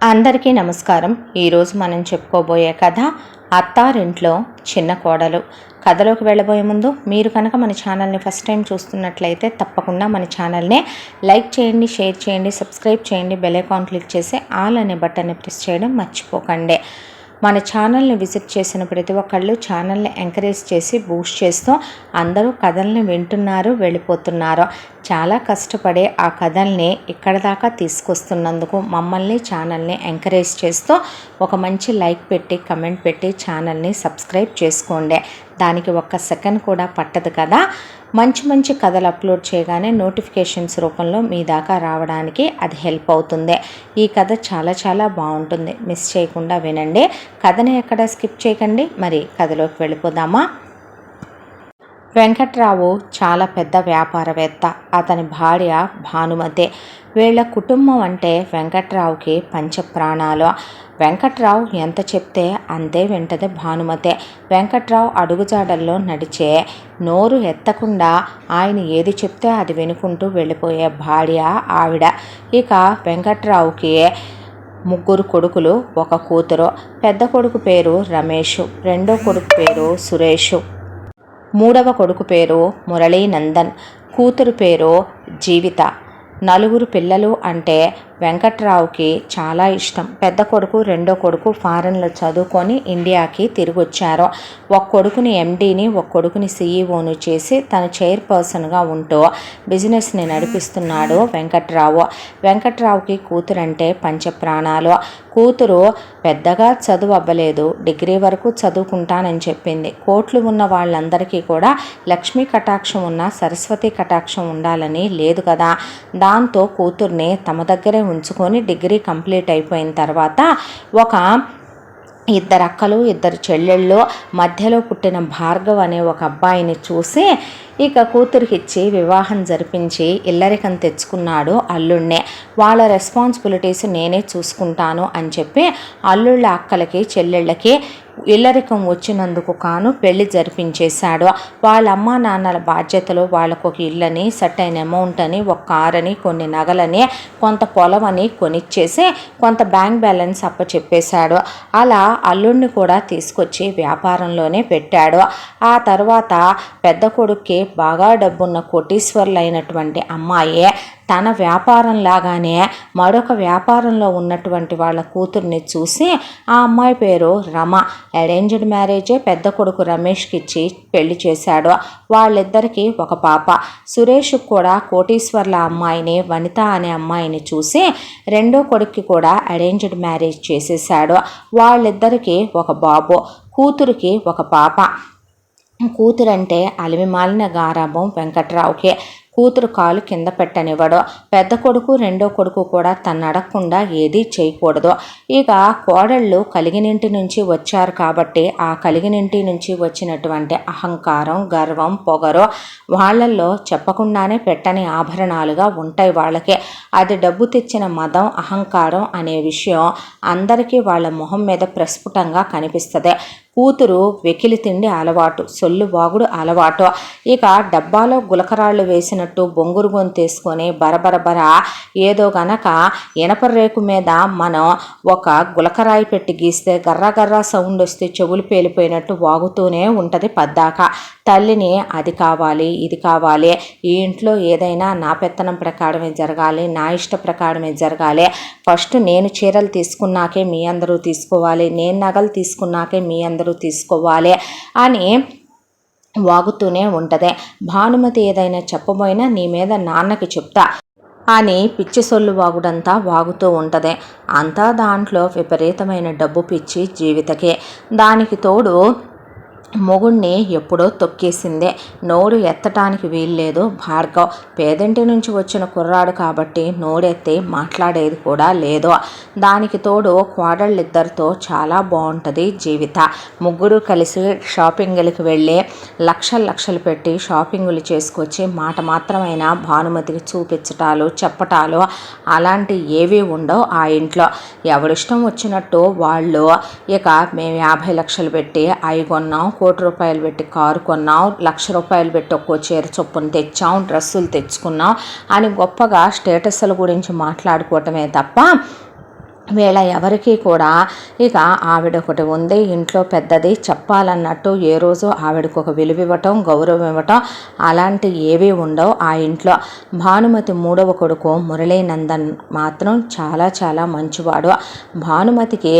అందరికీ నమస్కారం. ఈరోజు మనం చెప్పుకోబోయే కథ అత్తారింట్లో చిన్న కోడలు. కథలోకి వెళ్ళబోయే ముందు మీరు కనుక మన ఛానల్ని ఫస్ట్ టైం చూస్తున్నట్లయితే తప్పకుండా మన ఛానల్ని లైక్ చేయండి, షేర్ చేయండి, సబ్స్క్రైబ్ చేయండి, బెల్ ఐకాన్ క్లిక్ చేసి ఆల్ అనే బటన్ని ప్రెస్ చేయడం మర్చిపోకండి. మన ఛానల్ని విజిట్ చేసిన ప్రతి ఒక్కళ్ళు ఛానల్ని ఎంకరేజ్ చేసి బూస్ట్ చేస్తూ అందరూ కథల్ని వింటున్నారు, వెళ్ళిపోతున్నారు. చాలా కష్టపడి ఆ కథల్ని ఇక్కడ దాకా తీసుకొస్తున్నందుకు మమ్మల్ని ఛానల్ని ఎంకరేజ్ చేస్తూ ఒక మంచి లైక్ పెట్టి కమెంట్ పెట్టి ఛానల్ని సబ్స్క్రైబ్ చేసుకోండి. దానికి ఒక్క సెకండ్ కూడా పట్టదు కదా. మంచి మంచి కథలు అప్లోడ్ చేయగానే నోటిఫికేషన్స్ రూపంలో మీ దాకా రావడానికి అది హెల్ప్ అవుతుంది. ఈ కథ చాలా చాలా బాగుంటుంది, మిస్ చేయకుండా వినండి. కథని ఎక్కడ స్కిప్ చేయకండి. మరి కథలోకి వెళ్ళిపోదామా. వెంకట్రావు చాలా పెద్ద వ్యాపారవేత్త. అతని భార్య భానుమతి. వీళ్ళ కుటుంబం అంటే వెంకట్రావుకి పంచప్రాణాలు. వెంకట్రావు ఎంత చెప్తే అంతే వింటది భానుమతి. వెంకట్రావు అడుగుజాడల్లో నడిచే, నోరు ఎత్తకుండా ఆయన ఏది చెప్తే అది వినుకుంటూ వెళ్ళిపోయే భార్య ఆవిడ. ఇక వెంకట్రావుకి 3 కొడుకులు, 1 కూతురు. పెద్ద కొడుకు పేరు రమేష్, రెండో కొడుకు పేరు సురేష్, మూడవ కొడుకు పేరు మురళీనందన్, కూతురు పేరు జీవిత. 4 పిల్లలు అంటే వెంకట్రావుకి చాలా ఇష్టం. పెద్ద కొడుకు, రెండో కొడుకు ఫారెన్లో చదువుకొని ఇండియాకి తిరిగి వచ్చారు. ఒక కొడుకుని ఎండీని, ఒక కొడుకుని సీఈఓను చేసి తన చైర్పర్సన్గా ఉంటూ బిజినెస్ని నడిపిస్తున్నాడు వెంకట్రావు. వెంకట్రావుకి కూతురంటే పంచప్రాణాలు. కూతురు పెద్దగా చదువు అవ్వలేదు, డిగ్రీ వరకు చదువుకుంటానని చెప్పింది. కోట్లు ఉన్న వాళ్ళందరికీ కూడా లక్ష్మీ కటాక్షం ఉన్న సరస్వతి కటాక్షం ఉండాలని లేదు కదా. దాంతో కూతుర్ని తమ దగ్గరే ఉంచుకొని డిగ్రీ కంప్లీట్ అయిపోయిన తర్వాత ఒక 2 అక్కలు, 2 చెల్లెళ్ళు, మధ్యలో పుట్టిన భార్గవ్ అనే ఒక అబ్బాయిని చూసి ఇక కూతురికిచ్చి వివాహం జరిపించి ఇల్లరికం తెచ్చుకున్నాడు అల్లుడినే. వాళ్ళ రెస్పాన్సిబిలిటీస్ నేనే చూసుకుంటాను అని చెప్పి అల్లుళ్ళ అక్కలకి, చెల్లెళ్ళకి ఇల్లరికం వచ్చినందుకు కాను పెళ్లి జరిపించేశాడు. వాళ్ళ అమ్మా నాన్నల బాధ్యతలు, వాళ్ళకు ఒక ఇల్లని, సర్టైన్ అమౌంట్ అని, ఒక కారని, కొన్ని నగలని, కొంత పొలం అని కొనిచ్చేసి కొంత బ్యాంక్ బ్యాలెన్స్ అప్పచెప్పేశాడు. అలా అల్లుడిని కూడా తీసుకొచ్చి వ్యాపారంలోనే పెట్టాడు. ఆ తర్వాత పెద్ద కొడుక్కి బాగా డబ్బున్న కోటీశ్వర్లు అయినటువంటి అమ్మాయి తన వ్యాపారం లాగానే మరొక వ్యాపారంలో ఉన్నటువంటి వాళ్ళ కూతుర్ని చూసి ఆ అమ్మాయి పేరు రమ. అరేంజ్డ్ మ్యారేజే పెద్ద కొడుకు రమేష్కి ఇచ్చి పెళ్లి చేశాడు. వాళ్ళిద్దరికీ ఒక పాప. సురేష్ కూడా కోటీశ్వర్ల అమ్మాయిని, వనిత అనే అమ్మాయిని చూసి రెండో కొడుక్కి కూడా అరేంజ్డ్ మ్యారేజ్ చేసేసాడు. వాళ్ళిద్దరికీ ఒక బాబు, కూతురికి ఒక పాప. కూతురంటే అలివిమాలిన గారాబం వెంకట్రావుకి. కూతురు కాలు కింద పెట్టనివ్వడు. పెద్ద కొడుకు, రెండో కొడుకు కూడా తను అడగకుండా ఏదీ చేయకూడదు. ఇక కోడళ్ళు కలిగినింటి నుంచి వచ్చారు కాబట్టి ఆ కలిగినింటి నుంచి వచ్చినటువంటి అహంకారం, గర్వం, పొగరు వాళ్ళల్లో చెప్పకుండానే పెట్టని ఆభరణాలుగా ఉంటాయి వాళ్ళకి. అది డబ్బు తెచ్చిన మదం, అహంకారం అనే విషయం అందరికీ వాళ్ళ మొహం మీద ప్రస్ఫుటంగా కనిపిస్తుంది. కూతురు వెకిలి తిండి అలవాటు, సొల్లు వాగుడు అలవాటు. ఇక డబ్బాలో గులకరాళ్ళు వేసినట్టు బొంగురు గొంతేసుకొని బరబరబర ఏదో గనక ఇనప రేకు మీద మనం ఒక గులకరాయి పెట్టి గీస్తే గర్రా గర్రా సౌండ్ వస్తే చెవులు పేలిపోయినట్టు వాగుతూనే ఉంటుంది పద్దాక. తల్లిని అది కావాలి, ఇది కావాలి, ఈ ఇంట్లో ఏదైనా నా పెత్తనం ప్రకారమే జరగాలి, నా ఇష్ట ప్రకారమే జరగాలి, ఫస్ట్ నేను చీరలు తీసుకున్నాకే మీ అందరూ తీసుకోవాలి, నేను నగలు తీసుకున్నాకే మీ అందరూ తీసుకోవాలి అని వాగుతూనే ఉంటుంది. భానుమతి ఏదైనా చెప్పబోయినా నీ మీద నాన్నకి చెప్తా అని పిచ్చి సొల్లు వాగుడంతా వాగుతూ ఉంటుంది. అంతా దాంట్లో విపరీతమైన డబ్బు పిచ్చి జీవితకే. దానికి తోడు మొగుణ్ణి ఎప్పుడో తొక్కేసిందే. నోరు ఎత్తటానికి వీల్లేదు భార్గవ్. పేదింటి నుంచి వచ్చిన కుర్రాడు కాబట్టి నోరెత్తి మాట్లాడేది కూడా లేదు. దానికి తోడు కోడళ్ళిద్దరితో చాలా బాగుంటుంది జీవిత. ముగ్గురు కలిసి షాపింగ్లకి వెళ్ళి లక్షలు పెట్టి షాపింగులు చేసుకొచ్చి మాట మాత్రమైనా భానుమతికి చూపించటాలు, చెప్పటాలు అలాంటి ఏవీ ఉండవు ఆ ఇంట్లో. ఎవరిష్టం వచ్చినట్టు వాళ్ళు ఇక మేము 50 లక్షలు పెట్టి అవి కొన్నాం, 1 కోటి రూపాయలు పెట్టి కారు కొన్నాం, 1 లక్ష రూపాయలు పెట్టి ఒక్కో చీర చొప్పున తెచ్చాం, డ్రెస్సులు తెచ్చుకున్నాం అని గొప్పగా స్టేటస్ల గురించి మాట్లాడుకోవటమే తప్ప వీళ్ళ ఎవరికి కూడా ఇక ఆవిడ ఒకటి ఉంది, ఇంట్లో పెద్దది, చెప్పాలన్నట్టు ఏ రోజు ఆవిడకు ఒక విలువ ఇవ్వటం, గౌరవం ఇవ్వటం అలాంటి ఏవీ ఉండవు ఆ ఇంట్లో. భానుమతి మూడవ కొడుకు మురళీనందన్ మాత్రం చాలా చాలా మంచివాడు. భానుమతికి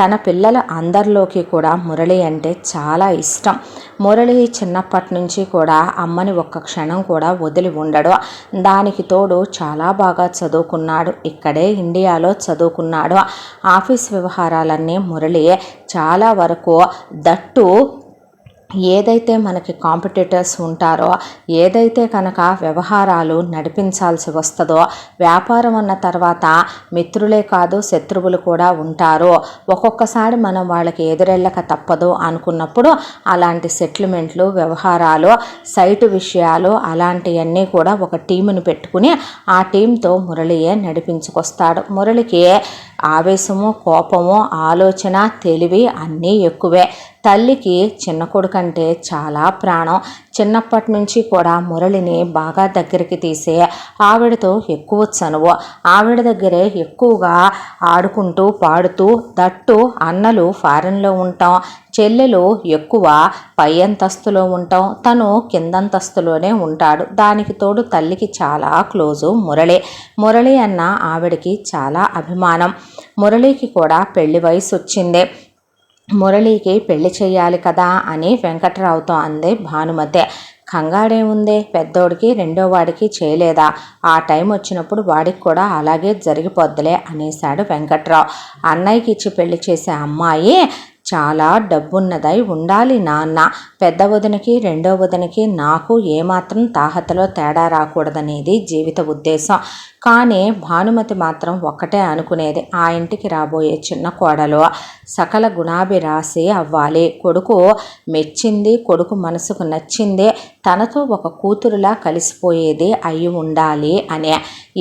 తన పిల్లల అందరిలోకి కూడా మురళి అంటే చాలా ఇష్టం. మురళి చిన్నప్పటి నుంచి కూడా అమ్మని ఒక్క క్షణం కూడా వదిలి ఉండడు. దానికి తోడు చాలా బాగా చదువుకున్నాడు, ఇక్కడే ఇండియాలో చదువుకున్నాడు. ఆఫీస్ వ్యవహారాలన్నీ మురళి చాలా వరకు దట్టు ఏదైతే మనకి కాంపిటీటర్స్ ఉంటారో, ఏదైతే కనుక వ్యవహారాలు నడిపించాల్సి వస్తుందో, వ్యాపారం అన్న తర్వాత మిత్రులే కాదు శత్రువులు కూడా ఉంటారు, ఒక్కొక్కసారి మనం వాళ్ళకి ఎదురెళ్ళక తప్పదు అనుకున్నప్పుడు అలాంటి సెటిల్మెంట్లు, వ్యవహారాలు, సైటు విషయాలు అలాంటివన్నీ కూడా ఒక టీముని పెట్టుకుని ఆ టీంతో మురళియే నడిపించుకొస్తాడు. మురళికి ఆవేశము, కోపము, ఆలోచన, తెలివి అన్నీ ఎక్కువే. తల్లికి చిన్న కొడుకంటే చాలా ప్రాణం. చిన్నప్పటి నుంచి కూడా మురళిని బాగా దగ్గరికి తీసే ఆవిడతో ఎక్కువ చనువు, ఆవిడ దగ్గరే ఎక్కువగా ఆడుకుంటూ పాడుతూ, దట్టు అన్నలు ఫారెన్లో ఉంటాం, చెల్లెలు ఎక్కువ పై అంతస్తులో ఉంటాం, తను కిందంతస్తులోనే ఉంటాడు. దానికి తోడు తల్లికి చాలా క్లోజు మురళి అన్న ఆవిడకి చాలా అభిమానం. మురళికి కూడా పెళ్లి వయసు వచ్చింది. మురళికి పెళ్లి చేయాలి కదా అని వెంకట్రావుతో అంది భానుమతి. కంగాడేముంది, పెద్దోడికి రెండో వాడికి చేయలేదా, ఆ టైం వచ్చినప్పుడు వాడికి కూడా అలాగే జరిగిపోద్దులే అనేశాడు వెంకట్రావు. అన్నయ్యకి ఇచ్చి పెళ్లి చేసే అమ్మాయి చాలా డబ్బున్నదై ఉండాలి నాన్న. పెద్ద వదినకి రెండో వదినకి నాకు ఏమాత్రం తాహతలో తేడా రాకూడదనేది జీవిత ఉద్దేశం. కానీ భానుమతి మాత్రం ఒక్కటే అనుకునేది, ఆ ఇంటికి రాబోయే చిన్న కోడలు సకల గుణాభిరాశి అవ్వాలి, కొడుకు మెచ్చింది, కొడుకు మనసుకు నచ్చింది, తనతో ఒక కూతురులా కలిసిపోయేది అయి ఉండాలి అనే.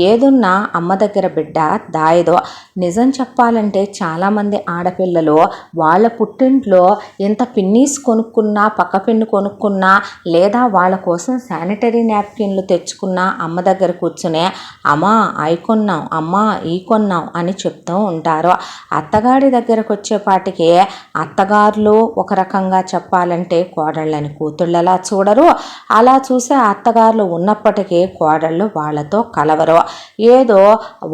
ఏదున్నా అమ్మ దగ్గర బిడ్డ దాయదో. నిజం చెప్పాలంటే చాలామంది ఆడపిల్లలు వాళ్ళ పుట్టింట్లో ఇంత పిన్నీస్ కొనుక్కున్నా, పక్క పిన్ను కొనుక్కున్నా, లేదా వాళ్ళ కోసం శానిటరీ నాప్కిన్లు తెచ్చుకున్నా అమ్మ దగ్గర కూర్చునే అమ్మ అవి కొన్నాం, అమ్మ ఈ కొన్నాం అని చెప్తూ ఉంటారు. అత్తగారి దగ్గరకు వచ్చేపాటికి అత్తగారులు ఒక రకంగా చెప్పాలంటే కోడళ్ళని కూతుళ్ళలా చూడరు, అలా చూసే అత్తగారులు ఉన్నప్పటికీ కోడళ్ళు వాళ్ళతో కలవరు. ఏదో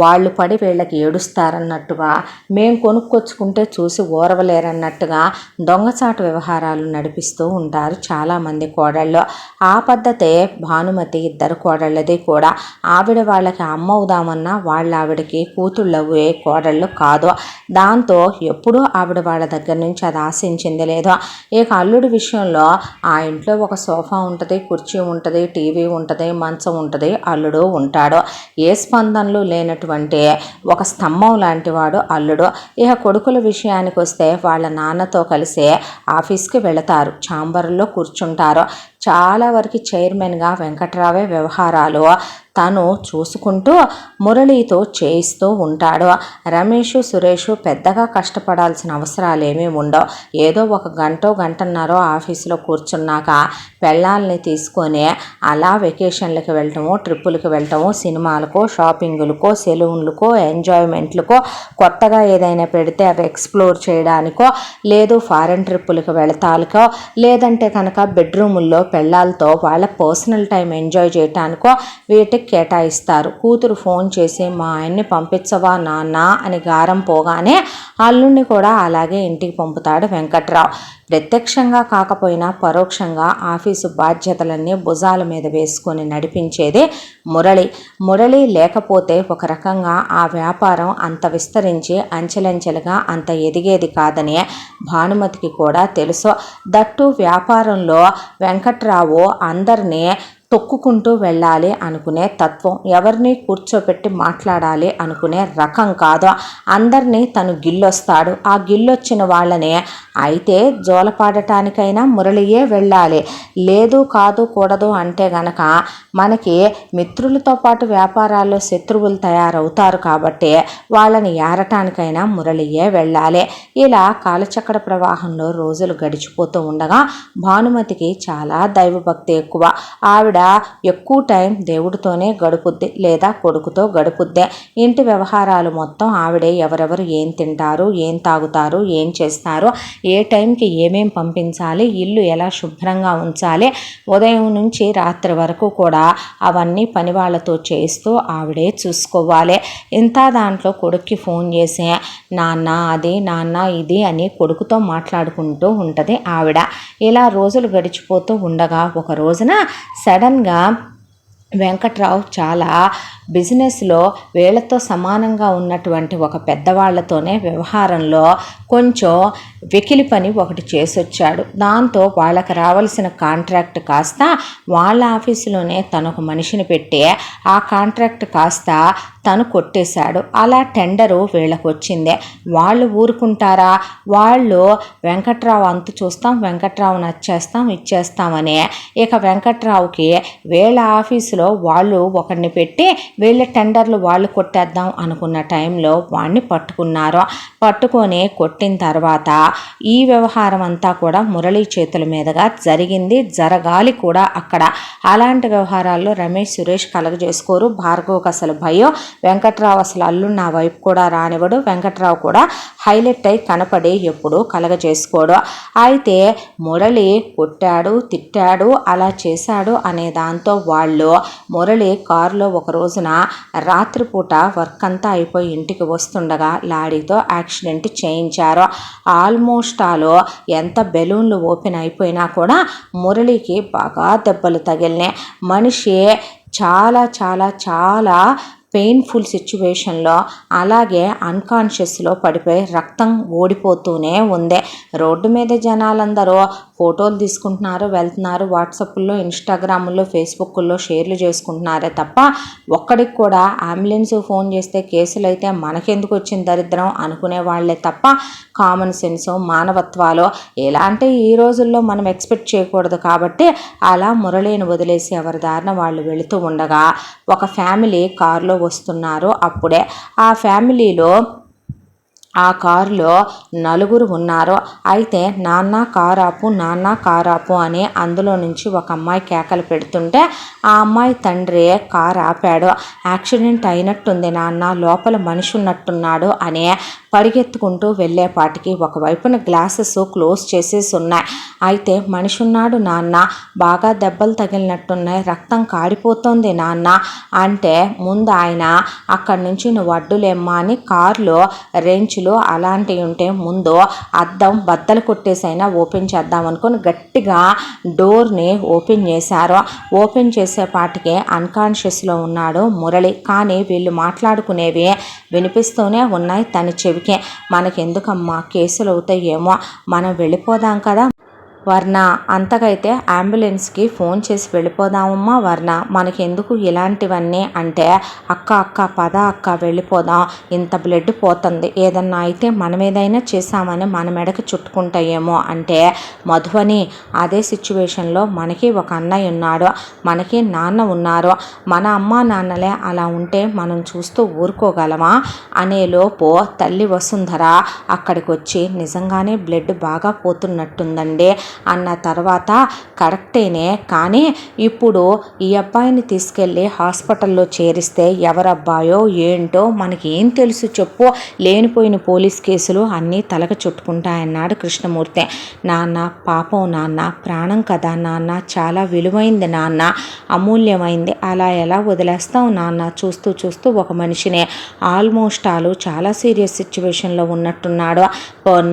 వాళ్ళు పడి వీళ్ళకి ఏడుస్తారన్నట్టుగా, మేం కొనుక్కొచ్చుకుంటే చూసి ఓరవలేరన్నట్టుగా దొంగచాటు వ్యవహారాలు నడిపిస్తూ ఉంటారు చాలామంది కోడళ్ళు. ఆ పద్ధతే భానుమతి ఇద్దరు కోడళ్ళది కూడా. ఆవిడ వాళ్ళకి అమ్మవుదామన్నా వాళ్ళ ఆవిడకి కూతుళ్ళవే కోడళ్ళు కాదు. దాంతో ఎప్పుడూ ఆవిడ వాళ్ళ దగ్గర నుంచి అది ఆశించింది లేదు. ఇక అల్లుడి విషయంలో ఆ ఇంట్లో ఒక సోఫా ఉంటుంది, కుర్చీ ఉంటుంది, టీవీ ఉంటుంది, మంచం ఉంటుంది, అల్లుడు ఉంటాడు. ఏ స్పందనలు లేనటువంటి ఒక స్తంభం లాంటి వాడు అల్లుడు. ఇక కొడుకుల విషయానికి వస్తే వాళ్ళ నాన్నతో కలిసి ఆఫీస్కి వెళతారు, ఛాంబర్లో కూర్చుంటారు. చాలా వరకు చైర్మన్గా వెంకట్రావే వ్యవహారాలు తను చూసుకుంటూ మురళితో చేయిస్తూ ఉంటాడు. రమేష్, సురేష్ పెద్దగా కష్టపడాల్సిన అవసరాలు ఏమీ ఉండవు. ఏదో ఒక గంటన్నర ఆఫీసులో కూర్చున్నాక పెళ్ళాలని తీసుకొని అలా వెకేషన్లకు వెళ్ళటము, ట్రిప్పులకు వెళ్ళటము, సినిమాలకో, షాపింగులకో, సెలూన్లకో, ఎంజాయ్మెంట్లకో, కొత్తగా ఏదైనా పెడితే అవి ఎక్స్ప్లోర్ చేయడానికో, లేదు ఫారెన్ ట్రిప్పులకు వెళతానికో, లేదంటే కనుక బెడ్రూముల్లో పెళ్ళాలతో వాళ్ళ పర్సనల్ టైం ఎంజాయ్ చేయటానికో వీటికి కేటాయిస్తారు. కూతురు ఫోన్ చేసి మా ఆయన్ని పంపించవా నాన్న అని గారం పోగానే అల్లుడిని కూడా అలాగే ఇంటికి పంపుతాడు వెంకట్రావు. ప్రత్యక్షంగా కాకపోయినా పరోక్షంగా ఆఫీసు బాధ్యతలన్నీ భుజాల మీద వేసుకొని నడిపించేదే మురళి లేకపోతే ఒక రకంగా ఆ వ్యాపారం అంత విస్తరించి అంచెలంచెలుగా అంత ఎదిగేది కాదని భానుమతికి కూడా తెలుసు. దట్టు వ్యాపారంలో వెంకట్రావు అందరినీ తొక్కుకుంటూ వెళ్ళాలి అనుకునే తత్వం, ఎవరిని కూర్చోపెట్టి మాట్లాడాలి అనుకునే రకం కాదు. అందరినీ తను గిల్లొస్తాడు. ఆ గిల్లొచ్చిన వాళ్ళని అయితే జోలపాడటానికైనా మురళియే వెళ్ళాలి, లేదు కాదు కూడదు అంటే గనక మనకి మిత్రులతో పాటు వ్యాపారాల్లో శత్రువులు తయారవుతారు కాబట్టి వాళ్ళని ఏరటానికైనా మురళియే వెళ్ళాలి. ఇలా కాలచక్ర ప్రవాహంలో రోజులు గడిచిపోతూ ఉండగా భానుమతికి చాలా దైవభక్తి ఎక్కువ. ఆవిడ ఆవిడ ఎక్కువ టైం దేవుడితోనే గడుపుద్ది లేదా కొడుకుతో గడుపుద్ది. ఇంటి వ్యవహారాలు మొత్తం ఆవిడే. ఎవరెవరు ఏం తింటారు, ఏం తాగుతారు, ఏం చేస్తారు, ఏ టైంకి ఏమేం పంపించాలి, ఇల్లు ఎలా శుభ్రంగా ఉంచాలి, ఉదయం నుంచి రాత్రి వరకు కూడా అవన్నీ పని వాళ్ళతో చేస్తూ ఆవిడే చూసుకోవాలి. ఇంత దాంట్లో కొడుక్కి ఫోన్ చేసి నాన్న అది నాన్న ఇది అని కొడుకుతో మాట్లాడుకుంటూ ఉంటుంది ఆవిడ. ఇలా రోజులు గడిచిపోతూ ఉండగా ఒక రోజున సడన్గా వెంకట్రావు చాలా బిజినెస్లో వీళ్ళతో సమానంగా ఉన్నటువంటి ఒక పెద్దవాళ్లతోనే వ్యవహారంలో కొంచెం వెకిలి పని ఒకటి చేసొచ్చాడు. దాంతో వాళ్ళకి రావాల్సిన కాంట్రాక్ట్ కాస్త వాళ్ళ ఆఫీసులోనే తను ఒక మనిషిని పెట్టి ఆ కాంట్రాక్ట్ కాస్త తను కొట్టేశాడు. అలా టెండరు వీళ్ళకు వచ్చిందే. వాళ్ళు ఊరుకుంటారా? వాళ్ళు వెంకట్రావు అంతు చూస్తాం, వెంకట్రావు నచ్చేస్తాం, ఇచ్చేస్తామని ఇక వెంకట్రావుకి వీళ్ళ ఆఫీసులో వాళ్ళు ఒకరిని పెట్టి వీళ్ళ టెండర్లు వాళ్ళు కొట్టేద్దాం అనుకున్న టైంలో వాడిని పట్టుకున్నారు. పట్టుకొని కొట్టిన తర్వాత ఈ వ్యవహారం అంతా కూడా మురళీ చేతుల మీదుగా జరిగింది, జరగాలి కూడా అక్కడ. అలాంటి వ్యవహారాల్లో రమేష్ సురేష్ కలగజేసుకోరు. భార్గవ్కి అసలు భయం. వెంకట్రావు అసలు అల్లు నా వైపు కూడా రానివ్వడు. వెంకట్రావు కూడా హైలైట్ అయి కనపడి ఎప్పుడు కలగజేసుకోడు. అయితే మురళి కొట్టాడు, తిట్టాడు, అలా చేశాడు అనే దాంతో వాళ్ళు మురళి కారులో ఒక రోజున రాత్రిపూట వర్క్ అంతా అయిపోయి ఇంటికి వస్తుండగా లారీతో యాక్సిడెంట్ చేయించారు. ఆల్మోస్ట్ ఎంత బెలూన్లు ఓపెన్ అయిపోయినా కూడా మురళికి బాగా దెబ్బలు తగిలినాయి. మనిషి చాలా చాలా చాలా పెయిన్ఫుల్ సిచ్యువేషన్లో అలాగే అన్కాన్షియస్లో పడిపోయి రక్తం ఓడిపోతూనే ఉంది. రోడ్డు మీద జనాలందరూ ఫోటోలు తీసుకుంటున్నారు, వెళ్తున్నారు, వాట్సాప్లో, ఇన్స్టాగ్రామ్లో, ఫేస్బుక్లో షేర్లు చేసుకుంటున్నారే తప్ప ఒక్కడికి కూడా అంబులెన్స్ ఫోన్ చేస్తే కేసులు అయితే మనకెందుకు వచ్చిన దరిద్రం అనుకునే వాళ్ళే తప్ప కామన్ సెన్స్, మానవత్వాలు ఎలాంటి ఈ రోజుల్లో మనం ఎక్స్పెక్ట్ చేయకూడదు. కాబట్టి అలా మురళిని వదిలేసి ఎవరి దారిన వాళ్ళు వెళుతూ ఉండగా ఒక ఫ్యామిలీ కారులో వస్తున్నారు. అప్పుడే ఆ ఫ్యామిలీలో ఆ కారులో నలుగురు ఉన్నారు. అయితే నాన్న కారాపు, నాన్న కారాపు అని అందులో నుంచి ఒక అమ్మాయి కేకలు పెడుతుంటే ఆ అమ్మాయి తండ్రి కారు ఆపాడు. యాక్సిడెంట్ అయినట్టుంది నాన్న, లోపల మనిషి ఉన్నట్టున్నాడు అని పరిగెత్తుకుంటూ వెళ్ళేపాటికి ఒకవైపున గ్లాసెస్ క్లోజ్ చేసేసి ఉన్నాయి. అయితే మనిషి ఉన్నాడు నాన్న, బాగా దెబ్బలు తగిలినట్టున్నాయి, రక్తం కారిపోతుంది నాన్న అంటే ముందు ఆయన అక్కడి నుంచి నువ్వు అడ్డులేమ్మా అని కారులో రెంచులు అలాంటివి ఉంటే ముందు అద్దం బద్దలు కొట్టేసైనా ఓపెన్ చేద్దాం అనుకుని గట్టిగా డోర్ని ఓపెన్ చేశారు. ఓపెన్ చేసేపాటికే అన్కాన్షియస్లో ఉన్నాడు మురళి. కానీ వీళ్ళు మాట్లాడుకునేవి వినిపిస్తూనే ఉన్నాయి తన చెవికి. మనకెందుకమ్మా, కేసులు అవుతాయేమో, మనం వెళ్ళిపోదాం కదా వర్ణ, అంతకైతే అంబులెన్స్కి ఫోన్ చేసి వెళ్ళిపోదామమ్మా వర్ణ, మనకెందుకు ఇలాంటివన్నీ అంటే అక్క పద అక్క వెళ్ళిపోదాం, ఇంత బ్లడ్ పోతుంది, ఏదన్నా అయితే మనం ఏదైనా చేసామని మన మెడకి చుట్టుకుంటాయేమో అంటే మధువని అదే సిచ్యువేషన్లో మనకి ఒక అన్నయ్య ఉన్నాడు, మనకి నాన్న ఉన్నారు, మన అమ్మ నాన్నలే అలా ఉంటే మనం చూస్తూ ఊరుకోగలమా అనేలోపు తల్లి వసుంధర అక్కడికి వచ్చి నిజంగానే బ్లడ్ బాగా పోతున్నట్టుందండి అన్న తర్వాత కరెక్టేనే, కానీ ఇప్పుడు ఈ అబ్బాయిని తీసుకెళ్ళి హాస్పిటల్లో చేరిస్తే ఎవరబ్బాయో ఏంటో మనకి ఏం తెలుసు చెప్పు, లేనిపోయిన పోలీస్ కేసులు అన్నీ తలకు చుట్టుకుంటాయన్నాడు కృష్ణమూర్తి. నాన్న పాపం నాన్న, ప్రాణం కదా నాన్న, చాలా విలువైంది నాన్న, అమూల్యమైంది, అలా ఎలా వదిలేస్తావు నాన్న, చూస్తూ చూస్తూ ఒక మనిషిని ఆల్మోస్ట్ చాలా సీరియస్ సిచ్యువేషన్లో ఉన్నట్టున్నాడు,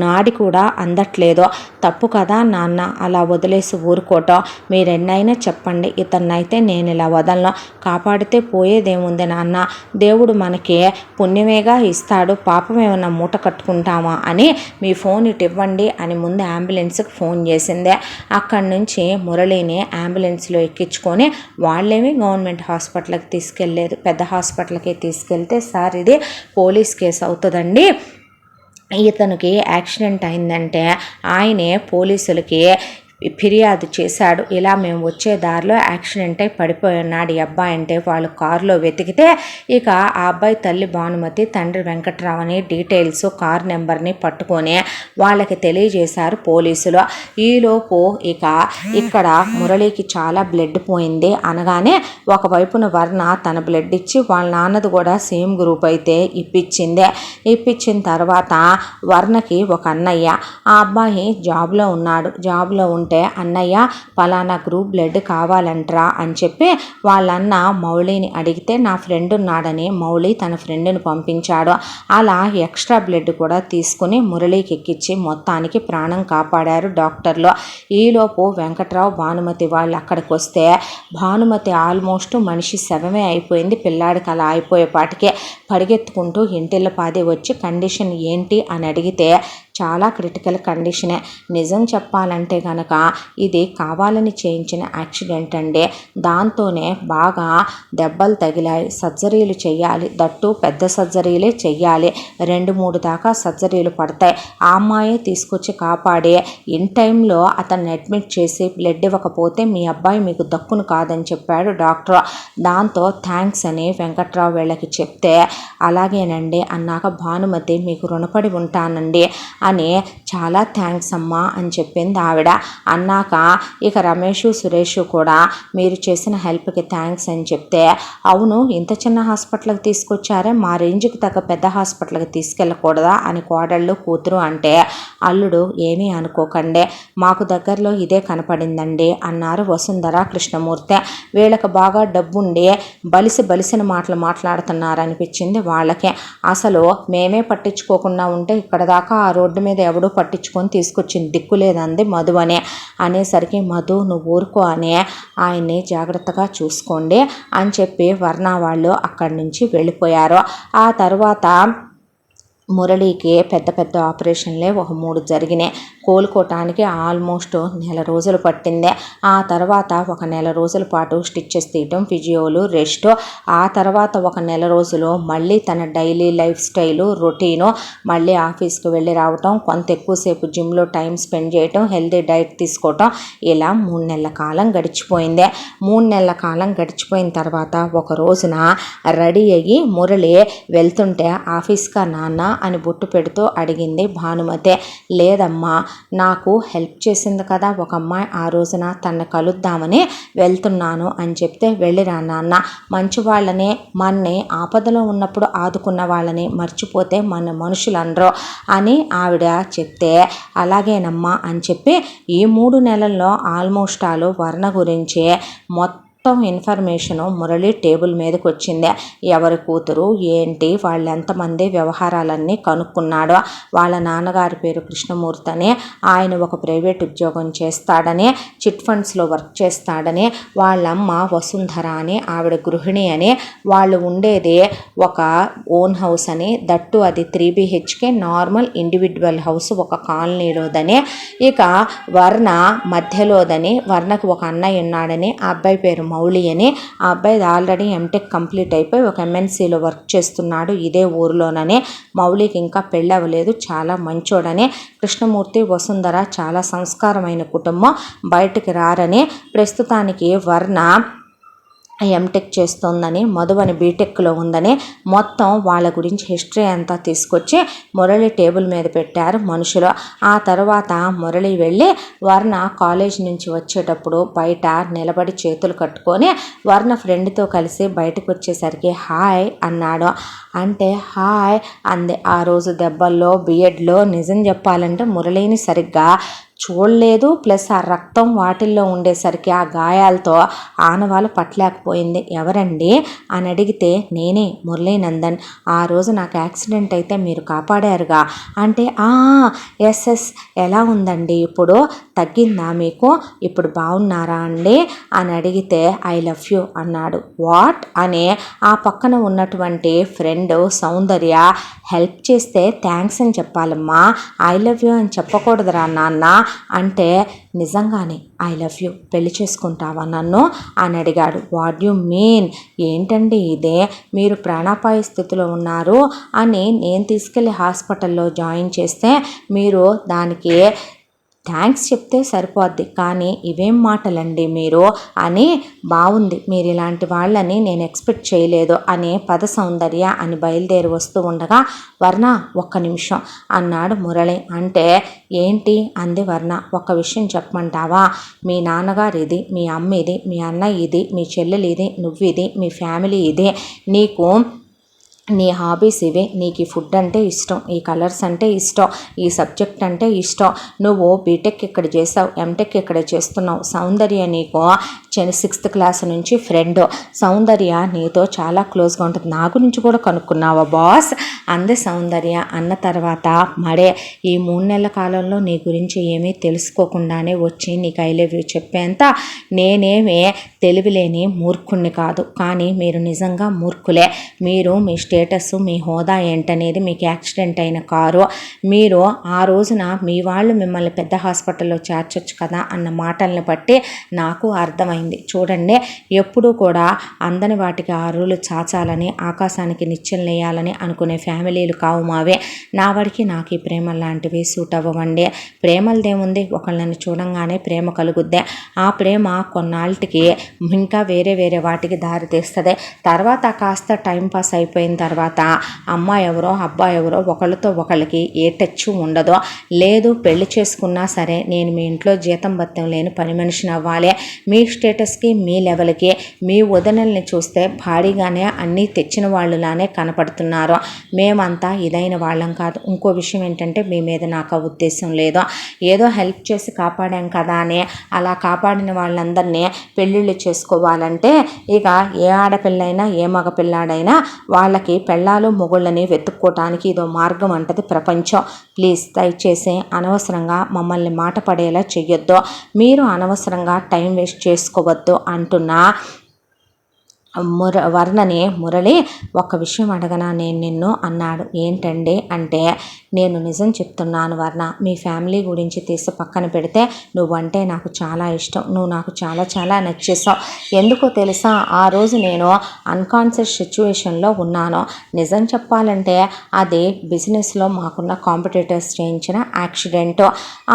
నాడి కూడా అందట్లేదు, తప్పు కదా నాన్న అలా వదిలేసి ఊరుకోవటం, మీరెన్నైనా చెప్పండి, ఇతన్నైతే నేను ఇలా వదలను, కాపాడితే పోయేదేముంది నాన్న, దేవుడు మనకి పుణ్యమేగా ఇస్తాడు, పాపం ఏమన్నా మూట కట్టుకుంటామా అని మీ ఫోన్ ఇటు ఇవ్వండి అని ముందు అంబులెన్స్కి ఫోన్ చేసిందే. అక్కడి నుంచి మురళిని అంబులెన్స్లో ఎక్కించుకొని వాళ్ళేమి గవర్నమెంట్ హాస్పిటల్కి తీసుకెళ్ళలేదు, పెద్ద హాస్పిటల్కి తీసుకెళ్తే సార్ ఇది పోలీస్ కేసు అవుతుందండి, ఇతనికి యాక్సిడెంట్ అయిందంటే ఆయనే పోలీసులకి ఫిర్యాదు చేశాడు. ఇలా మేము వచ్చే దారిలో యాక్సిడెంట్ అయి పడిపోయి ఉన్నాడు ఈ అబ్బాయి అంటే వాళ్ళు కారులో వెతికితే ఇక ఆ అబ్బాయి తల్లి భానుమతి తండ్రి వెంకట్రావు అని డీటెయిల్స్ కార్ నెంబర్ని పట్టుకొని వాళ్ళకి తెలియజేశారు పోలీసులు. ఈలోపు ఇక ఇక్కడ మురళికి చాలా బ్లడ్ పోయింది అనగానే ఒకవైపున వర్ణ తన బ్లడ్ ఇచ్చి వాళ్ళ నాన్నది కూడా సేమ్ గ్రూప్ అయితే ఇప్పించిన తర్వాత వర్ణకి ఒక అన్నయ్య, ఆ అబ్బాయి జాబ్లో ఉన్నాడు. జాబ్లో ఉంటే అన్నయ్య పలానా గ్రూప్ బ్లడ్ కావాలంటరా అని చెప్పి వాళ్ళన్న మౌళిని అడిగితే నా ఫ్రెండ్ ఉన్నాడని మౌళి తన ఫ్రెండ్ని పంపించాడు. అలా ఎక్స్ట్రా బ్లడ్ కూడా తీసుకుని మురళికి ఎక్కించి మొత్తానికి ప్రాణం కాపాడారు డాక్టర్లు. ఈలోపు వెంకట్రావు భానుమతి వాళ్ళు అక్కడికి వస్తే భానుమతి ఆల్మోస్ట్ మనిషి శవమే అయిపోయింది. పిల్లాడికి అలా అయిపోయేపాటికే పరిగెత్తుకుంటూ ఇంటిల్లపాది వచ్చి కండిషన్ ఏంటి అని అడిగితే చాలా క్రిటికల్ కండిషనే. నిజం చెప్పాలంటే కనుక ఇది కావాలని చేయించిన యాక్సిడెంట్ అండి. దాంతోనే బాగా దెబ్బలు తగిలాయి. సర్జరీలు చేయాలి, దట్టు పెద్ద సర్జరీలే చెయ్యాలి. 2-3 దాకా సర్జరీలు పడతాయి. ఆ అమ్మాయి తీసుకొచ్చి కాపాడి ఇన్ టైంలో అతన్ని అడ్మిట్ చేసి బ్లడ్ ఇవ్వకపోతే మీ అబ్బాయి మీకు దక్కును కాదని చెప్పాడు డాక్టర్. దాంతో థ్యాంక్స్ అని వెంకట్రావు వీళ్ళకి చెప్తే అలాగేనండి అన్నాక భానుమతి మీకు రుణపడి ఉంటానండి అని చాలా థ్యాంక్స్ అమ్మా అని చెప్పింది ఆవిడ. అన్నాక ఇక రమేష్ సురేష్ కూడా మీరు చేసిన హెల్ప్కి థ్యాంక్స్ అని చెప్తే అవును ఇంత చిన్న హాస్పిటల్కి తీసుకొచ్చారే మా రేంజ్కి తగ్గ పెద్ద హాస్పిటల్కి తీసుకెళ్ళకూడదా అని కోడళ్ళు కూతురు అంటే అల్లుడు ఏమీ అనుకోకండి మాకు దగ్గరలో ఇదే కనపడిందండి అన్నారు వసుంధర కృష్ణమూర్తి. వీళ్ళకి బాగా డబ్బుండి బలిసిన మాటలు మాట్లాడుతున్నారనిపించింది వాళ్ళకే. అసలు మేమే పట్టించుకోకుండా ఉంటే ఇక్కడ దాకా ఆ రోడ్డు మీద ఎవడో పట్టించుకొని తీసుకొచ్చింది దిక్కులేదంది మధు అనేసరికి మధు నువ్వు ఊరుకో అని ఆయన్ని జాగ్రత్తగా చూసుకోండి అని చెప్పి వర్ణ వాళ్ళు అక్కడి నుంచి వెళ్ళిపోయారు. ఆ తర్వాత మురళికి పెద్ద ఆపరేషన్లే ఒక 3 జరిగినాయి. కోలుకోవటానికి ఆల్మోస్ట్ 1 రోజులు పట్టింది. ఆ తర్వాత ఒక 1 రోజుల పాటు స్టిచ్చెస్ తీయటం, ఫిజియోలు, రెస్ట్. ఆ తర్వాత ఒక 1 రోజులు మళ్ళీ తన డైలీ లైఫ్ స్టైలు రొటీను, మళ్ళీ ఆఫీస్కి వెళ్ళి రావటం, కొంత ఎక్కువసేపు జిమ్లో టైం స్పెండ్ చేయటం, హెల్దీ డైట్ తీసుకోవటం, ఇలా 3 నెలల కాలం గడిచిపోయింది. 3 నెలల కాలం గడిచిపోయిన తర్వాత ఒక రోజున రెడీ అయ్యి మురళి వెళ్తుంటే ఆఫీస్గా నాన్న అని బొట్టు పెడుతూ అడిగింది భానుమతి. లేదమ్మా నాకు హెల్ప్ చేసింది కదా ఒక అమ్మాయి, ఆ రోజున తనని కలుద్దామని వెళ్తున్నాను అని చెప్తే వెళ్ళిరా నాన్న, మంచి వాళ్ళని మనని ఆపదలో ఉన్నప్పుడు ఆదుకున్న వాళ్ళని మర్చిపోతే మన మనుషులందరూ అని ఆవిడ చెప్తే అలాగేనమ్మా అని చెప్పి ఈ 3 నెలల్లో ఆల్మోస్ట్ వర్ణ గురించి మొత్తం ఇన్ఫర్మేషను మురళి టేబుల్ మీదకి వచ్చింది. ఎవరి కూతురు ఏంటి వాళ్ళు ఎంతమంది వ్యవహారాలన్నీ కనుక్కున్నాడు. వాళ్ళ నాన్నగారి పేరు కృష్ణమూర్తి అని, ఆయన ఒక ప్రైవేట్ ఉద్యోగం చేస్తాడని, చిట్ ఫండ్స్లో వర్క్ చేస్తాడని, వాళ్ళమ్మ వసుంధర అని ఆవిడ గృహిణి అని, వాళ్ళు ఉండేది ఒక ఓన్ హౌస్ అని, దట్టు అది 3 BHK నార్మల్ ఇండివిజువల్ హౌస్ ఒక కాలనీలోదని, ఇక వర్ణ మధ్యలోదని, వర్ణకు ఒక అన్నయ్య ఉన్నాడని, ఆ అబ్బాయి పేరు మౌళి అని, ఆ అబ్బాయి ఆల్రెడీ ఎంటెక్ కంప్లీట్ అయిపోయి ఒక MNCలో వర్క్ చేస్తున్నాడు ఇదే ఊరిలోనని, మౌళికి ఇంకా పెళ్ళి అవ్వలేదు చాలా మంచోడని, కృష్ణమూర్తి వసుంధర చాలా సంస్కారమైన కుటుంబం బయటికి రారని, ప్రస్తుతానికి వర్ణ ఎంటెక్ చేస్తోందని, మధువని బీటెక్లో ఉందని మొత్తం వాళ్ళ గురించి హిస్టరీ అంతా తీసుకొచ్చి మురళి టేబుల్ మీద పెట్టారు మనుషులు. ఆ తర్వాత మురళి వెళ్ళి వర్ణ కాలేజ్ నుంచి వచ్చేటప్పుడు బయట నిలబడి చేతులు కట్టుకొని వర్ణ ఫ్రెండ్తో కలిసి బయటకు వచ్చేసరికి హాయ్ అన్నాడు. అంటే హాయ్ అంది. ఆ రోజు దెబ్బల్లో బిఎడ్లో నిజం చెప్పాలంటే మురళిని సరిగ్గా చూడలేదు, ప్లస్ ఆ రక్తం వాటిల్లో ఉండేసరికి ఆ గాయాలతో ఆనవాళ్ళు పట్టలేకపోయింది. ఎవరండి అని అడిగితే నేనే మురళీనందన్, ఆ రోజు నాకు యాక్సిడెంట్ అయితే మీరు కాపాడారుగా అంటే ఎస్ ఎలా ఉందండి ఇప్పుడు, తగ్గిందా మీకు, ఇప్పుడు బాగున్నారా అండి అని అడిగితే ఐ లవ్ యూ అన్నాడు. వాట్ అని ఆ పక్కన ఉన్నటువంటి ఫ్రెండ్ సౌందర్య హెల్ప్ చేస్తే థ్యాంక్స్ అని చెప్పాలమ్మా, ఐ లవ్ యూ అని చెప్పకూడదురా నాన్న అంటే నిజంగానే ఐ లవ్ యూ, పెళ్లి చేసుకుంటావా నన్ను అని అడిగాడు. వాట్ యు మీన్, ఏంటండి ఇదే, మీరు ప్రాణాపాయ స్థితిలో ఉన్నారు అని నేను తీసుకెళ్ళి హాస్పిటల్లో జాయిన్ చేస్తే మీరు దానికి థ్యాంక్స్ చెప్తే సరిపోద్ది, కానీ ఇవేం మాటలండి మీరు అని. బాగుంది, మీరు ఇలాంటి వాళ్ళని నేను ఎక్స్పెక్ట్ చేయలేదు అని పద సౌందర్య అని బయలుదేరి వస్తూ ఉండగా, వర్ణ ఒక్క నిమిషం అన్నాడు మురళి. అంటే ఏంటి అంది వర్ణ. ఒక్క విషయం చెప్పమంటావా? మీ నాన్నగారు ఇది, మీ అమ్మ ఇది, మీ అన్నయ్య ఇది, మీ చెల్లెలు ఇది, నువ్వు ఇది, మీ ఫ్యామిలీ ఇది, నీకు నీ హాబీస్ ఇవే, నీకు ఈ ఫుడ్ అంటే ఇష్టం, ఈ కలర్స్ అంటే ఇష్టం, ఈ సబ్జెక్ట్ అంటే ఇష్టం, నువ్వు బీటెక్ ఇక్కడ చేసావు, ఎంటెక్ ఇక్కడ చేస్తున్నావు, సౌందర్య నీకు 6th క్లాస్ నుంచి ఫ్రెండ్, సౌందర్య నీతో చాలా క్లోజ్గా ఉంటుంది, నా గురించి కూడా కనుక్కున్నావా బాస్ అంది సౌందర్య. అన్న తర్వాత మడే ఈ 3 నెలల కాలంలో నీ గురించి ఏమీ తెలుసుకోకుండానే వచ్చి నీకు ఐ లవ్ యూ చెప్పేంత నేనేమీ తెలివిలేని మూర్ఖుణ్ణి కాదు, కానీ మీరు నిజంగా మూర్ఖులే. మీరు మీ స్టేటస్, మీ హోదా ఏంటనేది, మీకు యాక్సిడెంట్ అయిన కారు, మీరు ఆ రోజున మీ వాళ్ళు మిమ్మల్ని పెద్ద హాస్పిటల్లో చేర్చొచ్చు కదా అన్న మాటల్ని బట్టి నాకు అర్థమైంది. చూడండి, ఎప్పుడూ కూడా అందని వాటికి ఆరులు చాచాలని, ఆకాశానికి నిచ్చెలు వేయాలని అనుకునే ఫ్యామిలీలు కావు మావే. నా వాడికి నాకు ఈ ప్రేమ లాంటివి సూట్ అవ్వండి. ప్రేమలదేముంది, ఒకళ్ళని చూడంగానే ప్రేమ కలుగుద్దే, ఆ ప్రేమ కొన్నాళ్ళకి ఇంకా వేరే వేరే వాటికి దారి తీస్తుంది. తర్వాత కాస్త టైంపాస్ అయిపోయిన తర్వాత అమ్మాయి ఎవరో అబ్బాయి ఎవరో ఒకళ్ళతో ఒకళ్ళకి ఏ టచ్ ఉండదో. లేదు పెళ్లి చేసుకున్నా సరే నేను మీ ఇంట్లో జీతం బత్తం లేని పని మనిషిని అవ్వాలి. మీ స్టేటస్కి, మీ లెవెల్కి మీ వదనల్ని చూస్తే భారీగానే అన్నీ తెచ్చిన వాళ్ళలానే కనపడుతున్నారు. మేమంతా ఇదైన వాళ్ళం కాదు. ఇంకో విషయం ఏంటంటే, మీ మీద నాకు ఉద్దేశం లేదు. ఏదో హెల్ప్ చేసి కాపాడాం కదా అని అలా కాపాడిన వాళ్ళందరినీ పెళ్ళిళ్ళు చేసుకోవాలంటే ఇక ఏ ఆడపిల్లైనా ఏ మగపిల్లాడైనా వాళ్ళకి పెళ్ళాలు మొగుళ్ళని వెతుక్కోవటానికి ఇదో మార్గం అంటది ప్రపంచం. ప్లీజ్ దయచేసి అనవసరంగా మమ్మల్ని మాట పడేలా చెయ్యొద్దు, మీరు అనవసరంగా టైం వేస్ట్ చేసుకోవద్దు అంటున్నా వర్ణని మురళి ఒక్క విషయం అడగనా నేను నిన్ను అన్నాడు. ఏంటండి అంటే, నేను నిజం చెప్తున్నాను వర్ణ, మీ ఫ్యామిలీ గురించి తీసి పక్కన పెడితే నువ్వంటే నాకు చాలా ఇష్టం, నువ్వు నాకు చాలా చాలా నచ్చేసావు. ఎందుకో తెలుసా, ఆ రోజు నేను అన్కాన్షియస్ సిచ్యువేషన్లో ఉన్నాను. నిజం చెప్పాలంటే అది బిజినెస్లో మాకున్న కాంపిటీటర్స్ చేయించిన యాక్సిడెంట్.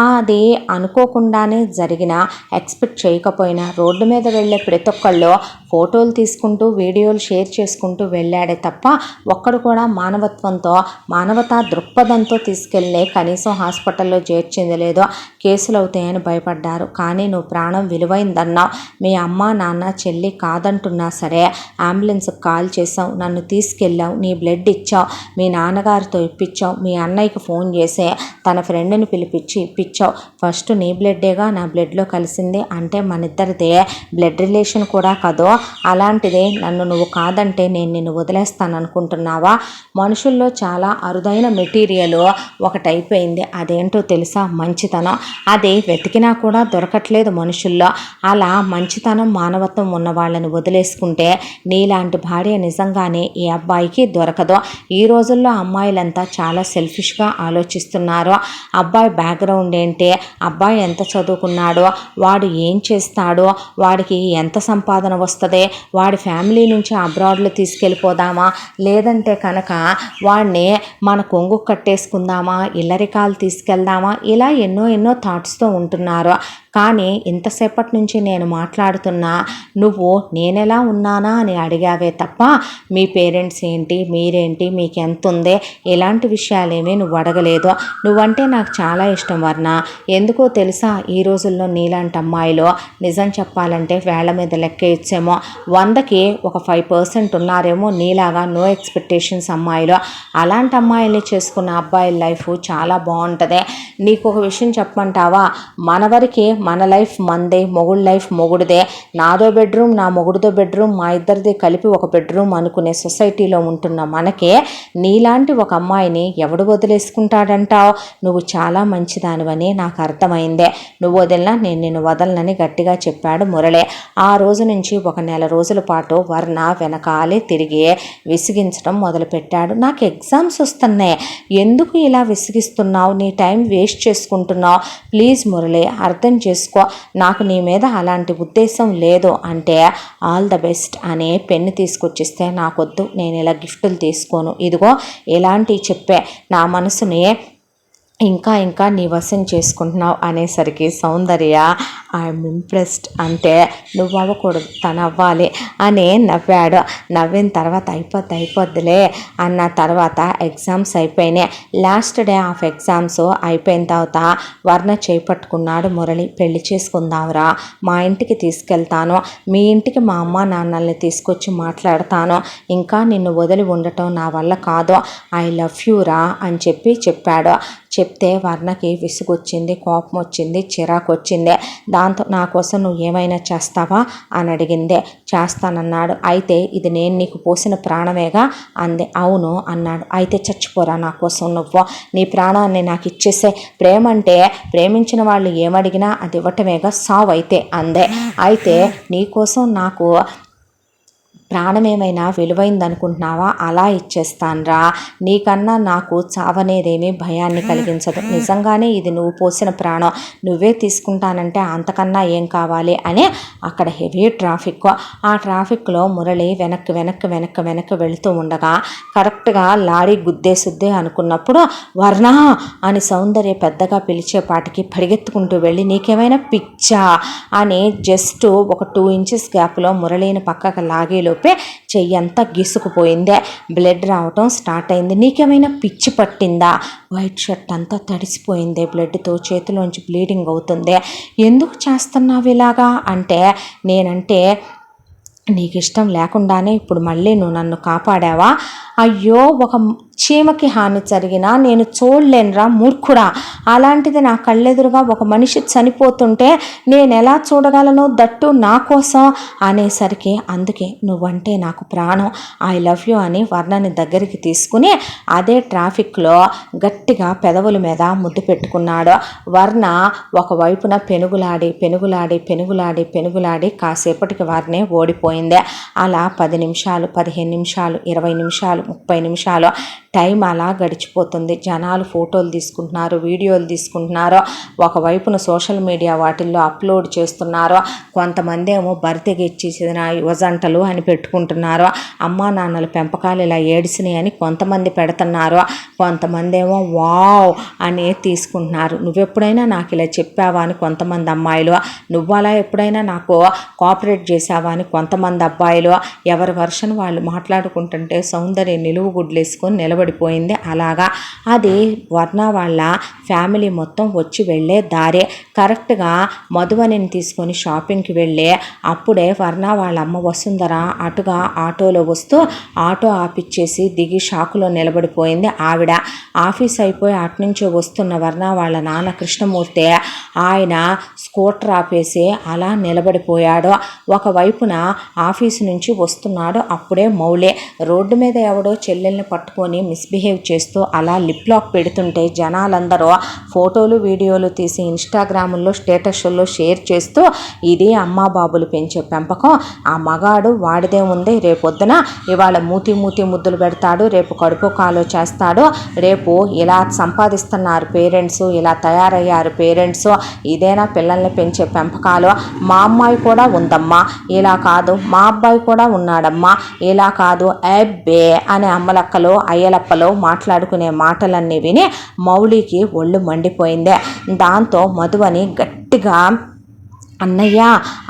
అది అనుకోకుండానే జరిగిన, ఎక్స్పెక్ట్ చేయకపోయినా రోడ్డు మీద వెళ్ళే ప్రతి ఒక్కళ్ళు ఫోటోలు తీసుకుంటూ వీడియోలు షేర్ చేసుకుంటూ వెళ్ళాడే తప్ప ఒక్కడు కూడా మానవత్వంతో, మానవతా దృక్పథంతో తీసుకెళ్ళే కనీసం హాస్పిటల్లో చేర్చింది లేదో. కేసులు అవుతాయని భయపడ్డారు, కానీ నువ్వు ప్రాణం విలువైందన్నావు. మీ అమ్మ నాన్న చెల్లి కాదంటున్నా సరే అంబులెన్స్కి కాల్ చేసావు, నన్ను తీసుకెళ్ళావు, నీ బ్లడ్ ఇచ్చావు, మీ నాన్నగారితో ఇప్పించావు, మీ అన్నయ్యకి ఫోన్ చేసే తన ఫ్రెండ్ని పిలిపించి ఇప్పించావు. ఫస్ట్ నీ బ్లడ్డేగా నా బ్లడ్లో కలిసింది, అంటే మన ఇద్దరిదే బ్లడ్ రిలేషన్ కూడా కదో. అలాంటిదే నన్ను నువ్వు కాదంటే నేను నిన్ను వదిలేస్తాను అనుకుంటున్నావా? మనుషుల్లో చాలా అరుదైన మెటీరియల్ ఒకటైపోయింది, అదేంటో తెలుసా? మంచితనం. అది వెతికినా కూడా దొరకట్లేదు మనుషుల్లో. అలా మంచితనం, మానవత్వం ఉన్న వాళ్ళని వదిలేసుకుంటే నీలాంటి భార్య నిజంగానే ఈ అబ్బాయికి దొరకదు. ఈ రోజుల్లో అమ్మాయిలంతా చాలా సెల్ఫిష్గా ఆలోచిస్తున్నారు. అబ్బాయి బ్యాక్గ్రౌండ్ ఏంటి, అబ్బాయి ఎంత చదువుకున్నాడో, వాడు ఏం చేస్తాడో, వాడికి ఎంత సంపాదన వస్తుంది, వాడి ఫ్యామిలీ నుంచి అబ్రాడ్లో తీసుకెళ్ళిపోదామా, లేదంటే కనుక వాడిని మన కొంగు కట్టేసుకుందామా, ఇల్లరికాలు తీసుకెళ్దామా, ఇలా ఎన్నో థాట్స్తో ఉంటున్నారు. కానీ ఇంతసేపటి నుంచి నేను మాట్లాడుతున్నా నువ్వు నేనెలా ఉన్నానా అని అడిగావే తప్ప మీ పేరెంట్స్ ఏంటి, మీరేంటి, మీకు ఎంత ఉంది, ఇలాంటి విషయాలేమీ నువ్వు అడగలేదు. నువ్వంటే నాకు చాలా ఇష్టం వర్ణ. ఎందుకో తెలుసా, ఈ రోజుల్లో నీలాంటి అమ్మాయిలు నిజం చెప్పాలంటే వేళ్ల మీద లెక్కేయచ్చేమో, 100కి ఒక 5% ఉన్నారేమో నీలాగా నో ఎక్స్పెక్టేషన్స్ అమ్మాయిలు. అలాంటి అమ్మాయిల్ని చేసుకున్న అబ్బాయిల లైఫ్ చాలా బాగుంటుంది. నీకు ఒక విషయం చెప్పమంటావా, మనవరికి మన లైఫ్ మందే, మొగుడు లైఫ్ మొగుడిదే, నాదో బెడ్రూమ్ నా మొగుడిదో బెడ్రూమ్ మా ఇద్దరిది కలిపి ఒక బెడ్రూమ్ అనుకునే సొసైటీలో ఉంటున్న మనకే నీలాంటి ఒక అమ్మాయిని ఎవడు వదిలేసుకుంటాడంటావు? నువ్వు చాలా మంచిదానివని నాకు అర్థమైందే. నువ్వు వదిలినా నేను నిన్ను వదలనని గట్టిగా చెప్పాడు మురళి. ఆ రోజు నుంచి ఒక 1 నెల రోజుల పాటు వర్ణ వెనకాలే తిరిగి విసిగించడం మొదలుపెట్టాడు. నాకు ఎగ్జామ్స్ వస్తున్నాయి, ఎందుకు ఇలా విసిగిస్తున్నావు, నీ టైం వేస్ట్ చేసుకుంటున్నావు, ప్లీజ్ మురళి అర్థం చేసుకో, నాకు నీ మీద అలాంటి ఉద్దేశం లేదు అంటే ఆల్ ద బెస్ట్ అనే పెన్ను తీసుకొచ్చిస్తే నాకొద్దు, నేను ఇలా గిఫ్టులు తీసుకోను, ఇదిగో ఇలాంటివి చెప్పే నా మనసుని ఇంకా ఇంకా నీ వశం చేసుకుంటున్నావు అనేసరికి సౌందర్య ఐఎమ్ ఇంప్రెస్డ్, అంటే నువ్వు అవ్వకూడదు తను అవ్వాలి అని నవ్వాడు. నవ్విన తర్వాత అయిపోద్దిలే అన్న తర్వాత ఎగ్జామ్స్ అయిపోయినాయి. లాస్ట్ డే ఆఫ్ ఎగ్జామ్స్ అయిపోయిన తర్వాత వర్ణ చేపట్టుకున్నాడు మురళి. పెళ్లి చేసుకుందాంరా, మా ఇంటికి తీసుకెళ్తాను, మీ ఇంటికి మా అమ్మ నాన్నల్ని తీసుకొచ్చి మాట్లాడతాను, ఇంకా నిన్ను వదిలి ఉండటం నా వల్ల కాదు, ఐ లవ్ యూ రా అని చెప్పాడు. చెప్తే వర్ణకి విసుగొచ్చింది, కోపం వచ్చింది, చిరాకు వచ్చింది. దాంతో నా కోసం నువ్వు ఏమైనా చేస్తావా అని అడిగిందే. చేస్తానన్నాడు. అయితే ఇది నేను నీకు పోసిన ప్రాణమేగా అంది. అవును అన్నాడు. అయితే చచ్చిపోరా నా కోసం, నువ్వు నీ ప్రాణాన్ని నాకు ఇచ్చేసే, ప్రేమ అంటే ప్రేమించిన వాళ్ళు ఏమడిగినా అది ఇవ్వటమేగా సావు అయితే అందే. అయితే నీకోసం నాకు ప్రాణమేమైనా విలువైందనుకుంటున్నావా? అలా ఇచ్చేస్తాన్రా, నీకన్నా నాకు చావనేదేమీ భయాన్ని కలిగించదు, నిజంగానే ఇది నువ్వు పోసిన ప్రాణం, నువ్వే తీసుకుంటానంటే అంతకన్నా ఏం కావాలి అని. అక్కడ హెవీ ట్రాఫిక్. ఆ ట్రాఫిక్లో మురళి వెనక్కి వెళుతూ ఉండగా కరెక్ట్గా లారీ గుద్దేసుద్దే అనుకున్నప్పుడు వర్ణ అని సౌందర్య పెద్దగా పిలిచేపాటికి పరిగెత్తుకుంటూ వెళ్ళి నీకేమైనా పిచ్చా అని జస్ట్ ఒక 2 ఇంచెస్ గ్యాప్లో మురళిని పక్కకు లాగేలో చెయ్యంతా గీసుకుపోయిందే, బ్లడ్ రావటం స్టార్ట్ అయింది. నీకేమైనా పిచ్చి పట్టిందా? వైట్ షర్ట్ అంతా తడిసిపోయింది బ్లడ్తో, చేతిలోంచి బ్లీడింగ్ అవుతుంది. ఎందుకు చేస్తున్నావు ఇలాగా అంటే, నేనంటే నీకు ఇష్టం లేకుండానే ఇప్పుడు మళ్ళీ నువ్వు నన్ను కాపాడావా? అయ్యో, ఒక చీమకి హాని జరిగినా నేను చూడలేనురా మూర్ఖుడా, అలాంటిది నా కళ్ళెదురుగా ఒక మనిషి చనిపోతుంటే నేను ఎలా చూడగలను, దట్టు నా కోసం అనేసరికి అందుకే నువ్వంటే నాకు ప్రాణం, ఐ లవ్ యూ అని వర్ణని దగ్గరికి తీసుకుని అదే ట్రాఫిక్లో గట్టిగా పెదవుల మీద ముద్దు పెట్టుకున్నాడు. వర్ణ ఒకవైపున పెనుగులాడి కాసేపటికి వారిని ఓడిపోయింది. అలా 10 నిమిషాలు, 15 నిమిషాలు, 20 నిమిషాలు, 30 నిమిషాలు టైం అలా గడిచిపోతుంది. జనాలు ఫోటోలు తీసుకుంటున్నారు, వీడియోలు తీసుకుంటున్నారు, ఒకవైపున సోషల్ మీడియా వాటిల్లో అప్లోడ్ చేస్తున్నారు. కొంతమంది ఏమో బర్త్డేకి ఇచ్చేసిన యువజంటలు అని పెట్టుకుంటున్నారు, అమ్మా నాన్నల పెంపకాలు ఇలా ఏడిసినాయి అని కొంతమంది పెడుతున్నారు, కొంతమంది ఏమో వావ్ అని తీసుకుంటున్నారు. నువ్వెప్పుడైనా నాకు ఇలా చెప్పావా అని కొంతమంది అమ్మాయిలు, నువ్వు అలా ఎప్పుడైనా నాకు కోఆపరేట్ చేసావా అని కొంతమంది అబ్బాయిలు, ఎవరి వర్షన్ వాళ్ళు మాట్లాడుకుంటుంటే సౌందర్య నిలువు గుడ్లేసుకొని నిలబడిపోయింది. అలాగా అది వర్ణ వాళ్ళ ఫ్యామిలీ మొత్తం వచ్చి వెళ్ళే దారే. కరెక్ట్గా మధువనిని తీసుకొని షాపింగ్కి వెళ్ళే అప్పుడే వర్ణ వాళ్ళ అమ్మ వసుంధర అటుగా ఆటోలో వస్తూ ఆటో ఆపిచ్చేసి దిగి షాకులో నిలబడిపోయింది. ఆవిడ ఆఫీస్ అయిపోయి అటునుంచి వస్తున్న వర్ణ వాళ్ళ నాన్న కృష్ణమూర్తి ఆయన స్కూటర్ ఆపేసి అలా నిలబడిపోయాడు. ఒకవైపున ఆఫీసు నుంచి వస్తున్నాడు. అప్పుడే మౌలే రోడ్డు మీద ఎవడో చెల్లెల్ని పట్టుకొని మిస్బిహేవ్ చేస్తూ అలా లిప్ లాక్ పెడుతుంటే జనాలందరూ ఫోటోలు వీడియోలు తీసి ఇన్స్టాగ్రాముల్లో స్టేటస్ల్లో షేర్ చేస్తూ ఇది అమ్మా బాబులు పెంచే పెంపకం, ఆ మగాడు వాడిదే ఉంది, రేపొద్దున ఇవాళ మూతి ముద్దులు పెడతాడు, రేపు కడుపు కాలో చేస్తాడు, రేపు ఇలా సంపాదిస్తున్నారు పేరెంట్స్, ఇలా తయారయ్యారు పేరెంట్స్, ఇదేనా పిల్లల్ని పెంచే పెంపకాలు, మా అమ్మాయి కూడా ఉందమ్మా ఇలా కాదు, మా అబ్బాయి కూడా ఉన్నాడమ్మా ఇలా కాదు, అబ్బే అనే అమ్మలక్కలు అయ్యలప్పలు మాట్లాడుకునే మాటలన్నీ విని మౌలికి ఒళ్ళు మండిపోయింది. దాంతో మధువని గట్టిగా అన్నయ్య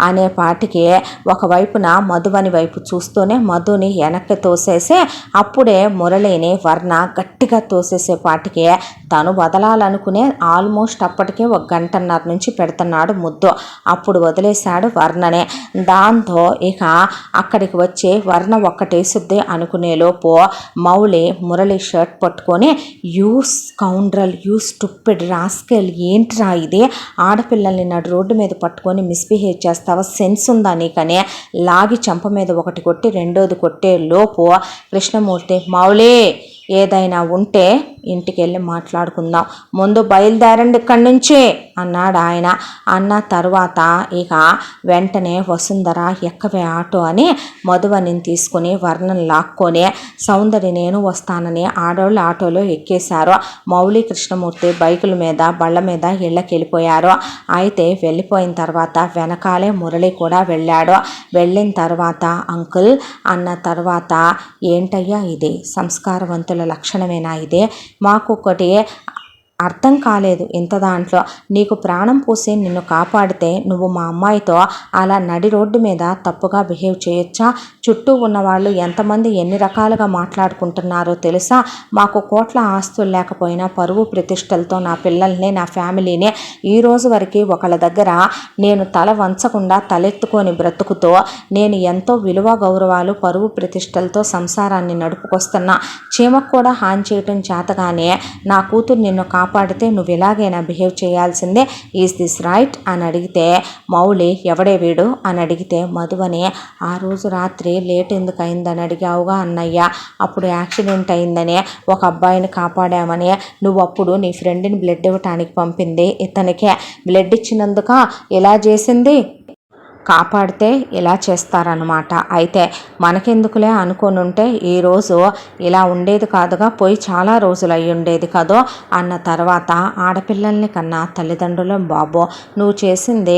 అనే పాటికి ఒకవైపున మధువని వైపు చూస్తూనే మధుని వెనక్కి తోసేసి అప్పుడే మురళిని వర్ణ గట్టిగా తోసేసే పాటికి తను వదలాలనుకునే ఆల్మోస్ట్ అప్పటికే 1 గంటన్నర నుంచి పెడుతున్నాడు ముద్దు. అప్పుడు వదిలేశాడు వర్ణనే. దాంతో ఇక అక్కడికి వచ్చి వర్ణ ఒక్కటేసుద్ది అనుకునేలోపు మౌలి మురళి షర్ట్ పట్టుకొని you scoundrel, you stupid rascal, ఏంట్రా ఇది, ఆడపిల్లల్ని నడు రోడ్డు మీద పట్టుకొని మిస్బిహేవ్ చేస్తావా, సెన్స్ ఉందా నీకనే లాగి చెంప మీద ఒకటి కొట్టి రెండోది కొట్టే లోపు కృష్ణమూర్తి మౌలి ఏదైనా ఉంటే ఇంటికి వెళ్ళి మాట్లాడుకుందాం, ముందు బయలుదేరండి ఇక్కడి నుంచి అన్నాడు ఆయన. అన్న తర్వాత ఇక వెంటనే వసుంధర ఎక్కవే ఆటో అని మధువని తీసుకుని వర్ణను లాక్కొని సౌందర్య నేను వస్తానని ఆడోళ్ళు ఆటోలో ఎక్కేశారు. మౌలి కృష్ణమూర్తి బైకుల మీద బళ్ళ మీద ఇళ్ళకి వెళ్ళిపోయారు. అయితే వెళ్ళిపోయిన తర్వాత వెనకాలే మురళి కూడా వెళ్ళాడు. వెళ్ళిన తర్వాత అంకుల్ అన్న తర్వాత ఏంటయ్యా ఇది, సంస్కారవంతుల లక్షణమేనా ఇదే, మాకు ఒకటి అర్థం కాలేదు ఇంత దాంట్లో. నీకు ప్రాణం పోసి నిన్ను కాపాడితే నువ్వు మా అమ్మాయితో అలా నడి రోడ్డు మీద తప్పుగా బిహేవ్ చేయొచ్చా? చుట్టూ ఉన్నవాళ్ళు ఎంతమంది ఎన్ని రకాలుగా మాట్లాడుకుంటున్నారో తెలుసా? మాకు కోట్ల ఆస్తులు లేకపోయినా పరువు ప్రతిష్టలతో నా పిల్లల్ని, నా ఫ్యామిలీని ఈ రోజు వరకు ఒకళ్ళ దగ్గర నేను తల వంచకుండా తలెత్తుకొని బ్రతుకుతో నేను ఎంతో విలువ గౌరవాలు పరువు ప్రతిష్టలతో సంసారాన్ని నడుపుకొస్తున్నా. చీమకు కూడా హాని చేయటం చేతగానే నా కూతురు నిన్ను కాపాడితే నువ్వు ఇలాగైనా బిహేవ్ చేయాల్సిందే. ఈజ్ దిస్ రైట్ అని అడిగితే మౌలి ఎవడే వీడు అని అడిగితే మధువని ఆ రోజు రాత్రి లేట్ ఎందుకు అయిందని అడిగావుగా అన్నయ్య, అప్పుడు యాక్సిడెంట్ అయిందని ఒక అబ్బాయిని కాపాడామని నువ్వు అప్పుడు నీ ఫ్రెండ్ని బ్లడ్ ఇవ్వటానికి పంపింది ఇతనికే. బ్లడ్ ఇచ్చినందుక ఇలా చేసింది. కాపాడితే ఇలా చేస్తారనమాట. అయితే మనకెందుకులే అనుకొని ఉంటే ఈరోజు ఇలా ఉండేది కాదుగా, పోయి చాలా రోజులు అయి ఉండేది కదో అన్న తర్వాత ఆడపిల్లల్ని కన్నా తల్లిదండ్రులు బాబో నువ్వు చేసింది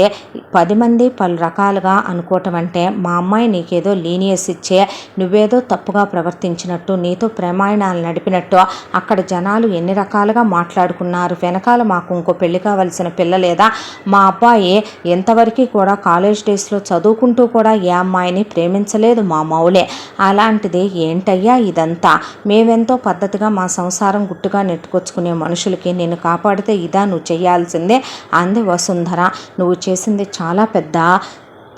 10 మంది పలు రకాలుగా అనుకోవటం అంటే మా అమ్మాయి నీకేదో లీనియస్ ఇచ్చే నువ్వేదో తప్పుగా ప్రవర్తించినట్టు నీతో ప్రేమాయణాలు నడిపినట్టు అక్కడ జనాలు ఎన్ని రకాలుగా మాట్లాడుకున్నారు. వెనకాల మాకు ఇంకో పెళ్లి కావలసిన పిల్ల లేదా? మా అబ్బాయి ఎంతవరకు కూడా కాలేజ్ డేస్లో చదువుకుంటూ కూడా ఏ అమ్మాయిని ప్రేమించలేదు మా మౌలే. అలాంటిది ఏంటయ్యా ఇదంతా? మేమెంతో పద్ధతిగా మా సంసారం గుట్టుగా నెట్టుకొచ్చుకునే మనుషులకి నేను కాపాడితే ఇదా నువ్వు చేయాల్సిందే అంది వసుంధర. నువ్వు చేసింది చాలా పెద్ద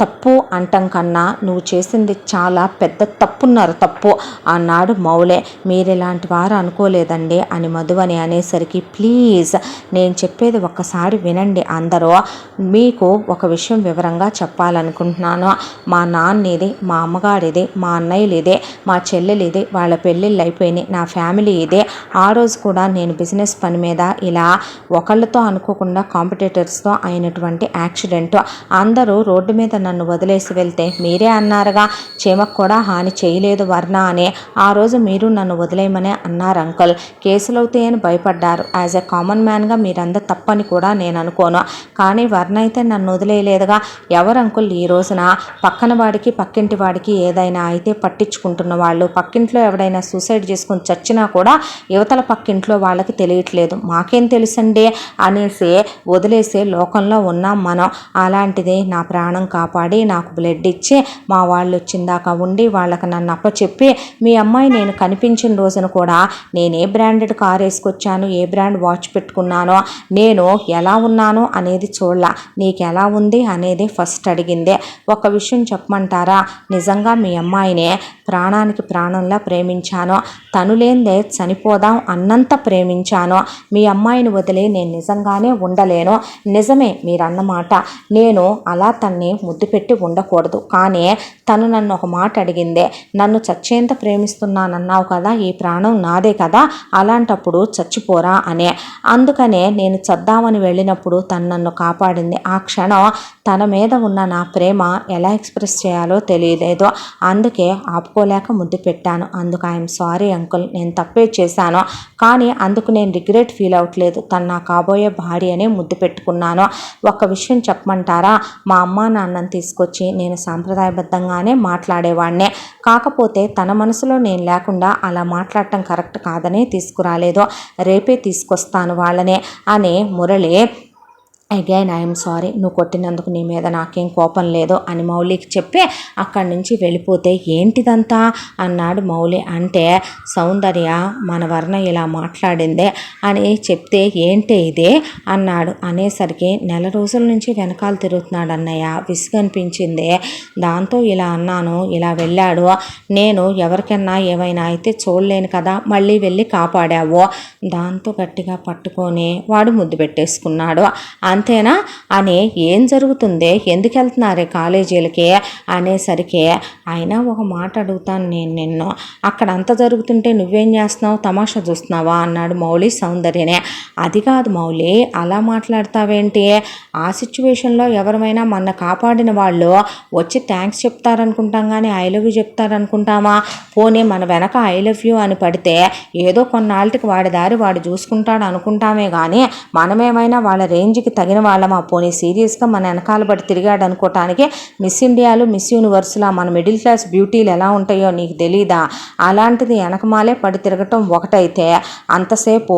తప్పు అంటం కన్నా నువ్వు చేసింది చాలా పెద్ద తప్పు అన్నాడు మౌలే. మీరు ఇలాంటి వారు అనుకోలేదండి అని మధువని అనేసరికి ప్లీజ్ నేను చెప్పేది ఒక్కసారి వినండి అందరూ. మీకు ఒక విషయం వివరంగా చెప్పాలనుకుంటున్నాను. మా నాన్నది, మా అమ్మగారిది, మా అన్నయ్యలిదే, మా చెల్లెలిదే, వాళ్ళ పెళ్ళిళ్ళు అయిపోయినాయి. నా ఫ్యామిలీ ఇదే. ఆ రోజు కూడా నేను బిజినెస్ పని మీద ఇలా ఒకళ్ళతో అనుకోకుండా కాంపిటేటర్స్తో అయినటువంటి యాక్సిడెంట్. అందరూ రోడ్డు మీద నన్ను వదిలేసి వెళ్తే మీరే అన్నారుగా చీమకు కూడా హాని చేయలేదు వర్ణ అని. ఆ రోజు మీరు నన్ను వదిలేయమనే అన్నారు అంకుల్. కేసులవుతాయని భయపడ్డారు. యాజ్ ఎ కామన్ మ్యాన్గా మీరందరూ తప్పని కూడా నేను అనుకోను. కానీ వర్ణ అయితే నన్ను వదిలేయలేదుగా. ఎవరు అంకుల్ ఈ రోజున పక్కన వాడికి పక్కింటి వాడికి ఏదైనా అయితే పట్టించుకుంటున్న వాళ్ళు? పక్కింట్లో ఎవడైనా సూసైడ్ చేసుకుని చచ్చినా కూడా యువతల పక్కింట్లో వాళ్ళకి తెలియట్లేదు. మాకేం తెలుసండి అనేసి వదిలేసే లోకంలో ఉన్నాం మనం. అలాంటిది నా ప్రాణం కాపాడి నాకు బ్లడ్ ఇచ్చి మా వాళ్ళు వచ్చిందాకా ఉండి వాళ్ళకి నన్ను అప్పచెప్పి మీ అమ్మాయి నేను కనిపించిన రోజున కూడా నేను ఏ బ్రాండెడ్ కార్ వేసుకొచ్చాను, ఏ బ్రాండ్ వాచ్ పెట్టుకున్నానో, నేను ఎలా ఉన్నానో అనేది చూడలా. నీకు ఎలా ఉంది అనేది ఫస్ట్ అడిగిందే. ఒక విషయం చెప్పమంటారా? నిజంగా మీ అమ్మాయినే ప్రాణానికి ప్రాణంలా ప్రేమించాను. తను లేనిదే చనిపోదాం అన్నంత ప్రేమించాను. మీ అమ్మాయిని వదిలి నేను నిజంగానే ఉండలేను. నిజమే మీరన్నమాట. నేను అలా తన్ని ముద్దు పెట్టి ఉండకూడదు. కానీ తను నన్ను ఒక మాట అడిగిందే, నన్ను చచ్చేంత ప్రేమిస్తున్నానన్నావు కదా, ఈ ప్రాణం నాదే కదా, అలాంటప్పుడు చచ్చిపోరా అనే. అందుకనే నేను చద్దామని వెళ్ళినప్పుడు తను నన్ను కాపాడింది. ఆ క్షణం తన మీద ఉన్న నా ప్రేమ ఎలా ఎక్స్ప్రెస్ చేయాలో తెలియలేదు. అందుకే ఆపుకోలేక ముద్దు పెట్టాను. అందుకు ఐఎమ్ సారీ అంకుల్, నేను తప్పే చేశాను. కానీ అందుకు నేను రిగ్రెట్ ఫీల్ అవ్వట్లేదు. తను నా కాబోయే భార్య అనే ముద్దు పెట్టుకున్నాను. ఒక్క విషయం చెప్పమంటారా? మా అమ్మ నాన్నని తీసుకొచ్చి నేను సాంప్రదాయబద్ధంగానే మాట్లాడేవాడినే. కాకపోతే తన మనసులో నేను లేకుండా అలా మాట్లాడటం కరెక్ట్ కాదని తీసుకురాలేదు. రేపే తీసుకొస్తాను వాళ్ళనే అని మురళి అగైన్ ఐఎమ్ సారీ, నువ్వు కొట్టినందుకు నీ మీద నాకేం కోపం లేదు అని మౌలికి చెప్పి అక్కడి నుంచి వెళ్ళిపోతే ఏంటిదంతా అన్నాడు మౌలి. అంటే సౌందర్య మన వర్ణ ఇలా మాట్లాడిందే అని చెప్తే ఏంటి ఇదే అన్నాడు. అనేసరికి నెల రోజుల నుంచి వెనకాల తిరుగుతున్నాడు అన్నయ్య, విసుగనిపించింది. దాంతో ఇలా అన్నాను, ఇలా వెళ్ళాడు. నేను ఎవరికన్నా ఏమైనా అయితే చూడలేను కదా, మళ్ళీ వెళ్ళి కాపాడావు. దాంతో గట్టిగా పట్టుకొని వాడు ముద్దు పెట్టేసుకున్నాడు. అంతేనా అని ఏం జరుగుతుంది, ఎందుకు వెళ్తున్నారే కాలేజీలకి అనేసరికి అయినా ఒక మాట అడుగుతాను నేను నిన్ను, అక్కడ అంత జరుగుతుంటే నువ్వేం చేస్తున్నావు, తమాషా చూస్తున్నావా అన్నాడు మౌలి సౌందర్యనే. అది కాదు మౌలి, అలా మాట్లాడతావేంటి? ఆ సిచ్యువేషన్లో ఎవరైనా మన కాపాడిన వాళ్ళు వచ్చి థ్యాంక్స్ చెప్తారనుకుంటాం కానీ ఐ లవ్ యూ చెప్తారనుకుంటామా? పోనీ మన వెనక ఐ లవ్ యూ అని పడితే ఏదో కొన్నాళ్ళకి వాడి దారి వాడు చూసుకుంటాడు అనుకుంటామే కానీ మనమేమైనా వాళ్ళ రేంజ్కి తగిన తగిన వాళ్ళమా? పోనీ సీరియస్గా మన వెనకాల పడి తిరిగాడు అనుకోవటానికి మిస్ ఇండియాలు మిస్ యూనివర్స్లా మన మిడిల్ క్లాస్ బ్యూటీలు ఎలా ఉంటాయో నీకు తెలీదా? అలాంటిది వెనకమాలే పడి తిరగటం ఒకటైతే అంతసేపు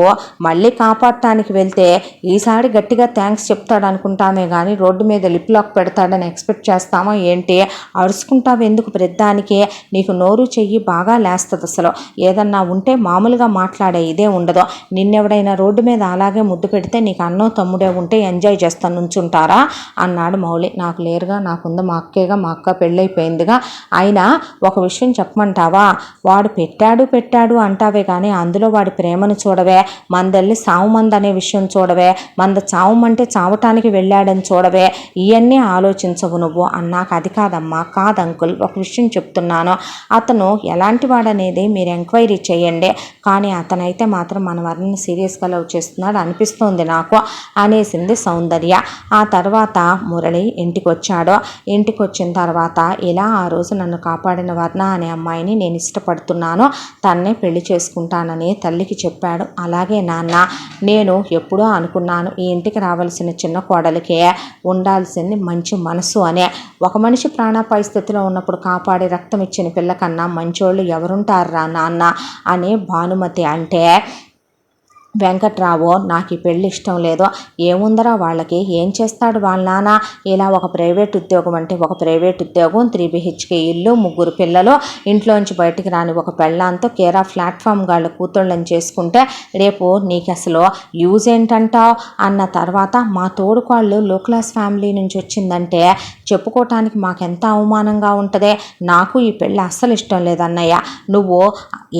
మళ్ళీ కాపాడటానికి వెళ్తే ఈసారి గట్టిగా థ్యాంక్స్ చెప్తాడు అనుకుంటామే కానీ రోడ్డు మీద లిప్ లాక్ పెడతాడని ఎక్స్పెక్ట్ చేస్తామో ఏంటి? అరుచుకుంటావు ఎందుకు ప్రతిదానికి? నీకు నోరు చెయ్యి బాగా లేస్తుంది. అసలు ఏదన్నా ఉంటే మామూలుగా మాట్లాడే ఇదే ఉండదు. నిన్నెవడైనా రోడ్డు మీద అలాగే ముద్దు పెడితే నీకు అన్నో తమ్ముడే ఉంటే ఎంజాయ్ చేస్తాను నుంచుంటారా అన్నాడు మౌలి. నాకు లేరుగా, నాకుంది మా అక్కేగా, మా అక్క పెళ్ళైపోయిందిగా. అయినా ఒక విషయం చెప్పమంటావా? వాడు పెట్టాడు అంటావే కానీ అందులో వాడి ప్రేమను చూడవే, మందెళ్ళి సావుమంది అనే విషయం చూడవే, మంద చావుమంటే చావటానికి వెళ్ళాడని చూడవే, ఇవన్నీ ఆలోచించవు నువ్వు అన్నాక అది కాదమ్మా, కాదంకుల్, ఒక విషయం చెప్తున్నాను. అతను ఎలాంటి వాడనేది మీరు ఎంక్వైరీ చేయండి, కానీ అతనైతే మాత్రం మన వారిని సీరియస్గా లవ్ చేస్తున్నాడు అనిపిస్తోంది నాకు అనేసింది సౌందర్య. ఆ తర్వాత మురళి ఇంటికి వచ్చాడు. ఇంటికి వచ్చిన తర్వాత ఇలా ఆ రోజు నన్ను కాపాడిన వర్ణ అనే అమ్మాయిని నేను ఇష్టపడుతున్నాను, తన్నే పెళ్లి చేసుకుంటానని తల్లికి చెప్పాడు. అలాగే నాన్న, నేను ఎప్పుడో అనుకున్నాను ఈ ఇంటికి రావాల్సిన చిన్న కోడలికే ఉండాల్సింది మంచి మనసు అనే. ఒక మనిషి ప్రాణాపాయ స్థితిలో ఉన్నప్పుడు కాపాడి రక్తం ఇచ్చిన పిల్ల కన్నా మంచోళ్ళు ఎవరుంటారా నాన్న అని భానుమతి అంటే వెంకట్రావు నాకు ఈ పెళ్ళి ఇష్టం లేదు. ఏముందరా వాళ్ళకి, ఏం చేస్తాడు వాళ్ళ నాన్న? ఇలా ఒక ప్రైవేట్ ఉద్యోగం అంటే ఒక ప్రైవేట్ ఉద్యోగం, 3 BHK ఇల్లు, 3 పిల్లలు, ఇంట్లోంచి బయటికి రాని ఒక పెళ్ళాంతో కేరా ప్లాట్ఫామ్ గాళ్ళ కూతుళ్ళని చేసుకుంటే రేపు నీకు అసలు యూజ్ ఏంటంటావు అన్న తర్వాత మా తోడుకోళ్ళు లో క్లాస్ ఫ్యామిలీ నుంచి వచ్చిందంటే చెప్పుకోవటానికి మాకెంత అవమానంగా ఉంటుంది. నాకు ఈ పెళ్ళి అస్సలు ఇష్టం లేదన్నయ్య. నువ్వు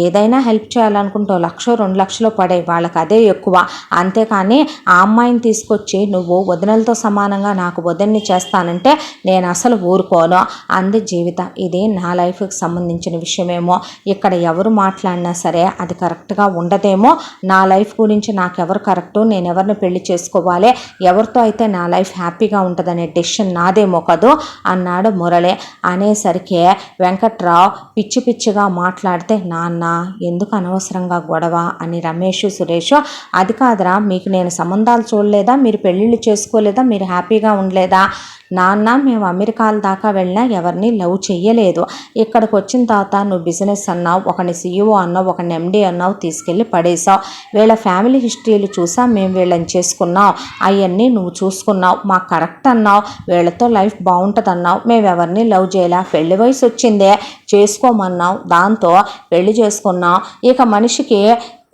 ఏదైనా హెల్ప్ చేయాలనుకుంటావు, 1,00,000 2 లక్షలు పడే వాళ్ళకి అదే ఎక్కువ. అంతేకాని ఆ అమ్మాయిని తీసుకొచ్చి నువ్వు వదినలతో సమానంగా నాకు వదిన్ని చేస్తానంటే నేను అసలు ఊరుకోను అంది జీవిత. ఇది నా లైఫ్కి సంబంధించిన విషయమేమో, ఇక్కడ ఎవరు మాట్లాడినా సరే అది కరెక్ట్గా ఉండదేమో. నా లైఫ్ గురించి నాకెవరు కరెక్టు, నేను ఎవరిని పెళ్లి చేసుకోవాలి, ఎవరితో అయితే నా లైఫ్ హ్యాపీగా ఉంటుందనే డెసిషన్ నాదేమో కదూ అన్నాడు మురళి. అనేసరికి వెంకట్రావు పిచ్చి పిచ్చిగా మాట్లాడితే నాన్న ఎందుకు అనవసరంగా గొడవ అని రమేష్ సురేష్ అది కాదురా, మీకు నేను సంబంధాలు చూడలేదా, మీరు పెళ్ళిళ్ళు చేసుకోలేదా, మీరు హ్యాపీగా ఉండలేదా? నాన్న మేము అమెరికాల దాకా వెళ్ళినా ఎవరిని లవ్ చెయ్యలేదు. ఇక్కడికి వచ్చిన తర్వాత నువ్వు బిజినెస్ అన్నావు, ఒకని CEO అన్నావు, ఒకని MD అన్నావు, తీసుకెళ్ళి పడేసావు. వీళ్ళ ఫ్యామిలీ హిస్టరీలు చూసా మేము వీళ్ళని చేసుకున్నాం, అవన్నీ నువ్వు చూసుకున్నావు, మాకు కరెక్ట్ అన్నావు, వీళ్ళతో లైఫ్ బాగుంటుంది అన్నావు. మేము ఎవరిని లవ్ చేయలే, పెళ్లి వయసు వచ్చిందే చేసుకోమన్నావు, దాంతో పెళ్లి చేసుకున్నాం. ఇక మనిషికి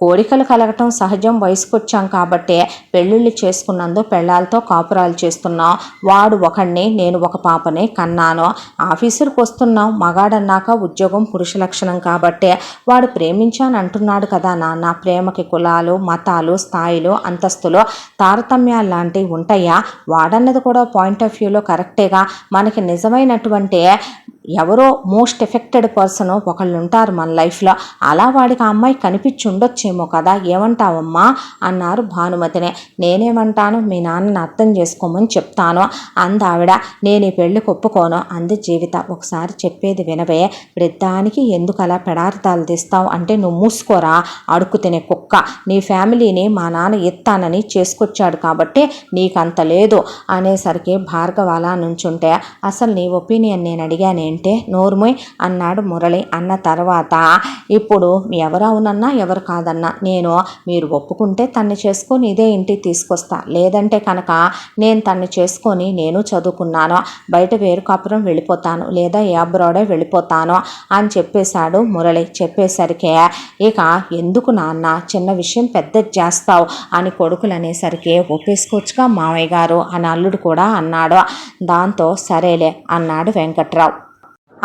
కోరికలు కలగటం సహజం, వయసుకొచ్చాం కాబట్టి పెళ్ళిళ్ళు చేసుకున్నందు పెళ్ళాలతో కాపురాలు చేస్తున్నాం. వాడు ఒకడిని, నేను ఒక పాపని కన్నాను. ఆఫీసులకు వస్తున్నాం, మగాడన్నాక ఉద్యోగం పురుష లక్షణం కాబట్టి వాడు ప్రేమించాను అంటున్నాడు కదా నాన్న. ప్రేమకి కులాలు, మతాలు, స్థాయిలు, అంతస్తులు, తారతమ్యాలు లాంటివి ఉంటాయా? వాడన్నది కూడా పాయింట్ ఆఫ్ వ్యూలో కరెక్టేగా. మనకి నిజమైనటువంటి ఎవరో మోస్ట్ ఎఫెక్టెడ్ పర్సన్ ఒకళ్ళు ఉంటారు మన లైఫ్లో, అలా వాడికి ఆ అమ్మాయి కనిపించి ఉండొచ్చేమో కదా, ఏమంటావమ్మా అన్నారు భానుమతిని. నేనేమంటాను, మీ నాన్నని అర్థం చేసుకోమని చెప్తాను అందావిడ. నేను ఈ పెళ్లి ఒప్పుకోను అంది జీవిత. ఒకసారి చెప్పేది వినవే, ప్రతిదానికి ఎందుకు అలా పెడార్థాలు తీస్తావు అంటే నువ్వు మూసుకోరా అడుక్కు తినే కుక్క. నీ ఫ్యామిలీని మా నాన్న ఎత్తానని చేసుకొచ్చాడు కాబట్టి నీకంత లేదు అనేసరికి భార్గవ అలా నుంచుంటే అసలు నీ ఒపీనియన్ నేను అడిగానేంటి నోర్మోయ్ అన్నాడు మురళి. అన్న తర్వాత ఇప్పుడు ఎవరు అవునన్నా ఎవరు కాదన్నా నేను మీరు ఒప్పుకుంటే తన్ని చేసుకొని ఇదే ఇంటికి తీసుకొస్తా, లేదంటే కనుక నేను తన్ని చేసుకొని నేను చదువుకున్నాను, బయట వేరు కాపురం వెళ్ళిపోతాను, లేదా ఏ అబ్రాడే వెళ్ళిపోతాను అని చెప్పేశాడు మురళి. చెప్పేసరికి ఇక ఎందుకు నాన్న చిన్న విషయం పెద్ద చేస్తావు అని కొడుకులు అనేసరికి ఒప్పేసుకోవచ్చుగా మామయ్య గారు అని అల్లుడు కూడా అన్నాడు. దాంతో సరేలే అన్నాడు వెంకట్రావు.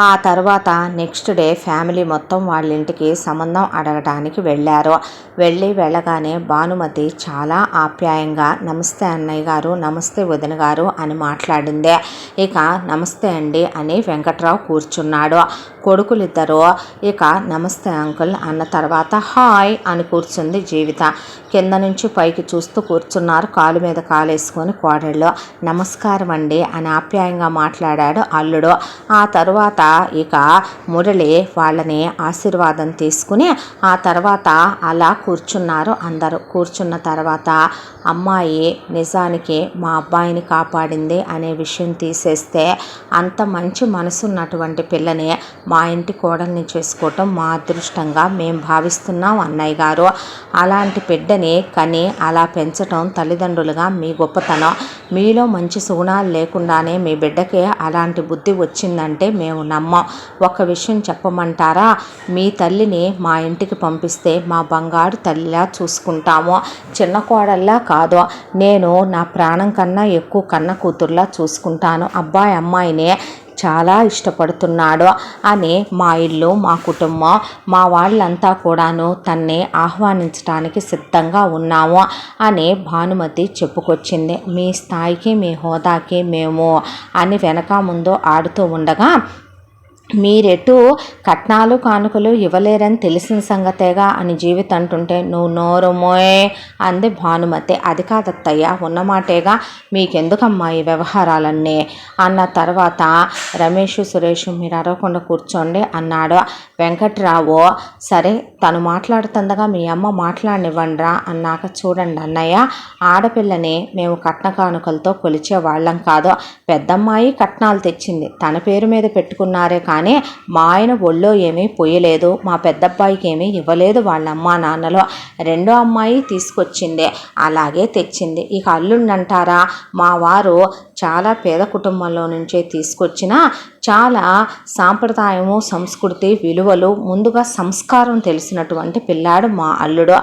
ఆ తర్వాత నెక్స్ట్ డే ఫ్యామిలీ మొత్తం వాళ్ళ ఇంటికి సంబంధం అడగడానికి వెళ్ళారు. వెళ్ళగానే భానుమతి చాలా ఆప్యాయంగా నమస్తే అన్నయ్య గారు, నమస్తే వదిన గారు అని మాట్లాడింది. ఇక నమస్తే అండి అని వెంకట్రావు కూర్చున్నాడు. కొడుకులిద్దరూ ఇక నమస్తే అంకుల్ అన్న తర్వాత హాయ్ అని కూర్చుంది జీవిత. కింద నుంచి పైకి చూస్తూ కూర్చున్నారు, కాలు మీద కాలేసుకొని కోడళ్ళు. నమస్కారం అండి అని ఆప్యాయంగా మాట్లాడాడు అల్లుడు. ఆ తరువాత ఇక మురళి వాళ్ళని ఆశీర్వాదం తీసుకుని ఆ తర్వాత అలా కూర్చున్నారు అందరూ. కూర్చున్న తర్వాత అమ్మాయి నిజానికి మా అబ్బాయిని కాపాడింది అనే విషయం తీసేస్తే అంత మంచి మనసున్నటువంటి పిల్లని మా ఇంటి కోడల్ని చేసుకోవటం మా అదృష్టంగా మేము భావిస్తున్నాం అన్నయ్య గారు. అలాంటి బిడ్డని కని అలా పెంచటం తల్లిదండ్రులుగా మీ గొప్పతనం. మీలో మంచి సుగుణాలు లేకుండానే మీ బిడ్డకి అలాంటి బుద్ధి వచ్చిందంటే మేము నమ్మం. ఒక విషయం చెప్పమంటారా? మీ తల్లిని మా ఇంటికి పంపిస్తే మా బంగారు తల్లిలా చూసుకుంటాము. చిన్న కోడల్లా కాదు, నేను నా ప్రాణం కన్నా ఎక్కువ కన్న కూతుర్లా చూసుకుంటాను. అబ్బాయి అమ్మాయిని చాలా ఇష్టపడుతున్నాడు అని మా ఇల్లు, మా కుటుంబం, మా వాళ్ళంతా కూడాను తన్ని ఆహ్వానించడానికి సిద్ధంగా ఉన్నాము అని భానుమతి చెప్పుకొచ్చింది. మీ స్థాయికి మీ హోదాకి మేము అని వెనక ముందు ఆడుతూ ఉండగా మీరెటు కట్నాలు కానుకలు ఇవ్వలేరని తెలిసిన సంగతేగా అని జీవిత అంటుంటే నువ్వు నోరుమోయ్ అంది భానుమతి. అది కాదత్తయ్య, ఉన్నమాటేగా, మీకెందుకమ్మా ఈ వ్యవహారాలన్నీ అన్న తర్వాత రమేష్ సురేష్ మీరు అరవకుండా కూర్చోండి అన్నాడు. వెంకట్రావు సరే తను మాట్లాడుతుండగా మీ అమ్మ మాట్లాడనివ్వండిరా అన్నాక చూడండి అన్నయ్య, ఆడపిల్లని మేము కట్న కానుకలతో కొలిచే వాళ్ళం కాదు. పెద్దమ్మాయి కట్నాలు తెచ్చింది, తన పేరు మీద పెట్టుకున్నారే కానీ మా ఆయన ఒళ్ళో ఏమీ పోయలేదు, మా పెద్దబ్బాయికి ఏమీ ఇవ్వలేదు వాళ్ళ అమ్మా నాన్నలో. రెండో అమ్మాయి తీసుకొచ్చింది, అలాగే తెచ్చింది. ఇక అల్లుండంటారా, మా వారు చాలా పేద కుటుంబంలో నుంచే తీసుకొచ్చిన చాలా సాంప్రదాయము, సంస్కృతి, విలువలు, ముందుగా సంస్కారం తెలిసినటువంటి పిల్లాడు మా అల్లుడు.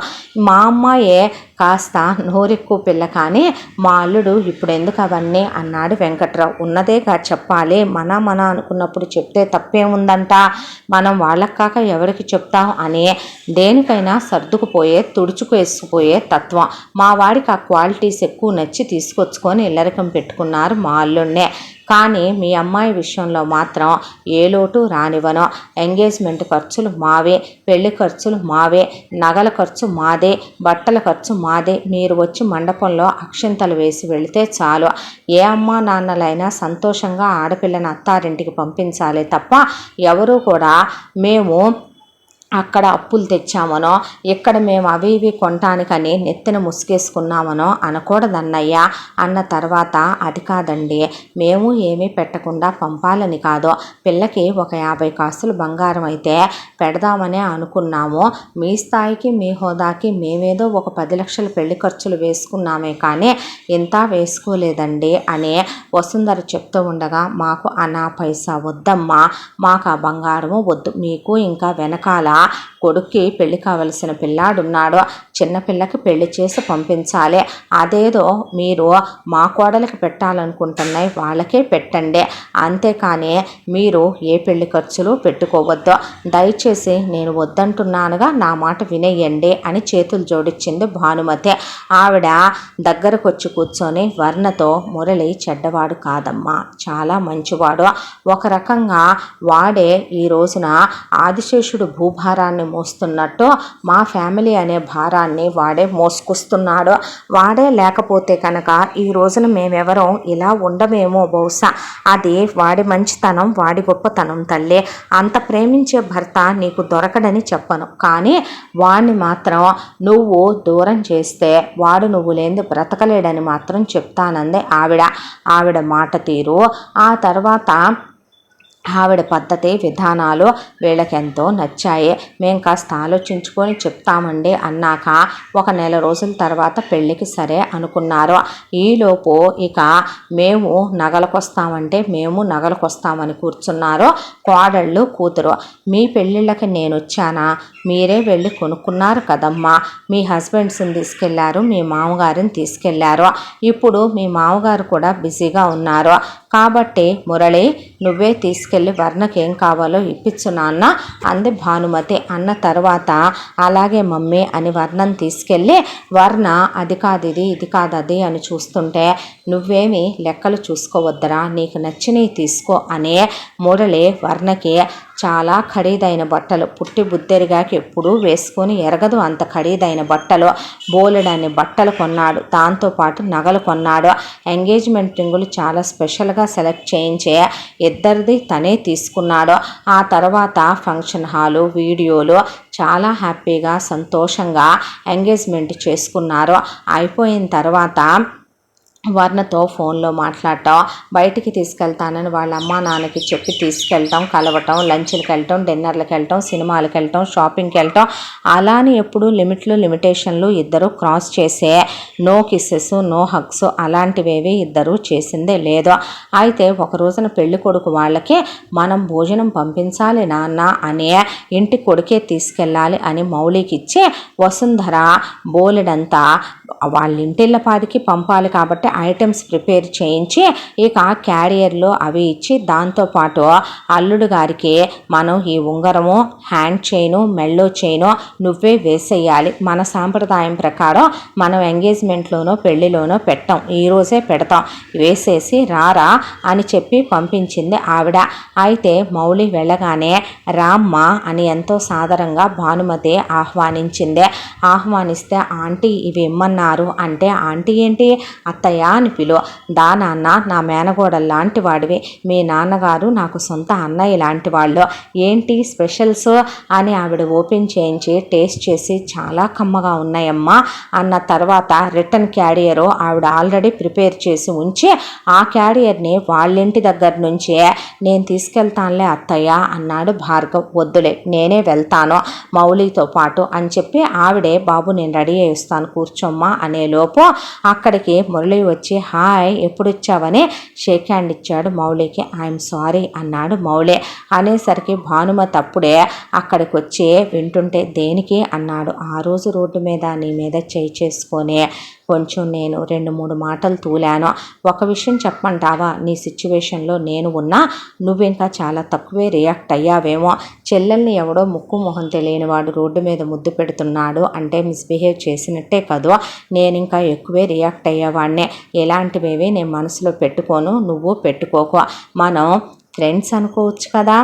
మా అమ్మాయే కాస్త నోరెక్కువ పిల్ల కానీ మా అల్లుడు ఇప్పుడు ఎందుకు అవన్నీ అన్నాడు వెంకట్రావు. ఉన్నదేగా చెప్పాలి, మన అనుకున్నప్పుడు చెప్తే తప్పేముందంట, మనం వాళ్ళకి కాక ఎవరికి చెప్తాం అని దేనికైనా సర్దుకుపోయే తుడుచుకేసుకుపోయే తత్వం. మా వాడికి ఆ క్వాలిటీస్ ఎక్కువ నచ్చి తీసుకొచ్చుకొని ఇల్లరికం పెట్టుకున్నారు మా అల్లుడినే. కానీ మీ అమ్మాయి విషయంలో మాత్రం ఏ లోటు రానివ్వను. ఎంగేజ్మెంట్ ఖర్చులు మావే, పెళ్లి ఖర్చులు మావే, నగల ఖర్చు మాదే, బట్టల ఖర్చు మాదే. మీరు వచ్చి మండపంలో అక్షింతలు వేసి వెళితే చాలు. ఏ అమ్మా నాన్నలైనా సంతోషంగా ఆడపిల్లని అత్తారింటికి పంపించాలి తప్ప ఎవరూ కూడా మేము అక్కడ అప్పులు తెచ్చామనో ఇక్కడ మేము అవి ఇవి కొనటానికని నెత్తిన ముసుగేసుకున్నామనో అనకూడదన్నయ్య అన్న తర్వాత అది కాదండి, మేము ఏమీ పెట్టకుండా పంపాలని కాదు, పిల్లకి ఒక 50 కాసులు బంగారం అయితే పెడదామనే అనుకున్నాము. మీ స్థాయికి మీ హోదాకి మేమేదో ఒక 10 లక్షల పెళ్లి ఖర్చులు వేసుకున్నామే కానీ ఇంత వేసుకోలేదండి అని వసుంధర చెప్తూ ఉండగా మాకు అనా పైసా వద్దమ్మా, మాకు ఆ బంగారము వద్దు. మీకు ఇంకా వెనకాల కొడుక్కి పెళ్లి కావలసిన పిల్లాడున్నాడు, చిన్నపిల్లకి పెళ్లి చేసి పంపించాలి. అదేదో మీరు మా కోడలికి పెట్టాలనుకుంటున్నాయి వాళ్ళకే పెట్టండి, అంతేకాని మీరు ఏ పెళ్లి ఖర్చులు పెట్టుకోవద్దు. దయచేసి నేను వద్దంటున్నానుగా నా మాట వినేయండి అని చేతులు జోడించింది భానుమతి. ఆవిడ దగ్గరకు వచ్చి కూర్చొని వర్ణతో మురళి చెడ్డవాడు కాదమ్మా, చాలా మంచివాడు. ఒక రకంగా వాడే ఈ రోజున ఆదిశేషుడు భూభారాన్ని మోస్తున్నట్టు మా ఫ్యామిలీ అనే భారాన్ని వాడే మోసుకొస్తున్నాడు. వాడే లేకపోతే కనుక ఈ రోజున మేమెవరం ఇలా ఉండమేమో బహుశా. అది వాడి మంచితనం, వాడి గొప్పతనం తల్లి. అంత ప్రేమించే భర్త నీకు దొరకడని చెప్పను, కానీ వాడిని మాత్రం నువ్వు దూరం చేస్తే వాడు నువ్వు లేని బ్రతకలేడని మాత్రం చెప్తానంది ఆవిడ మాట తీరు. ఆ తర్వాత ఆవిడ పద్ధతి విధానాలు వీళ్ళకెంతో నచ్చాయి. మేము కాస్త ఆలోచించుకొని చెప్తామండి అన్నాక ఒక నెల రోజుల తర్వాత పెళ్ళికి సరే అనుకున్నారు. ఈలోపు ఇక మేము నగలకొస్తామంటే మేము నగలకొస్తామని కూర్చున్నారు కోడళ్ళు కూతురు. మీ పెళ్ళిళ్ళకి నేను వచ్చానా, మీరే వెళ్ళి కొనుక్కున్నారు కదమ్మా. మీ హస్బెండ్స్ని తీసుకెళ్లారు, మీ మామగారిని తీసుకెళ్లారు. ఇప్పుడు మీ మామగారు కూడా బిజీగా ఉన్నారు కాబట్టి మురళి నువ్వే తీసుకెళ్ళి వర్ణకి ఏం కావాలో ఇప్పించు నాన్న అంది భానుమతి. అన్న తర్వాత అలాగే మమ్మీ అని వర్ణను తీసుకెళ్ళి వర్ణ అది కాదు ఇది కాదు అది అని చూస్తుంటే నువ్వేమి లెక్కలు చూసుకోవద్దరా, నీకు నచ్చినవి తీసుకో అని మురళి వర్ణకి చాలా ఖరీదైన బట్టలు, పుట్టి బుద్ధెరిగాకి ఎప్పుడూ వేసుకొని ఎరగదు అంత ఖరీదైన బట్టలు, బోలెడన్ని బట్టలు కొన్నాడు. దాంతోపాటు నగలు కొన్నాడు. ఎంగేజ్మెంట్ రింగులు చాలా స్పెషల్గా సెలెక్ట్ చేయించే ఇద్దరిది తనే తీసుకున్నాడు. ఆ తర్వాత ఫంక్షన్ హాలు, వీడియోలు, చాలా హ్యాపీగా సంతోషంగా ఎంగేజ్మెంట్ చేసుకున్నారు. అయిపోయిన తర్వాత వర్ణతో ఫోన్లో మాట్లాడటం, బయటికి తీసుకెళ్తానని వాళ్ళ అమ్మా నాన్నకి చెప్పి తీసుకెళ్ళటం, కలవటం, లంచ్కి వెళ్ళటం, డిన్నర్లకు వెళ్ళటం, సినిమాలకు వెళ్ళటం, షాపింగ్కి వెళ్ళటం, అలానే ఎప్పుడు లిమిటేషన్లు ఇద్దరు క్రాస్ చేసే నో కిస్సెస్, నో హగ్స్ అలాంటివేవి ఇద్దరు చేసిందే లేదు. అయితే ఒక రోజున పెళ్లి కొడుకు వాళ్ళకి మనం భోజనం పంపించాలి నాన్న అనే ఇంటి కొడుకే తీసుకెళ్ళాలి అని మౌలికి ఇచ్చి వసుంధర బోలెడంతా వాళ్ళ ఇంటిళ్ళపాదికి పంపాలి కాబట్టి ఐటమ్స్ ప్రిపేర్ చేయించి ఇక క్యారియర్లో అవి ఇచ్చి, దాంతోపాటు అల్లుడు గారికి మనం ఈ ఉంగరము, హ్యాండ్ చైను, మెల్లో చైను నువ్వే వేసేయాలి, మన సాంప్రదాయం ప్రకారం మనం ఎంగేజ్మెంట్లోనో పెళ్లిలోనో పెట్టాం, ఈరోజే పెడతాం, వేసేసి రారా అని చెప్పి పంపించింది ఆవిడ. అయితే మౌలి వెళ్ళగానే రామ్మ అని ఎంతో సాదరంగా భానుమతి ఆహ్వానించింది. ఆహ్వానిస్తే ఆంటీ ఇవి ఇమ్మన్నారు అంటే, ఆంటీ ఏంటి అత్తయ్య అని పిలువ, నాన్న నా మేనగోడలు లాంటి వాడివి, మీ నాన్నగారు నాకు సొంత అన్నయ్య లాంటి వాళ్ళు, ఏంటి స్పెషల్స్ అని ఆవిడ ఓపెన్ చేయించి టేస్ట్ చేసి చాలా కమ్మగా ఉన్నాయమ్మా అన్న తర్వాత రిటర్న్ క్యారియరు ఆవిడ ఆల్రెడీ ప్రిపేర్ చేసి ఉంచి ఆ క్యారియర్ని వాళ్ళింటి దగ్గర నుంచే నేను తీసుకెళ్తానులే అత్తయ్య అన్నాడు భార్గవ్. వద్దులే నేనే వెళ్తాను మౌలితో పాటు అని చెప్పి ఆవిడే బాబు నేను రెడీ అయ్యిస్తాను కూర్చోమ్మా అనేలోపు అక్కడికి మురళి వచ్చి హాయ్ ఎప్పుడు వచ్చావని షేక్ హ్యాండ్ ఇచ్చాడు మౌలికి. ఐఎమ్ సారీ అన్నాడు మౌలి. అనేసరికి భానుమతి అప్పుడే అక్కడికి వచ్చి వింటుంటే దేనికి అన్నాడు. ఆ రోజు రోడ్డు మీద నీ మీద చేయి చేసుకొని కొంచెం నేను 2-3 మాటలు తూలాను. ఒక విషయం చెప్పమంటావా, నీ సిచ్యువేషన్లో నేను ఉన్నా నువ్వు ఇంకా చాలా తక్కువే రియాక్ట్ అయ్యావేమో. చెల్లెల్ని ఎవడో ముక్కు మొహం తెలియనివాడు రోడ్డు మీద ముద్దు పెడుతున్నాడు అంటే మిస్బిహేవ్ చేసినట్టే కదూ, నేను ఇంకా ఎక్కువే రియాక్ట్ అయ్యేవాడినే. ఎలాంటివేవి నేను మనసులో పెట్టుకోను, నువ్వు పెట్టుకోకు, మనం ఫ్రెండ్స్ అనుకోవచ్చు కదా,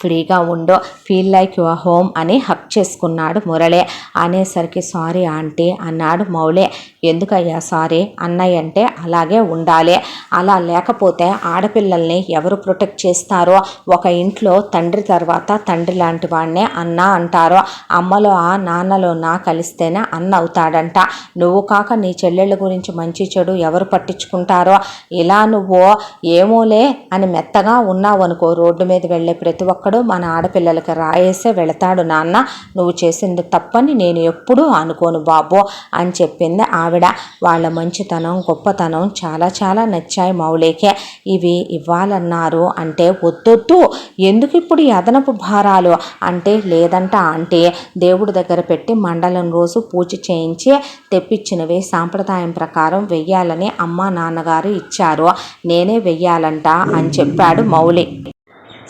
ఫ్రీగా ఉండు, ఫీల్ లైక్ యువర్ హోమ్ అని హక్ చేసుకున్నాడు మురళి. అనేసరికి సారీ ఆంటీ అన్నాడు మౌలి. ఎందుకయ్యా సారీ, అన్నయ్య అంటే అలాగే ఉండాలి, అలా లేకపోతే ఆడపిల్లల్ని ఎవరు ప్రొటెక్ట్ చేస్తారో, ఒక ఇంట్లో తండ్రి తర్వాత తండ్రి లాంటి వాడినే అన్న అంటారో, అమ్మలో ఆ నాన్నలో నా కలిస్తేనే అన్న అవుతాడంట. నువ్వు కాక నీ చెల్లెళ్ళ గురించి మంచి చెడు ఎవరు పట్టించుకుంటారో, ఇలా నువ్వు ఏమోలే అని మెత్తగా ఉన్నావు అనుకో, రోడ్డు మీద వెళ్ళే ప్రతి ఒక్కడు మన ఆడపిల్లలకి రాయేసే వెళతాడు నాన్న, నువ్వు చేసింది తప్పని నేను ఎప్పుడూ అనుకోను బాబు అని చెప్పింది ఆవిడ. వాళ్ళ మంచితనం గొప్పతనం చాలా చాలా నచ్చాయి మౌలికే. ఇవి ఇవ్వాలన్నారు అంటే వద్దొద్దు, ఎందుకు ఇప్పుడు ఈ అదనపు భారాలు అంటే, లేదంట ఆంటీ దేవుడి దగ్గర పెట్టి మండలం రోజు పూజ చేయించి తెప్పించినవి సాంప్రదాయం ప్రకారం వెయ్యాలని అమ్మా నాన్నగారు ఇచ్చారు, నేనే వెయ్యాలంట అని చెప్పాడు మౌలి.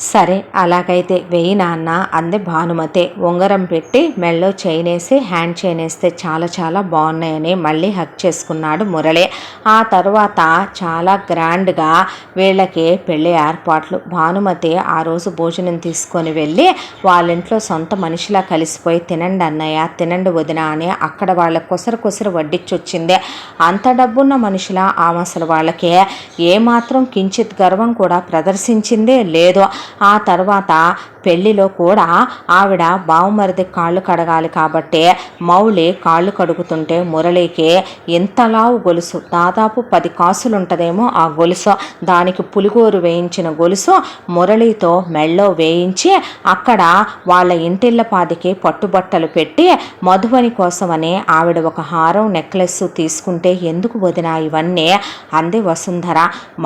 సరే అలాగైతే వెయ్యి నాన్న అంది భానుమతి. ఉంగరం పెట్టి మెళ్ళో చైన్ వేసి హ్యాండ్ చైన్ వేస్తే చాలా చాలా బాగున్నాయని మళ్ళీ హక్ చేసుకున్నాడు మురళి. ఆ తర్వాత చాలా గ్రాండ్గా వీళ్ళకి పెళ్ళి ఏర్పాట్లు. భానుమతి ఆ రోజు భోజనం తీసుకొని వెళ్ళి వాళ్ళ ఇంట్లో సొంత మనిషిలా కలిసిపోయి తినండి అన్నయ్య, తినండి వదిన అని అక్కడ వాళ్ళ కొసరు వడ్డిచ్చొచ్చింది. అంత డబ్బున్న మనిషిలా ఆమె అసలు వాళ్ళకి ఏమాత్రం కించిత్ గర్వం కూడా ప్రదర్శించిందే లేదు. ఆ తర్వాత పెళ్లిలో కూడా ఆవిడ బావుమరిది కాళ్ళు కడగాలి కాబట్టి మౌలి కాళ్ళు కడుగుతుంటే మురళికి ఇంతలావు గొలుసు, దాదాపు 10 కాసులు ఉంటుందేమో ఆ గొలుసు, దానికి పులిగోరు వేయించిన గొలుసు మురళితో మెళ్ళో వేయించి అక్కడ వాళ్ళ ఇంటిళ్ళపాదికి పట్టుబట్టలు పెట్టి మధువని కోసమని ఆవిడ ఒక హారం నెక్లెస్ తీసుకుంటే, ఎందుకు వదినా ఇవన్నీ అంది వసుంధర.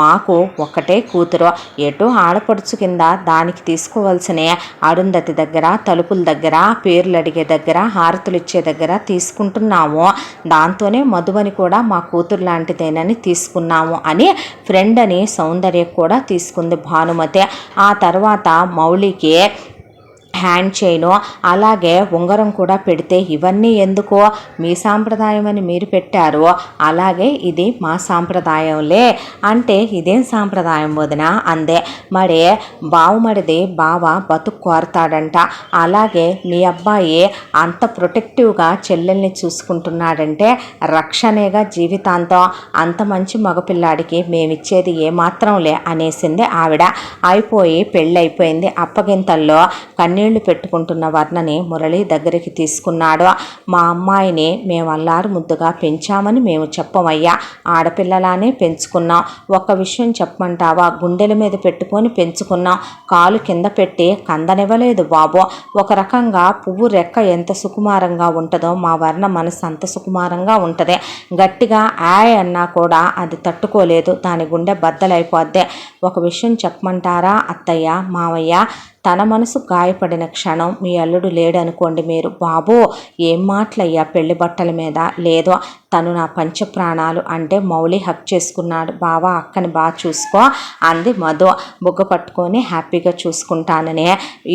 మాకు ఒక్కటే కూతురు, ఎటు ఆడపడుచు కింద దానికి తీసుకోవాల్సిన అరుంధతి దగ్గర, తలుపుల దగ్గర, పేర్లు అడిగే దగ్గర, హారతులు ఇచ్చే దగ్గర తీసుకుంటున్నాము, దాంతోనే మధువని కూడా మా కూతురు లాంటిదేనని తీసుకున్నాము అని ఫ్రెండ్ అని సౌందర్య కూడా తీసుకుంది భానుమతి. ఆ తర్వాత మౌలికి హ్యాండ్ చైను అలాగే ఉంగరం కూడా పెడితే ఇవన్నీ ఎందుకో మీ సాంప్రదాయం అని మీరు పెట్టారు, అలాగే ఇది మా సాంప్రదాయంలే అంటే ఇదేం సాంప్రదాయం వదిన అందే. మరి బావుమడిది బావ బతుకు కోరతాడంట, అలాగే మీ అబ్బాయి అంత ప్రొటెక్టివ్గా చెల్లెల్ని చూసుకుంటున్నాడంటే రక్షణేగా జీవితాంతం, అంత మంచి మగపిల్లాడికి మేమిచ్చేది ఏమాత్రంలే అనేసింది ఆవిడ. అయిపోయి పెళ్ళైపోయింది. అప్పగింతల్లో కన్నీళ్లు పెట్టుకుంటున్న వర్ణని మురళి దగ్గరికి తీసుకున్నాడు. మా అమ్మాయిని మేము అల్లారు ముద్దుగా పెంచామని మేము చెప్పమయ్యా, ఆడపిల్లలానే పెంచుకున్నాం. ఒక్క విషయం చెప్పమంటావా, గుండెల మీద పెట్టుకొని పెంచుకున్నాం, కాలు కింద పెట్టి కందనివ్వలేదు బాబు. ఒక రకంగా పువ్వు రెక్క ఎంత సుకుమారంగా ఉంటుందో మా వర్ణ మనసు అంత సుకుమారంగా ఉంటుంది. గట్టిగా ఆయ్ అన్నా కూడా అది తట్టుకోలేదు, దాని గుండె బద్దలైపోద్ది. ఒక విషయం చెప్పమంటారా అత్తయ్య మావయ్య, తన మనసు గాయపడిన క్షణం మీ అల్లుడు లేడనుకోండి, మీరు బాబు ఏం మాటలయ్యా పెళ్లి బట్టల మీద, లేదో తను నా పంచప్రాణాలు అంటే మౌలి హక్ చేసుకున్నాడు. బావా అక్కని బాగా చూసుకో అంది మధు. బుగ్గ పట్టుకొని హ్యాపీగా చూసుకుంటానని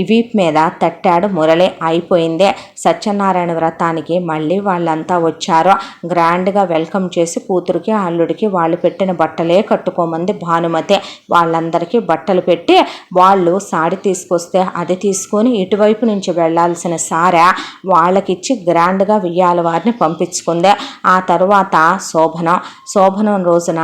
వీపు మీద తట్టాడు మురళి. అయిపోయిందే. సత్యనారాయణ వ్రతానికి మళ్ళీ వాళ్ళంతా వచ్చారు. గ్రాండ్గా వెల్కమ్ చేసి కూతురికి అల్లుడికి వాళ్ళు పెట్టిన బట్టలే కట్టుకోమంది భానుమతి. వాళ్ళందరికీ బట్టలు పెట్టి వాళ్ళు సాడి తీసుకొస్తే అది తీసుకొని ఇటువైపు నుంచి వెళ్లాల్సిన సారా వాళ్ళకిచ్చి గ్రాండ్గా వియ్యాల వారిని పంపించుకుంది. ఆ తరువాత శోభనం రోజున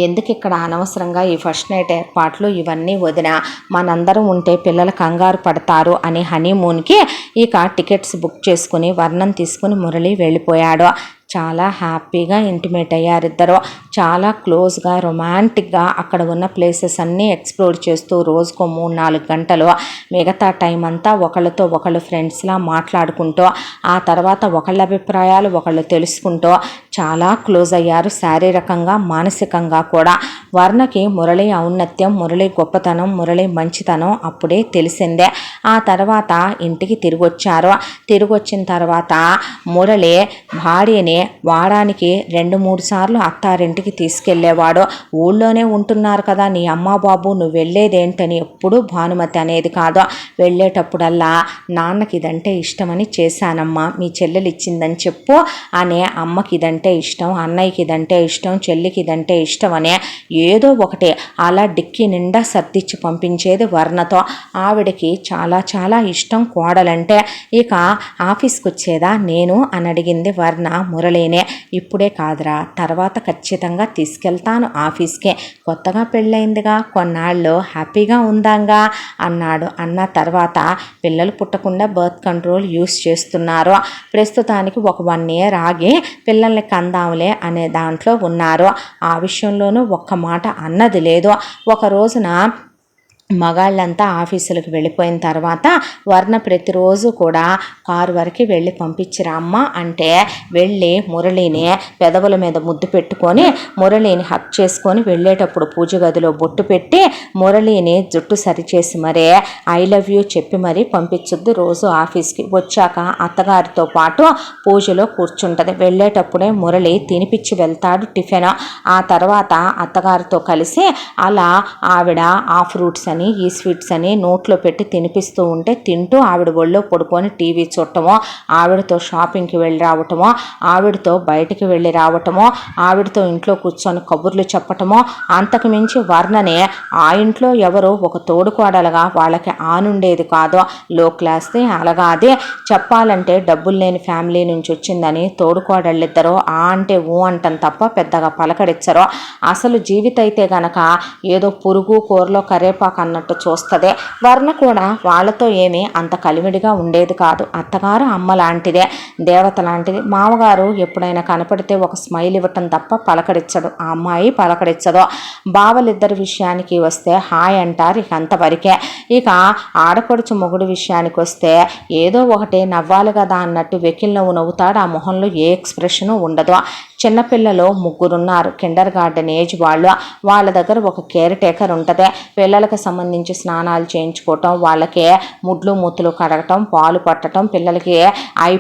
ఎందుకు ఇక్కడ అనవసరంగా ఈ ఫస్ట్ నైట్ ఏర్పాట్లు ఇవన్నీ వదిన, మనందరం ఉంటే పిల్లలు కంగారు పడతారు అని హనీమూన్కి ఇక టికెట్స్ బుక్ చేసుకుని వర్ణం తీసుకుని మురళి వెళ్ళిపోయాడు. చాలా హ్యాపీగా ఇంటిమేట్ అయ్యారు ఇద్దరు. చాలా క్లోజ్గా రొమాంటిక్గా అక్కడ ఉన్న ప్లేసెస్ అన్నీ ఎక్స్ప్లోర్ చేస్తూ రోజుకో 3-4 గంటలు, మిగతా టైం అంతా ఒకళ్ళతో ఒకళ్ళు ఫ్రెండ్స్లా మాట్లాడుకుంటూ ఆ తర్వాత ఒకళ్ళ అభిప్రాయాలు ఒకళ్ళు తెలుసుకుంటూ చాలా క్లోజ్ అయ్యారు, శారీరకంగా మానసికంగా కూడా. వర్ణకి మురళి ఔన్నత్యం, మురళి గొప్పతనం, మురళి మంచితనం అప్పుడే తెలిసిందే. ఆ తర్వాత ఇంటికి తిరిగి వచ్చారు. తిరిగి వచ్చిన తర్వాత మురళి భార్యని వారానికి 2-3 సార్లు అత్తారింటికి తీసుకెళ్లేవాడు. ఊళ్ళోనే ఉంటున్నారు కదా నీ అమ్మ బాబు, నువ్వు వెళ్ళేదేంటని ఎప్పుడూ భానుమతి అనేది కాదు. వెళ్ళేటప్పుడల్లా నాన్నకి ఇదంటే ఇష్టమని చేశానమ్మా, మీ చెల్లెలు ఇచ్చిందని చెప్పు అనే, అమ్మకి ఇదంటే ఇష్టం, అన్నయ్యకి ఇదంటే ఇష్టం, చెల్లికి ఇదంటే ఇష్టం అనే ఏదో ఒకటి అలా డిక్కి నిండా సర్దిచ్చి పంపించేది వర్ణతో. ఆవిడకి చాలా చాలా ఇష్టం కోడలంటే. ఇక ఆఫీస్కి వచ్చేదా నేను అని అడిగింది వర్ణ మురళినే. ఇప్పుడే కాదురా, తర్వాత ఖచ్చితంగా తీసుకెళ్తాను ఆఫీస్కే, కొత్తగా పెళ్ళయిందిగా, కొన్నాళ్ళు హ్యాపీగా ఉందాంగా అన్నాడు. అన్న తర్వాత పిల్లలు పుట్టకుండా బర్త్ కంట్రోల్ యూస్ చేస్తున్నారు. ప్రస్తుతానికి ఒక 1 year ఆగి పిల్లల్ని కందాంలే అనే దాంట్లో ఉన్నారు. ఆ విషయంలోనూ ఒక్క మాట అన్నది లేదు. ఒక రోజున మగాళ్ళంతా ఆఫీసులకు వెళ్ళిపోయిన తర్వాత వర్ణ ప్రతిరోజు కూడా కారు వరకు వెళ్ళి పంపించిరమ్మ అంటే వెళ్ళి మురళిని పెదవుల మీద ముద్దు పెట్టుకొని మురళిని హక్ చేసుకొని వెళ్ళేటప్పుడు పూజ గదిలో బొట్టు పెట్టి మురళిని జుట్టు సరిచేసి మరే ఐ లవ్ యూ చెప్పి మరీ పంపించుద్ది రోజు ఆఫీస్కి. వచ్చాక అత్తగారితో పాటు పూజలో కూర్చుంటుంది. వెళ్ళేటప్పుడే మురళి తినిపించి వెళ్తాడు టిఫిన్. ఆ తర్వాత అత్తగారితో కలిసి అలా ఆవిడ ఆ ఫ్రూట్స్ అని ఈ స్వీట్స్ అని నోట్లో పెట్టి తినిపిస్తూ ఉంటే తింటూ ఆవిడ ఒళ్ళో పడుకొని టీవీ చూడటమో, ఆవిడతో షాపింగ్కి వెళ్ళి రావటమో, ఆవిడతో బయటికి వెళ్ళి రావటమో, ఆవిడతో ఇంట్లో కూర్చొని కబుర్లు చెప్పటమో, అంతకు మించి వర్ణనే ఆ ఇంట్లో ఎవరో ఒక తోడుకోడలుగా వాళ్ళకి ఆనుండేది కాదు. లో క్లాస్ది అలాగాది. చెప్పాలంటే డబ్బులు లేని ఫ్యామిలీ నుంచి వచ్చిందని తోడుకోడళ్ళిద్దరూ ఆ అంటే ఊ అంటం తప్ప పెద్దగా పలకరించరు. అసలు జీవిత అయితే గనక ఏదో పురుగు కూరలో కరేపాకు అన్నట్టు చూస్తుంది. వర్ణ కూడా వాళ్ళతో ఏమీ అంత కలివిడిగా ఉండేది కాదు. అత్తగారు అమ్మ లాంటిదే, దేవత లాంటిది. మామగారు ఎప్పుడైనా కనపడితే ఒక స్మైల్ ఇవ్వటం తప్ప పలకరించడు. ఆ అమ్మాయి పలకరించదు. బావలిద్దరి విషయానికి వస్తే హాయ్ అంటారు, ఇక అంతవరకే. ఇక ఆడపడుచు మొగుడు విషయానికి వస్తే ఏదో ఒకటి నవ్వాలి కదా అన్నట్టు వెకిల్ నవ్వు నవ్వుతాడు. ఆ మొహంలో ఏ ఎక్స్ప్రెషను ఉండదు. చిన్నపిల్లలు 3 ఉన్నారు, కిండర్ గార్డెన్ ఏజ్ వాళ్ళు. వాళ్ళ దగ్గర ఒక కేర్ టేకర్ ఉంటుంది. పిల్లలకు సంబంధించి స్నానాలు చేయించుకోవటం, వాళ్ళకి ముడ్లు మూతులు కడగటం, పాలు పట్టడం, పిల్లలకి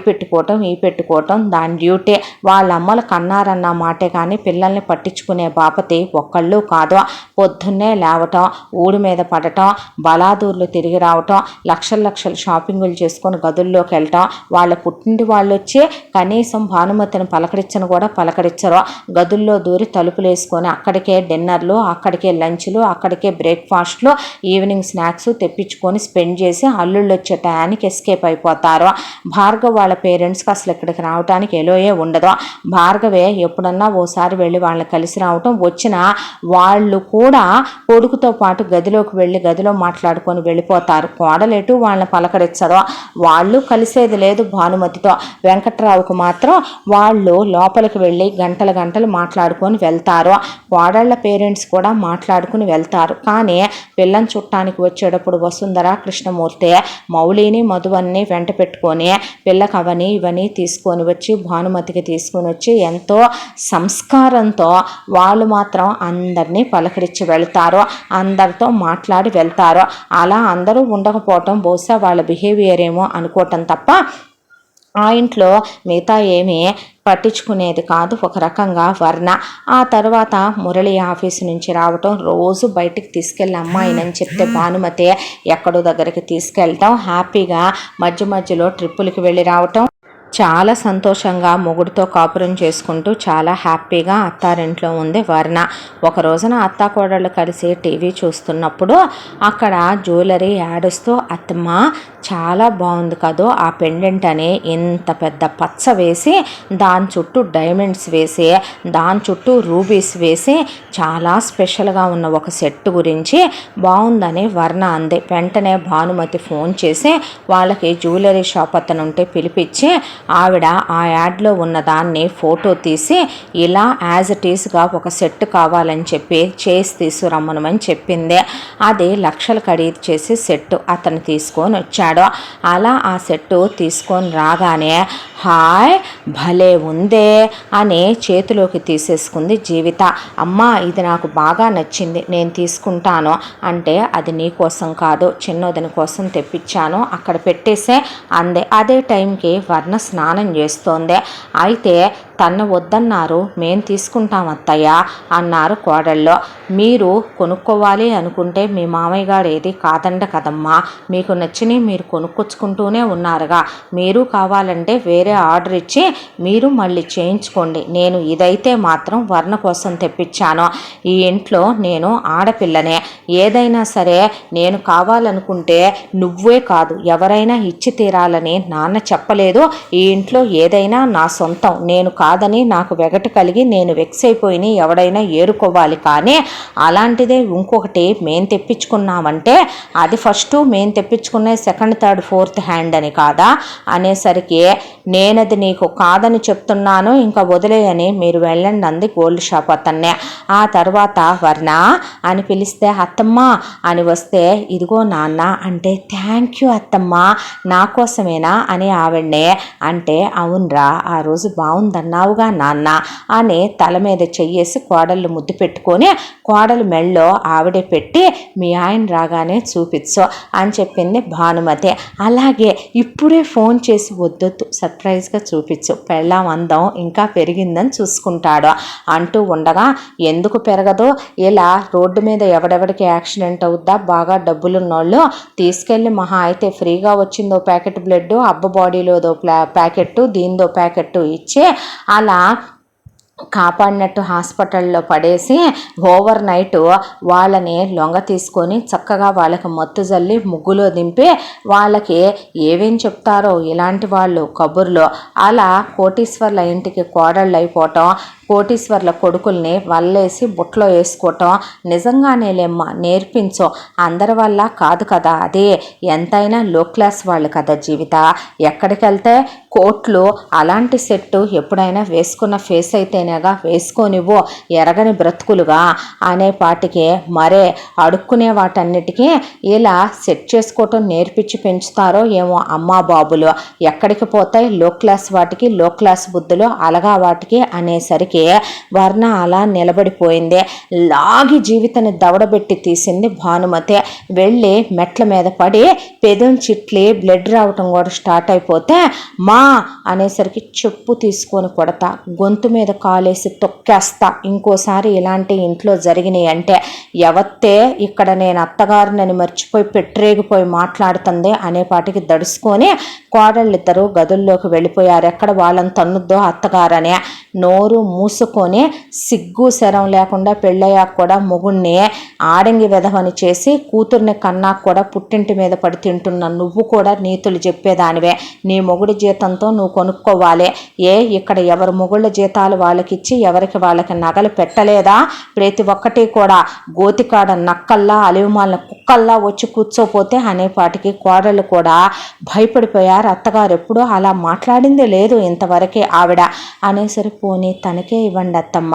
పెట్టుకోవటం పెట్టుకోవటం దాని డ్యూటీ. వాళ్ళ అమ్మలు కన్నారన్న మాటే కానీ పిల్లల్ని పట్టించుకునే బాపతి ఒక్కళ్ళు కాదు. పొద్దున్నే లేవటం, ఊడి మీద పడటం, బలాదూర్లు తిరిగి రావటం, లక్షలు షాపింగులు చేసుకొని గదుల్లోకి వెళ్ళటం. వాళ్ళ పుట్టింటి వాళ్ళు వచ్చి కనీసం భానుమతిని పలకరించను కూడా పలకరించరు. గదుల్లో దూరి తలుపులు వేసుకొని అక్కడికే డిన్నర్లు, అక్కడికే లంచ్లు, అక్కడికే బ్రేక్ఫాస్ట్లు, ఈవినింగ్ స్నాక్స్ తెప్పించుకొని స్పెండ్ చేసి అల్లుళ్ళు వచ్చే టయానికి ఎస్కేప్ అయిపోతారు. భార్గవ్ వాళ్ళ పేరెంట్స్కి అసలు ఇక్కడికి రావడానికి ఎలోయే ఉండదు. భార్గవే ఎప్పుడన్నా ఓసారి వెళ్ళి వాళ్ళని కలిసి రావటం, వచ్చిన వాళ్ళు కూడా కొడుకుతో పాటు గదిలోకి వెళ్ళి గదిలో మాట్లాడుకొని వెళ్ళిపోతారు. కోడలేటు వాళ్ళని పలకరించరు. వాళ్ళు కలిసేది లేదు భానుమతితో. వెంకట్రావుకు మాత్రం వాళ్ళు లోపలికి వెళ్ళి గంటలు మాట్లాడుకొని వెళ్తారు. కోడళ్ళ పేరెంట్స్ కూడా మాట్లాడుకుని వెళ్తారు. కానీ పిల్లని చుట్టానికి వచ్చేటప్పుడు వసుంధర, కృష్ణమూర్తి, మౌళిని, మధువన్ని వెంట పెట్టుకొని పిల్లకి అవని ఇవని తీసుకొని వచ్చి భానుమతికి తీసుకొని వచ్చి ఎంతో సంస్కారంతో వాళ్ళు మాత్రం అందరినీ పలకరించి వెళ్తారు. అందరితో మాట్లాడి వెళ్తారు. అలా అందరూ ఉండకపోవటం బహుశా వాళ్ళ బిహేవియర్ ఏమో అనుకోవటం తప్ప ఆ ఇంట్లో మిగతా ఏమీ పట్టించుకునేది కాదు ఒక రకంగా వర్ణ. ఆ తర్వాత మురళి ఆఫీసు నుంచి రావటం, రోజు బయటికి తీసుకెళ్ళి అమ్మాయినని చెప్తే భానుమతి ఎక్కడో దగ్గరికి తీసుకెళ్ళటం, హ్యాపీగా మధ్యలో ట్రిప్పులకి వెళ్ళి రావటం, చాలా సంతోషంగా మొగుడితో కాపురం చేసుకుంటూ చాలా హ్యాపీగా అత్తారింట్లో ఉంది వర్ణ. ఒక రోజున అత్తాకోడళ్ళు కలిసి టీవీ చూస్తున్నప్పుడు అక్కడ జ్యువెలరీ యాడ్స్తో అత్తమ్మ చాలా బాగుంది కదో ఆ పెండెంట్ అని ఇంత పెద్ద పచ్చ వేసి దాని చుట్టూ డైమండ్స్ వేసి దాని చుట్టూ రూబీస్ వేసి చాలా స్పెషల్గా ఉన్న ఒక సెట్ గురించి బాగుందని వర్ణ అంది. వెంటనే భానుమతి ఫోన్ చేసి వాళ్ళకి జ్యువెలరీ షాప్ అతను ఉంటే పిలిపించి ఆవిడ ఆ యాడ్లో ఉన్న దాన్ని ఫోటో తీసి ఇలా యాజ్ ఇట్ ఈస్గా ఒక సెట్ కావాలని చెప్పి చేసి తీసుకురమ్మనమని చెప్పింది. అది లక్షలు ఖరీదు చేసి సెట్ అతను తీసుకొని వచ్చాడు. అలా ఆ సెట్ తీసుకొని రాగానే హాయ్ భలే ఉందే అని చేతిలోకి తీసేసుకుంది జీవిత. అమ్మ ఇది నాకు బాగా నచ్చింది, నేను తీసుకుంటాను అంటే అది నీ కోసం కాదు చిన్నోదని కోసం తెప్పించాను అక్కడ పెట్టేసే అందే. అదే టైంకి వర్ణ స్నానం చేస్తోంది. అయితే తన్ను వద్దన్నారు, మేం తీసుకుంటాం అత్తయ్య అన్నారు కోడళ్ళు. మీరు కొనుక్కోవాలి అనుకుంటే మీ మామయ్య గారు ఏది కాదండ కదమ్మా, మీకు నచ్చినవి మీరు కొనుక్కొచ్చుకుంటూనే ఉన్నారుగా, మీరు కావాలంటే వేరే ఆర్డర్ ఇచ్చి మీరు మళ్ళీ చేయించుకోండి. నేను ఇదైతే మాత్రం వర్ణ కోసం తెప్పించాను. ఈ ఇంట్లో నేను ఆడపిల్లనే, ఏదైనా సరే నేను కావాలనుకుంటే నువ్వే కాదు ఎవరైనా ఇచ్చి తీరాలని నాన్న చెప్పలేదు. ఈ ఇంట్లో ఏదైనా నా సొంతం, నేను కాదని నాకు వెగటు కలిగి నేను వెక్స్ అయిపోయి ఎవడైనా ఏరుకోవాలి. కానీ అలాంటిదే ఇంకొకటి మేం తెప్పించుకున్నామంటే అది ఫస్ట్ మేం తెప్పించుకునే సెకండ్ థర్డ్ ఫోర్త్ హ్యాండ్ అని కాదా అనేసరికి నేనది నీకు కాదని చెప్తున్నాను, ఇంకా వదిలేయని మీరు వెళ్ళండి అంది గోల్డ్ షాప్ అతన్నే. ఆ తర్వాత వర్ణ అని పిలిస్తే అత్తమ్మ అని వస్తే ఇదిగో నాన్న అంటే థ్యాంక్ యూ అత్తమ్మ నా కోసమేనా అని ఆవిడ్నే అంటే అవునరా ఆ రోజు బాగుందన్నావుగా నాన్న అని తల మీద చెయ్యేసి కోడళ్ళు ముద్దు పెట్టుకొని కోడలు మెళ్ళో ఆవిడే పెట్టి మీ ఆయన రాగానే చూపించు అని చెప్పింది భానుమతి. అలాగే ఇప్పుడే ఫోన్ చేసి వద్దొద్దు సర్ప్రైజ్గా చూపించు, పెళ్ళాం అందం ఇంకా పెరిగిందని చూసుకుంటాడు అంటూ ఉండగా ఎందుకు పెరగదో, ఇలా రోడ్డు మీద ఎవడెవడికి యాక్సిడెంట్ అవుద్దా బాగా డబ్బులున్నోళ్ళు తీసుకెళ్ళి మహా అయితే ఫ్రీగా వచ్చిందో ప్యాకెట్ బ్లడ్, అబ్బ బాడీలోదో ప్యాకెట్టు దీందో ప్యాకెట్టు ఇచ్చి అలా కాపాడినట్టు హాస్పిటల్లో పడేసి ఓవర్ నైట్ వాళ్ళని లొంగ తీసుకొని చక్కగా వాళ్ళకి మత్తు జల్లి ముగ్గులో దింపి వాళ్ళకి ఏవేం చెప్తారో ఇలాంటి వాళ్ళు కబుర్లో అలా కోటీశ్వర్ల ఇంటికి కోడళ్ళు అయిపోవటం, కోటీశ్వర్ల కొడుకుల్ని వల్లేసి బుట్టలో వేసుకోవటం నిజంగానేలేమ్మా, నేర్పించో. అందరి వల్ల కాదు కదా అది, ఎంతైనా లో క్లాస్ వాళ్ళు కదా జీవిత. ఎక్కడికి వెళ్తే కోట్లు, అలాంటి సెట్టు ఎప్పుడైనా వేసుకున్న ఫేస్ అయితేనేగా వేసుకోనివ్వు, ఎరగని బ్రతుకులుగా అనేపాటికి మరే అడుక్కునే వాటన్నిటికీ ఇలా సెట్ చేసుకోవటం నేర్పించి పెంచుతారో ఏమో అమ్మా బాబులు. ఎక్కడికి పోతాయి లో క్లాస్ వాటికి లో క్లాస్ బుద్ధులు, అలగా వాటికి అనేసరికి వర్ణ అలా నిలబడిపోయింది. లాగి జీవితాన్ని దవడబెట్టి తీసింది భానుమతి. వెళ్ళి మెట్ల మీద పడి పెదం చిట్లి బ్లడ్ రావటం కూడా స్టార్ట్ అయిపోతే మా అనేసరికి చెప్పు తీసుకొని కొడతా, గొంతు మీద కాలేసి తొక్కేస్తా, ఇంకోసారి ఇలాంటి ఇంట్లో జరిగినాయి అంటే ఎవత్తే ఇక్కడ నేను అత్తగారినని మర్చిపోయి పెట్టరేగిపోయి మాట్లాడుతుంది అనేపాటికి దడుచుకొని కోడళ్ళిద్దరూ గదుల్లోకి వెళ్ళిపోయారు. ఎక్కడ వాళ్ళని తన్నుద్దో అత్తగారనే. నోరు మూసుకొని సిగ్గు శరం లేకుండా పెళ్ళయ్యాక కూడా మొగుణ్ణి ఆడంగి వెధవని చేసి కూతుర్ని కన్నాక కూడా పుట్టింటి మీద పడి తింటున్న నువ్వు కూడా నీతులు చెప్పేదానివే. నీ మొగుడి జీతంతో నువ్వు కొనుక్కోవాలి. ఇక్కడ ఎవరి మొగుళ్ళ జీతాలు వాళ్ళకిచ్చి ఎవరికి వాళ్ళకి నగలు పెట్టలేదా? ప్రతి ఒక్కటి కూడా గోతికాడ నక్కల్లా అలివిమాలిన కుక్కల్లా వచ్చి కూర్చోపోతే అనేపాటికి కోడళ్ళు కూడా భయపడిపోయారు. అత్తగారు ఎప్పుడూ అలా మాట్లాడిందే లేదు ఇంతవరకే ఆవిడ అనేసరి, పోనీ తనకే ఇవ్వండి అత్తమ్మ.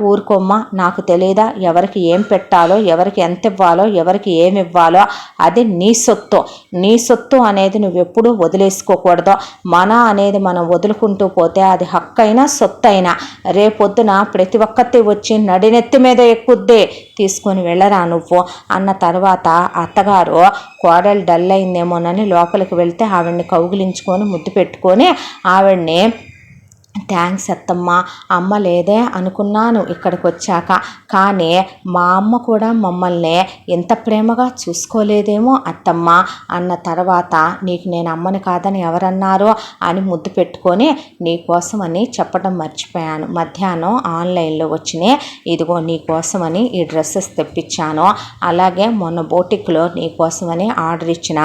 ఊరుకోమ్మ, నాకు తెలియదా ఎవరికి ఏం పెట్టాలో, ఎవరికి ఎంత ఇవ్వాలో, ఎవరికి ఏమి ఇవ్వాలో? అది నీ సొత్తు. నీ సొత్తు అనేది నువ్వెప్పుడూ వదిలేసుకోకూడదు. మన అనేది మనం వదులుకుంటూ పోతే అది హక్కైనా సొత్తైనా రేపొద్దున ప్రతి ఒక్కటి వచ్చి నడినెత్తి మీద ఎక్కుద్దే, తీసుకొని వెళ్ళరా నువ్వు అన్న తర్వాత అత్తగారు కోడలు డల్ అయిందేమోనని లోపలికి వెళ్తే ఆవిడ్ని కౌగిలించుకొని ముద్దు పెట్టుకొని ఆవిడ్ని, థ్యాంక్స్ అత్తమ్మ, అమ్మ లేదే అనుకున్నాను ఇక్కడికి వచ్చాక, కానీ మా అమ్మ కూడా మమ్మల్ని ఎంత ప్రేమగా చూసుకోలేదేమో అత్తమ్మ అన్న తర్వాత, నీకు నేను అమ్మని కాదని ఎవరన్నారో అని ముద్దు పెట్టుకొని నీకోసమని చెప్పడం మర్చిపోయాను. మధ్యాహ్నం ఆన్లైన్లో వచ్చినాయి, ఇదిగో నీకోసమని ఈ డ్రెస్సెస్ తెప్పించాను. అలాగే మొన్న బోటిక్లో నీకోసమని ఆర్డర్ ఇచ్చిన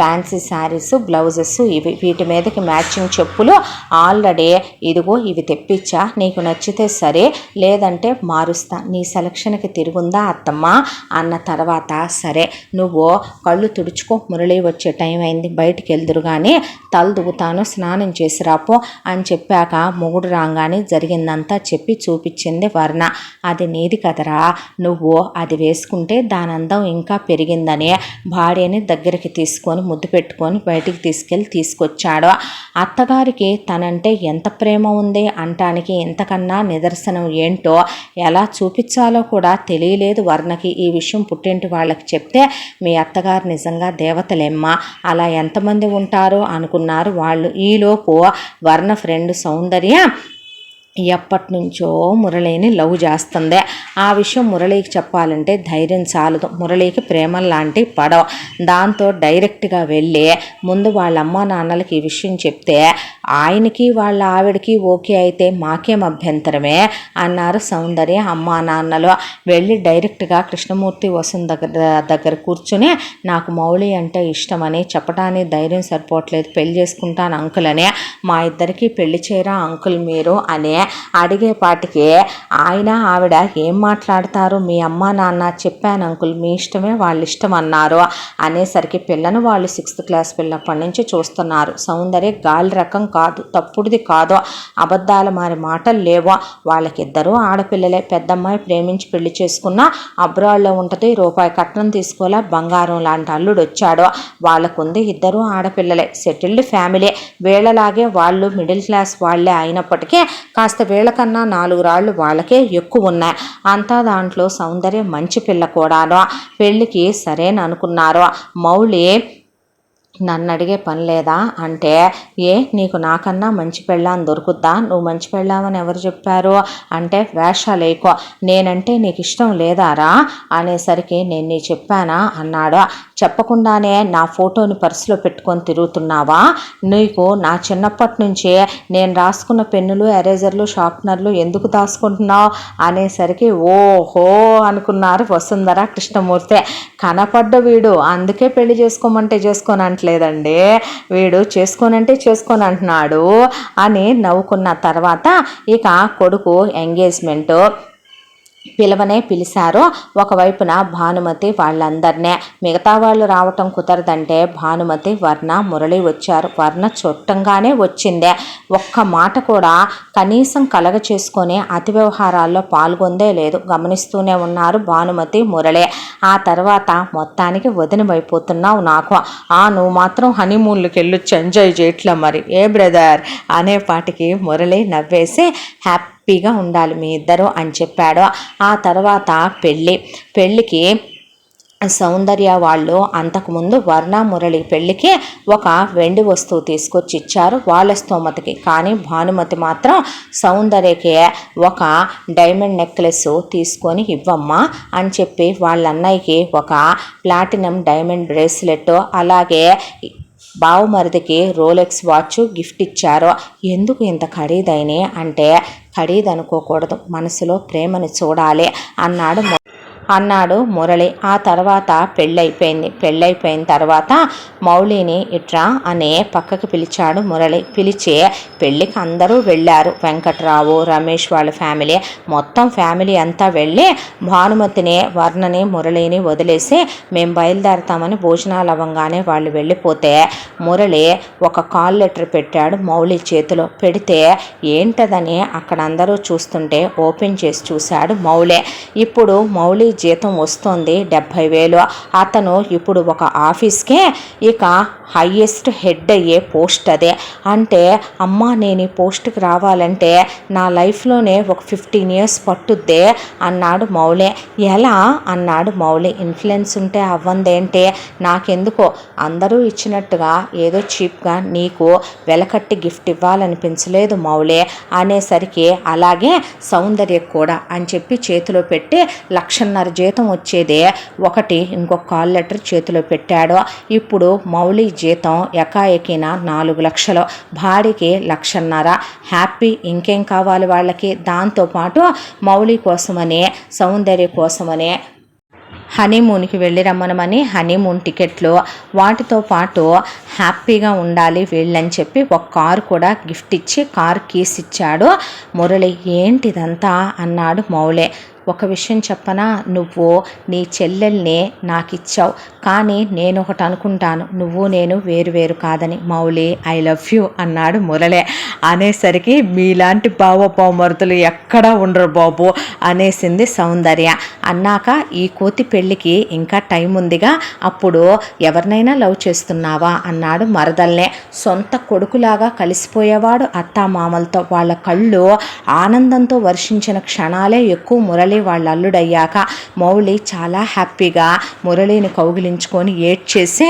ఫ్యాన్సీ శారీస్, బ్లౌజెస్ ఇవి, వీటి మీదకి మ్యాచింగ్ చెప్పులు ఆల్రెడీ ఇదిగో ఇవి తెప్పించా, నీకు నచ్చితే సరే, లేదంటే మారుస్తా, నీ సెలక్షన్కి తిరుగుందా అత్తమ్మ అన్న తర్వాత, సరే నువ్వు కళ్ళు తుడుచుకో, మురళి వచ్చే టైం అయింది, బయటికి వెళ్దురు కానీ తల దువ్వుతాను, స్నానం చేసి రాపో అని చెప్పాక మొగుడు రాగానే జరిగిందంతా చెప్పి చూపించింది వర్ణ. అది నీది కదరా, నువ్వు అది వేసుకుంటే దాని అందం ఇంకా పెరిగిందని భార్యని దగ్గరికి తీసుకొని ముద్దు పెట్టుకొని బయటికి తీసుకొచ్చాడు. అత్తగారికి తనంటే ఎంత ప్రేమ ఉంది అంటానికి ఇంతకన్నా నిదర్శనం ఏంటో ఎలా చూపించాలో కూడా తెలియలేదు వర్ణకి. ఈ విషయం పుట్టింటి వాళ్ళకి చెప్తే, మీ అత్తగారు నిజంగా దేవతలేమ్మా, అలా ఎంతమంది ఉంటారో అనుకున్నారు వాళ్ళు. ఈలోపు వర్ణ ఫ్రెండ్ సౌందర్య ఎప్పటి నుంచో మురళిని లవ్ చేస్తుంది. ఆ విషయం మురళికి చెప్పాలంటే ధైర్యం చాలదు, మురళికి ప్రేమ లాంటి పడవ. దాంతో డైరెక్ట్గా వెళ్ళి ముందు వాళ్ళ అమ్మ నాన్నలకి ఈ విషయం చెప్తే, ఆయనకి వాళ్ళ ఆవిడకి ఓకే అయితే మాకేం అభ్యంతరమే అన్నారు సౌందర్య అమ్మా నాన్నలు. వెళ్ళి డైరెక్ట్గా కృష్ణమూర్తి వసున్ దగ్గర కూర్చుని, నాకు మౌళి అంటే ఇష్టమని చెప్పడానికి ధైర్యం సరిపోవట్లేదు, పెళ్లి చేసుకుంటాను అంకుల్ అని, మా ఇద్దరికి పెళ్లి చేయరా అంకుల్ మీరు అని అడిగేపాటికి ఆయన ఆవిడ ఏం మాట్లాడతారు, మీ అమ్మ నాన్న చెప్పాను అంకుల్, మీ ఇష్టమే వాళ్ళ ఇష్టం అన్నారు అనేసరికి, పిల్లను వాళ్ళు 6th క్లాస్ పిల్లప్పటి నుంచి చూస్తున్నారు. సౌందర్య గాలి రకం కాదు, తప్పుడుది కాదు, అబద్ధాలు మారి మాటలు లేవో. వాళ్ళకిద్దరూ ఆడపిల్లలే. పెద్దమ్మాయి ప్రేమించి పెళ్లి చేసుకున్న అబ్రాడ్లో ఉంటుంది, రూపాయి కట్నం తీసుకోలే, బంగారం లాంటి అల్లుడు వచ్చాడు. వాళ్ళకుంది ఇద్దరూ ఆడపిల్లలే, సెటిల్డ్ ఫ్యామిలీ. వీళ్ళలాగే వాళ్ళు మిడిల్ క్లాస్ వాళ్ళే అయినప్పటికీ కాస్త వీళ్ళకన్నా 4 రాళ్ళు వాళ్ళకే ఎక్కువ ఉన్నాయి. అంతా దాంట్లో సౌందర్య మంచి పిల్ల కూడాను. పెళ్ళికి సరేననుకున్నారు. మౌళి నన్ను అడిగే పని లేదా అంటే, నీకు నాకన్నా మంచి పెళ్ళాం దొరుకుద్దా, నువ్వు మంచి పెళ్ళామని ఎవరు చెప్పారు అంటే, వేషాలేకో, నేనంటే నీకు ఇష్టం లేదారా అనేసరికి, నేను నీ చెప్పానా అన్నాడు. చెప్పకుండానే నా ఫోటోని పర్సులో పెట్టుకొని తిరుగుతున్నావా, నీకు నా చిన్నప్పటి నుంచే నేను రాసుకున్న పెన్నులు, ఎరేజర్లు, షార్ప్నర్లు ఎందుకు దాచుకుంటున్నావు అనేసరికి, ఓహో అనుకున్నారు వసుంధర కృష్ణమూర్తి. కనపడ్డ వీడు అందుకే పెళ్లి చేసుకోమంటే చేసుకోనంటే చేసుకోవట్లేదండి, వీడు చేసుకోనంటే చేసుకోను అంటున్నాడు అని నవ్వుకున్న తర్వాత ఇక కొడుకు ఎంగేజ్మెంటు పిలిచారు. ఒకవైపున భానుమతి వాళ్ళందరినీ, మిగతా వాళ్ళు రావటం కుదరదంటే భానుమతి, వర్ణ, మురళి వచ్చారు. వర్ణ చుట్టంగానే వచ్చిందే, ఒక్క మాట కూడా కనీసం కలగ చేసుకొని అతి వ్యవహారాల్లో పాల్గొందే లేదు. గమనిస్తూనే ఉన్నారు భానుమతి, మురళి. ఆ తర్వాత మొత్తానికి వదినమైపోతున్నావు నాకు, నువ్వు మాత్రం హనీమూన్లకి వెళ్ళొచ్చి ఎంజాయ్ చేయట్లా మరి ఏ బ్రదర్ అనేపాటికి మురళి నవ్వేసి హ్యాపీగా ఉండాలి మీ ఇద్దరు అని చెప్పాడు. ఆ తర్వాత పెళ్ళికి సౌందర్య వాళ్ళు అంతకుముందు వర్ణ, మురళి పెళ్ళికి ఒక వెండి వస్తువు తీసుకొచ్చి ఇచ్చారు వాళ్ళ స్తోమతకి. కానీ భానుమతి మాత్రం సౌందర్యకి ఒక డైమండ్ నెక్లెస్ తీసుకొని ఇవ్వమ్మా అని చెప్పి వాళ్ళ అన్నయ్యకి ఒక ప్లాటినం డైమండ్ బ్రేస్లెట్, అలాగే బావమరిదికి రోలెక్స్ వాచ్ గిఫ్ట్ ఇచ్చారు. ఎందుకు ఇంత ఖరీదైన అంటే, ఖరీదనుకోకూడదు, మనసులో ప్రేమను చూడాలి అన్నాడు మురళి. ఆ తర్వాత పెళ్ళైపోయిన తర్వాత మౌళిని ఇట్రా అని పక్కకి పిలిచాడు మురళి. పిలిచి పెళ్ళికి అందరూ వెళ్ళారు. వెంకట్రావు, రమేష్ వాళ్ళ ఫ్యామిలీ, మొత్తం ఫ్యామిలీ అంతా వెళ్ళి భానుమతిని, వర్ణని, మురళిని వదిలేసి మేము బయలుదేరతామని భోజనాలు అవ్వగానే వాళ్ళు వెళ్ళిపోతే మురళి ఒక కాల్ లెటర్ పెట్టాడు మౌళి చేతిలో. పెడితే ఏంటదని అక్కడ అందరూ చూస్తుంటే ఓపెన్ చేసి చూశాడు మౌళి. ఇప్పుడు మౌళి జీతం వస్తుంది 70,000. అతను ఇప్పుడు ఒక ఆఫీస్కే ఇక హయ్యెస్ట్ హెడ్ అయ్యే పోస్ట్ అదే. అంటే అమ్మ నేను ఈ పోస్ట్కి రావాలంటే నా లైఫ్లోనే ఒక 15 years పట్టుద్దే అన్నాడు మౌళి. ఎలా అన్నాడు మౌళి. ఇన్ఫ్లుయెన్స్ ఉంటే అవ్వందేంటే, నాకెందుకో అందరూ ఇచ్చినట్టుగా ఏదో చీప్గా నీకు వెలకట్టి గిఫ్ట్ ఇవ్వాలనిపించలేదు మౌళి అనేసరికి, అలాగే సౌందర్యకు కూడా అని చెప్పి చేతిలో పెట్టి 1,50,000 జీతం వచ్చేదే ఒకటి ఇంకొక కాల్ లెటర్ చేతిలో పెట్టాడు. ఇప్పుడు మౌళి జీతం ఎకాఎకిన 4 లక్షలు, భార్యకి 1,50,000. హ్యాపీ, ఇంకేం కావాలి వాళ్ళకి. దాంతోపాటు మౌళి కోసమని, సౌందర్య కోసమని హనీమూన్కి వెళ్ళి రమ్మనమని హనీమూన్ టికెట్లు, వాటితో పాటు హ్యాపీగా ఉండాలి వీళ్ళని చెప్పి ఒక కారు కూడా గిఫ్ట్ ఇచ్చి కారు కీస్ ఇచ్చాడు మురళి. ఏంటిదంతా అన్నాడు మౌళి. ఒక విషయం చెప్పనా, నువ్వు నీ చెల్లెల్ని నాకు ఇచ్చావు, కానీ నేను ఒకటి అనుకుంటాను, నువ్వు నేను వేరు కాదని. మౌళి ఐ లవ్ యూ అన్నాడు మురళి. అనేసరికి మీలాంటి బావమరుదులు ఎక్కడా ఉండరు బాబు అనేసింది సౌందర్య. అన్నాక ఈ కోతి పెళ్ళికి ఇంకా టైం ఉందిగా, అప్పుడు ఎవరినైనా లవ్ చేస్తున్నావా అన్నాడు మరదల్నే. సొంత కొడుకులాగా కలిసిపోయేవాడు అత్తామామలతో. వాళ్ళ కళ్ళు ఆనందంతో వర్షించిన క్షణాలే ఎక్కువ మురళి వాళ్ళ అల్లుడయ్యాక. మౌళి చాలా హ్యాపీగా మురళిని కౌగిలించుకొని ఏడ్చేసి,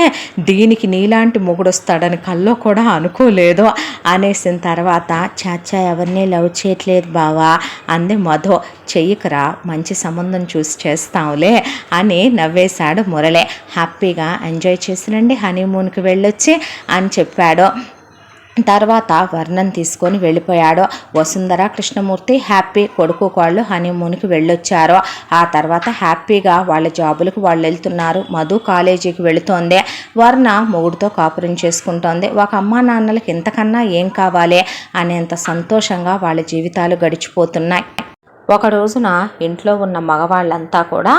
దీనికి నీలాంటి మొగుడొస్తాడని కల్లో కూడా అనుకోలేదు అనేసిన తర్వాత, చాచా ఎవరిని లవ్ చేయట్లేదు బావా అంది మధు. చెయ్యకరా, మంచి సంబంధం చూసి చేస్తాంలే అని నవ్వేశాడు మురళి. హ్యాపీగా ఎంజాయ్ చేసినండి హనీమూన్కి వెళ్ళొచ్చి అని చెప్పాడు. తర్వాత వర్ణం తీసుకొని వెళ్ళిపోయాడు. వసుంధర, కృష్ణమూర్తి హ్యాపీ, కొడుకు వాళ్ళు హనీమూన్కి వెళ్ళొచ్చారు. ఆ తర్వాత హ్యాపీగా వాళ్ళ జాబులకు వాళ్ళు వెళ్తున్నారు. మధు కాలేజీకి వెళుతోంది. వర్ణ మొగుడుతో కాపురం చేసుకుంటోంది. ఒక అమ్మా నాన్నలకి ఇంతకన్నా ఏం కావాలి అనేంత సంతోషంగా వాళ్ళ జీవితాలు గడిచిపోతున్నాయి. ఒక రోజున ఇంట్లో ఉన్న మగవాళ్ళంతా కూడా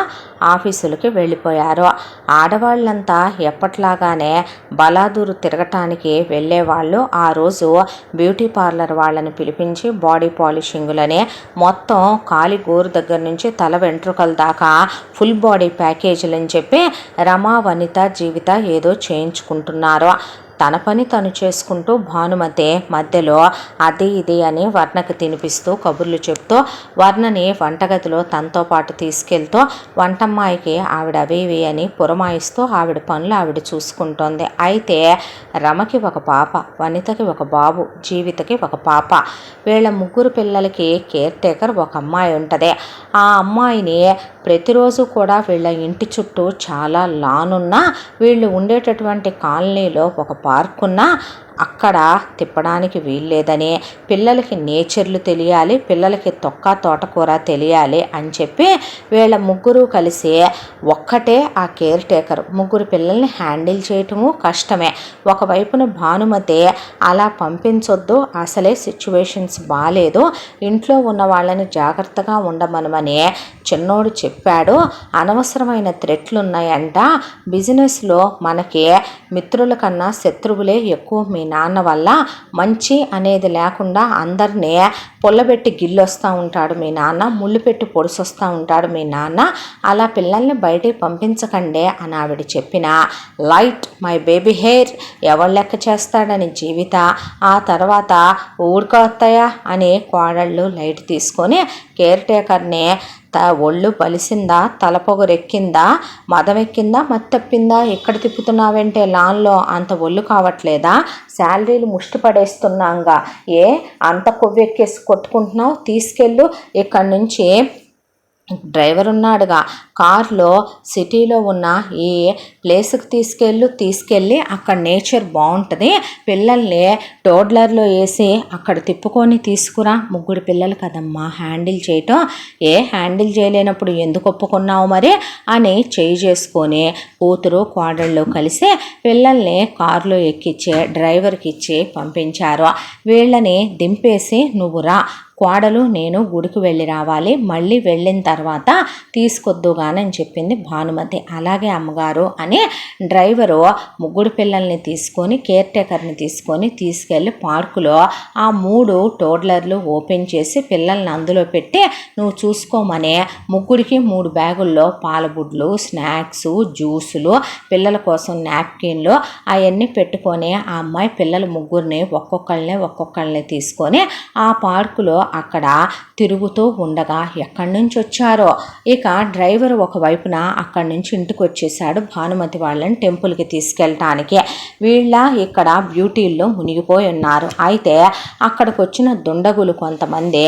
ఆఫీసులకి వెళ్ళిపోయారు. ఆడవాళ్ళంతా ఎప్పట్లాగానే బలాదూరు తిరగటానికి వెళ్ళేవాళ్ళు. ఆ రోజు బ్యూటీ పార్లర్ వాళ్ళని పిలిపించి బాడీ పాలిషింగులని, మొత్తం కాలి గోరు దగ్గర నుంచి తల వెంట్రుకల దాకా ఫుల్ బాడీ ప్యాకేజీలని చెప్పి రమా, వనిత, జీవిత ఏదో చేయించుకుంటున్నారు. తన పని తను చేసుకుంటూ భానుమతి మధ్యలో అది ఇది అని వర్ణకి తినిపిస్తూ కబుర్లు చెప్తూ, వర్ణని వంటగదిలో తనతో పాటు తీసుకెళ్తూ వంటమ్మాయికి ఆవిడ అవి ఇవి అని పురమాయిస్తూ ఆవిడ పనులు ఆవిడ చూసుకుంటోంది. అయితే రమకి ఒక పాప, వనితకి ఒక బాబు, జీవితకి ఒక పాప. వీళ్ళ ముగ్గురు పిల్లలకి కేర్ టేకర్ ఒక అమ్మాయి ఉంటుంది. ఆ అమ్మాయిని ప్రతిరోజు కూడా వీళ్ళ ఇంటి చుట్టూ చాలా లానున్నా, వీళ్ళు ఉండేటటువంటి కాలనీలో ఒక పార్క్ ఉన్నా అక్కడ తిప్పడానికి వీల్లేదని, పిల్లలకి నేచర్లు తెలియాలి, పిల్లలకి తోటకూర తెలియాలి అని చెప్పి వీళ్ళ ముగ్గురు కలిసి ఒక్కటే ఆ కేర్ టేకర్. ముగ్గురు పిల్లల్ని హ్యాండిల్ చేయటము కష్టమే. ఒకవైపున భానుమతి అలా పంపించొద్దు, అసలే సిచ్యువేషన్స్ బాగాలేదు, ఇంట్లో ఉన్న వాళ్ళని జాగ్రత్తగా ఉండమనమని చిన్నోడు చెప్పాడు. అనవసరమైన థ్రెట్లు ఉన్నాయంట, బిజినెస్లో మనకి మిత్రుల కన్నా శత్రువులే ఎక్కువ, మీ నాన్న వల్ల మంచి అనేది లేకుండా అందరినీ పొల్లబెట్టి గిల్లొస్తూ ఉంటాడు మీ నాన్న, ముళ్ళు పెట్టి పొడిసొస్తూ ఉంటాడు మీ నాన్న, అలా పిల్లల్ని బయటికి పంపించకండి అని ఆవిడ చెప్పిన లైట్ మై బేబీ హెయిర్ ఎవరు లెక్క చేస్తాడని జీవిత, ఆ తర్వాత ఊరుకొస్తాయా అని కోడళ్ళు లైట్ తీసుకొని కేర్ టేకర్ని ఒళ్ళు బలిసిందా, తలపొగరెక్కిందా, మదం ఎక్కిందా, మత్తెప్పిందా, ఎక్కడ తిప్పుతున్నావంటే లాన్లో అంత ఒళ్ళు కావట్లేదా, శాలరీలు ముష్టి పడేస్తున్నాంగా, అంత కొవ్వెక్కేసి కొట్టుకుంటున్నావు, తీసుకెళ్ళు ఇక్కడి నుంచి. డ్రైవర్ ఉన్నాడుగా, కార్లో సిటీలో ఉన్న ఈ ప్లేస్కి తీసుకెళ్ళి అక్కడ నేచర్ బాగుంటుంది, పిల్లల్ని టోడ్లర్లో వేసి అక్కడ తిప్పుకొని తీసుకురా. ముగ్గురు పిల్లలు కదమ్మా హ్యాండిల్ చేయటం, హ్యాండిల్ చేయలేనప్పుడు ఎందుకు ఒప్పుకున్నావు మరి అని చేయి చేసుకొని కూతురు కోడళ్ళు కలిసి పిల్లల్ని కారులో ఎక్కించి డ్రైవర్కి ఇచ్చి పంపించారు. వీళ్ళని దింపేసి నువ్వు రా, కోడలు నేను గుడికి వెళ్ళి రావాలి, మళ్ళీ వెళ్ళిన తర్వాత తీసుకొద్దుగానని చెప్పింది భానుమతి. అలాగే అమ్మగారు అని డ్రైవరు ముగ్గురు పిల్లల్ని తీసుకొని కేర్ టేకర్ని తీసుకెళ్ళి పార్కులో ఆ 3 టోడ్లర్లు ఓపెన్ చేసి పిల్లల్ని అందులో పెట్టి నువ్వు చూసుకోమని ముగ్గురికి 3 బ్యాగుల్లో పాలబుడ్లు, స్నాక్స్, జ్యూసులు, పిల్లల కోసం నాప్కిన్లు అవన్నీ పెట్టుకొని ఆ అమ్మాయి పిల్లలు ముగ్గురిని ఒక్కొక్కళ్ళని తీసుకొని ఆ పార్కులో అక్కడ తిరుగుతూ ఉండగా ఎక్కడి నుంచి వచ్చారో, ఇక డ్రైవర్ ఒకవైపున అక్కడి నుంచి ఇంటికి వచ్చేసాడు భానుమతి వాళ్ళని టెంపుల్కి తీసుకెళ్ళటానికి. వీళ్ళ ఇక్కడ బ్యూటీల్లో మునిగిపోయి ఉన్నారు. అయితే అక్కడికి వచ్చిన దుండగులు కొంతమంది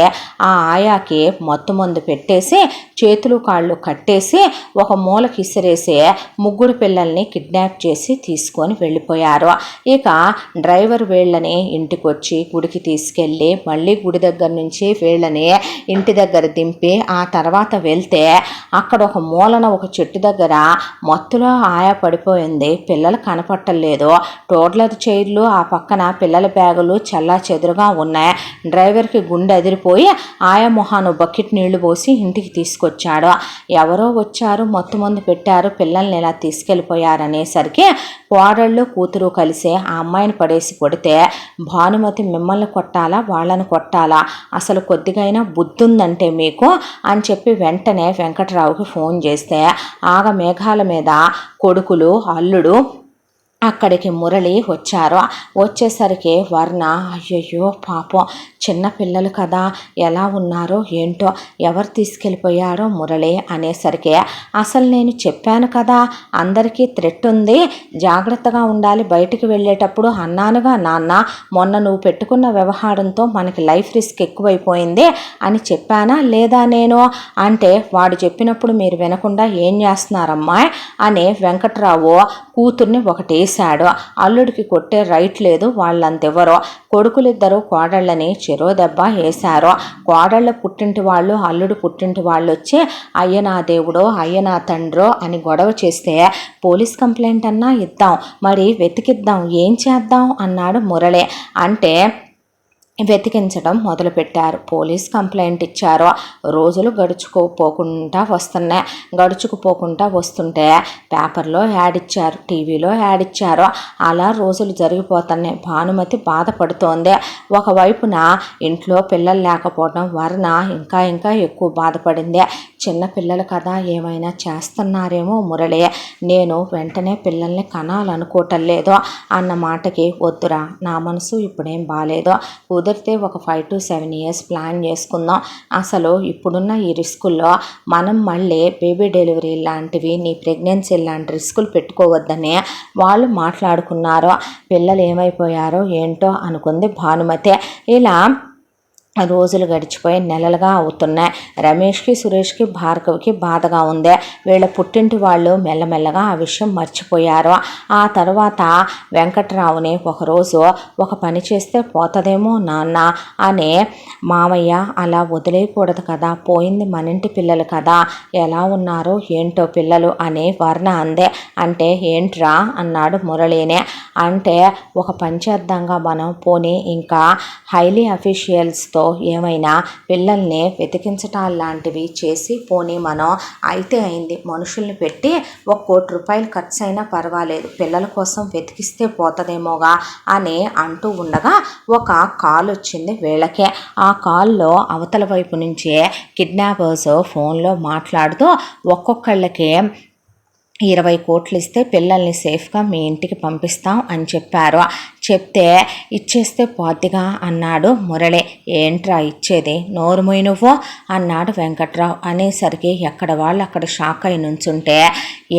ఆ ఆయాకి మత్తు మందు పెట్టేసి చేతులు కాళ్ళు కట్టేసి ఒక మూలకి ఇసిరేసి ముగ్గురు పిల్లల్ని కిడ్నాప్ చేసి తీసుకొని వెళ్ళిపోయారు. ఇక డ్రైవర్ వీళ్ళని ఇంటికి వచ్చి గుడికి తీసుకెళ్ళి మళ్ళీ గుడి దగ్గర నుంచి వీళ్ళని ఇంటి దగ్గర దింపి ఆ తర్వాత వెళ్తే అక్కడ ఒక మూలన ఒక చెట్టు దగ్గర మత్తులో ఆయా పడిపోయింది, పిల్లలు కనపట్టలేదు, టోడ్లర్ చైర్లు ఆ పక్కన పిల్లల బ్యాగులు చల్లా చెదురుగా ఉన్నాయి. డ్రైవర్కి గుండె అదిరిపోయి ఆయా మొహాను బకెట్ నీళ్లు పోసి ఇంటికి తీసుకొచ్చాడు. ఎవరో వచ్చారు, మత్తు మందు పెట్టారు, పిల్లల్ని ఇలా తీసుకెళ్ళిపోయారనేసరికి కోడళ్ళు కూతురు కలిసి ఆ అమ్మాయిని పడేసి కొడితే భానుమతి మిమ్మల్ని కొట్టాలా వాళ్ళని కొట్టాలా, అసలు కొద్దిగైనా బుద్ధి ఉందంటే మీకు అని చెప్పి వెంటనే వెంకట్రావుకి ఫోన్ చేస్తే ఆగ మేఘాల మీద కొడుకులు అల్లుడు అక్కడికి మురళి వచ్చారు. వచ్చేసరికి వర్ణ అయ్యయ్యో పాపం చిన్న పిల్లలు కదా ఎలా ఉన్నారో ఏంటో, ఎవరు తీసుకెళ్ళిపోయారో మురళి అనేసరికి అసలు నేను చెప్పాను కదా అందరికీ థ్రెట్ ఉంది, జాగ్రత్తగా ఉండాలి, బయటికి వెళ్ళేటప్పుడు అన్నానుగా నాన్న, మొన్న నువ్వు పెట్టుకున్న వ్యవహారంతో మనకి లైఫ్ రిస్క్ ఎక్కువైపోయింది అని చెప్పానా లేదా నేను అంటే, వాడు చెప్పినప్పుడు మీరు వినకుండా ఏం చేస్తున్నారమ్మా అని వెంకట్రావు కూతుర్ని ఒకటేశాడు. అల్లుడికి కొట్టే రైట్ లేదు, వాళ్ళంతెవరో. కొడుకులిద్దరూ కోడళ్ళని చెరో దెబ్బ వేశారు. కోడళ్ళ పుట్టింటి వాళ్ళు అల్లుడు పుట్టింటి వాళ్ళు వచ్చి అయ్య నా దేవుడో అయ్య నా తండ్రో అని గొడవ చేస్తే పోలీస్ కంప్లైంట్ అన్నా ఇద్దాం, మరి వెతికిద్దాం, ఏం చేద్దాం అన్నాడు మురళి. అంటే వెతికించడం మొదలుపెట్టారు, పోలీస్ కంప్లైంట్ ఇచ్చారు. రోజులు గడుచుకుపోకుండా వస్తుంటే పేపర్లో యాడ్ ఇచ్చారు, టీవీలో యాడ్ ఇచ్చారు. అలా రోజులు జరిగిపోతున్నాయి. భానుమతి బాధపడుతోంది. ఒకవైపున ఇంట్లో పిల్లలు లేకపోవడం వర్ణ ఇంకా ఎక్కువ బాధపడింది. చిన్న పిల్లలు కదా ఏమైనా చేస్తున్నారేమో మురళి, నేను వెంటనే పిల్లల్ని కనాలనుకోవటం లేదు అన్న మాటకి వద్దురా, నా మనసు ఇప్పుడేం బాగాలేదు, కుదిరితే ఒక 5 to 7 years ప్లాన్ చేసుకుందాం, అసలు ఇప్పుడున్న ఈ రిస్కుల్లో మనం మళ్ళీ బేబీ డెలివరీ లాంటివి నీ ప్రెగ్నెన్సీ లాంటి రిస్కులు పెట్టుకోవద్దని వాళ్ళు మాట్లాడుకున్నారు. పిల్లలు ఏమైపోయారో ఏంటో అనుకుంది భానుమతి. ఇలా రోజులు గడిచిపోయి నెలలుగా అవుతున్నాయి. రమేష్కి, సురేష్కి, భార్గవికి బాధగా ఉంది. వీళ్ళ పుట్టింటి వాళ్ళు మెల్లమెల్లగా ఆ విషయం మర్చిపోయారు. ఆ తర్వాత వెంకట్రావుని ఒకరోజు ఒక పని చేస్తే పోతుందేమో నాన్న అనే, మామయ్య అలా వదిలేయకూడదు కదా, పోయింది మనింటి పిల్లలు కదా, ఎలా ఉన్నారో ఏంటో పిల్లలు అని వర్ణ అందే. అంటే ఏంట్రా అన్నాడు మురళీనే. అంటే ఒక పని చేద్దాంగా మనం, పోనీ ఇంకా హైలీ అఫీషియల్స్తో ఏమైనా పిల్లల్ని వెతికించటాలాంటివి చేసి పోనీ మనం అయితే అయింది, మనుషుల్ని పెట్టి ₹1,00,00,000 ఖర్చు అయినా పర్వాలేదు, పిల్లల కోసం వెతికిస్తే పోతుందేమోగా అని అంటూ ఉండగా ఒక కాల్ వచ్చింది వీళ్ళకే. ఆ కాల్లో అవతల వైపు నుంచే కిడ్నాపర్స్ ఫోన్లో మాట్లాడుతూ ఒక్కొక్కళ్ళకి 20 కోట్లు ఇస్తే పిల్లల్ని సేఫ్గా మీ ఇంటికి పంపిస్తాం అని చెప్పారు. చెప్తే ఇచ్చేస్తే పోద్దిగా అన్నాడు మురళి. ఏంట్రా ఇచ్చేది, నోరుమొయ్యి నువ్వు అన్నాడు వెంకట్రావు. అనేసరికి ఎక్కడ వాళ్ళు అక్కడ షాక్ అయి నుంచుంటే,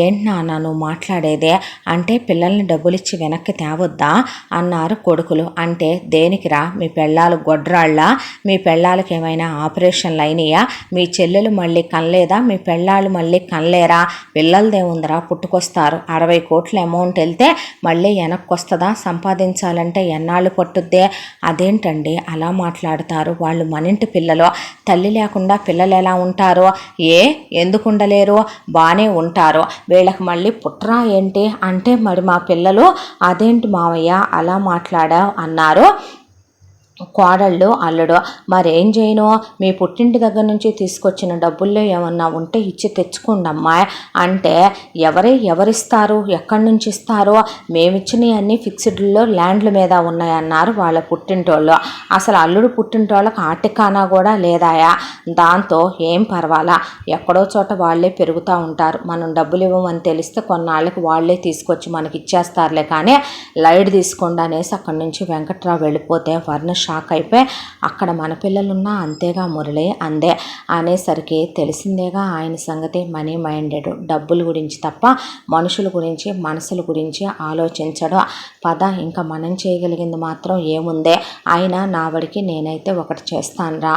ఏంటి నాన్న నువ్వు మాట్లాడేదే అంటే పిల్లల్ని డబ్బులిచ్చి వెనక్కి తేవద్దా అన్నారు కొడుకులు. అంటే దేనికిరా, మీ పెళ్ళాలు గొడ్రాళ్ళ, మీ పెళ్ళాలకు ఏమైనా ఆపరేషన్లు అయినాయా, మీ చెల్లెలు మళ్ళీ కనలేదా, మీ పెళ్ళాళ్ళు మళ్ళీ కనలేరా, పిల్లలదేముందిరా పుట్టుకొస్తారు, 60 కోట్ల అమౌంట్ వెళ్తే మళ్ళీ వెనక్కి వస్తుందా, సంపాదించాలంటే ఎన్నాళ్ళు పట్టుద్దే, అదేంటండి అలా మాట్లాడతారు, వాళ్ళు మనింటి పిల్లలు, తల్లి లేకుండా పిల్లలు ఎలా ఉంటారు, ఎందుకు ఉండలేరు, బాగానే ఉంటారు, వీళ్ళకి మళ్ళీ పుట్రా ఏంటి అంటే, మరి మా పిల్లలు, అదేంటి మావయ్య అలా మాట్లాడావు అన్నారు కోడళ్ళు అల్లుడు. మరేం చేయను, మీ పుట్టింటి దగ్గర నుంచి తీసుకొచ్చిన డబ్బుల్లో ఏమన్నా ఉంటే ఇచ్చి తెచ్చుకోండి అమ్మాయి అంటే, ఎవరిస్తారు, ఎక్కడి నుంచి ఇస్తారు, మేమిచ్చినవి అన్నీ ఫిక్స్డ్లో ల్యాండ్ల మీద ఉన్నాయన్నారు వాళ్ళ పుట్టింటోళ్ళు. అసలు అల్లుడు పుట్టింటోళ్ళకి ఆటికానా కూడా లేదాయా, దాంతో ఏం పర్వాలా, ఎక్కడో చోట వాళ్ళే పెరుగుతూ ఉంటారు, మనం డబ్బులు ఇవ్వమని తెలిస్తే కొన్నాళ్ళకి వాళ్ళే తీసుకొచ్చి మనకి ఇచ్చేస్తారులే కానీ లైట్ తీసుకోండి అనేసి అక్కడి నుంచి వెంకట్రావు వెళ్ళిపోతే వర్ణ షాక్ అయిపోయి, అక్కడ మన పిల్లలున్నా అంతేగా మురళి అందే. అనేసరికి తెలిసిందేగా ఆయన సంగతి, మనీ మైండెడ్, డబ్బుల గురించి తప్ప మనుషుల గురించి మనసుల గురించి ఆలోచించడు. పద ఇంకా మనం చేయగలిగింది మాత్రం ఏముందే, అయినా నావడికి నేనైతే ఒకటి చేస్తానురా,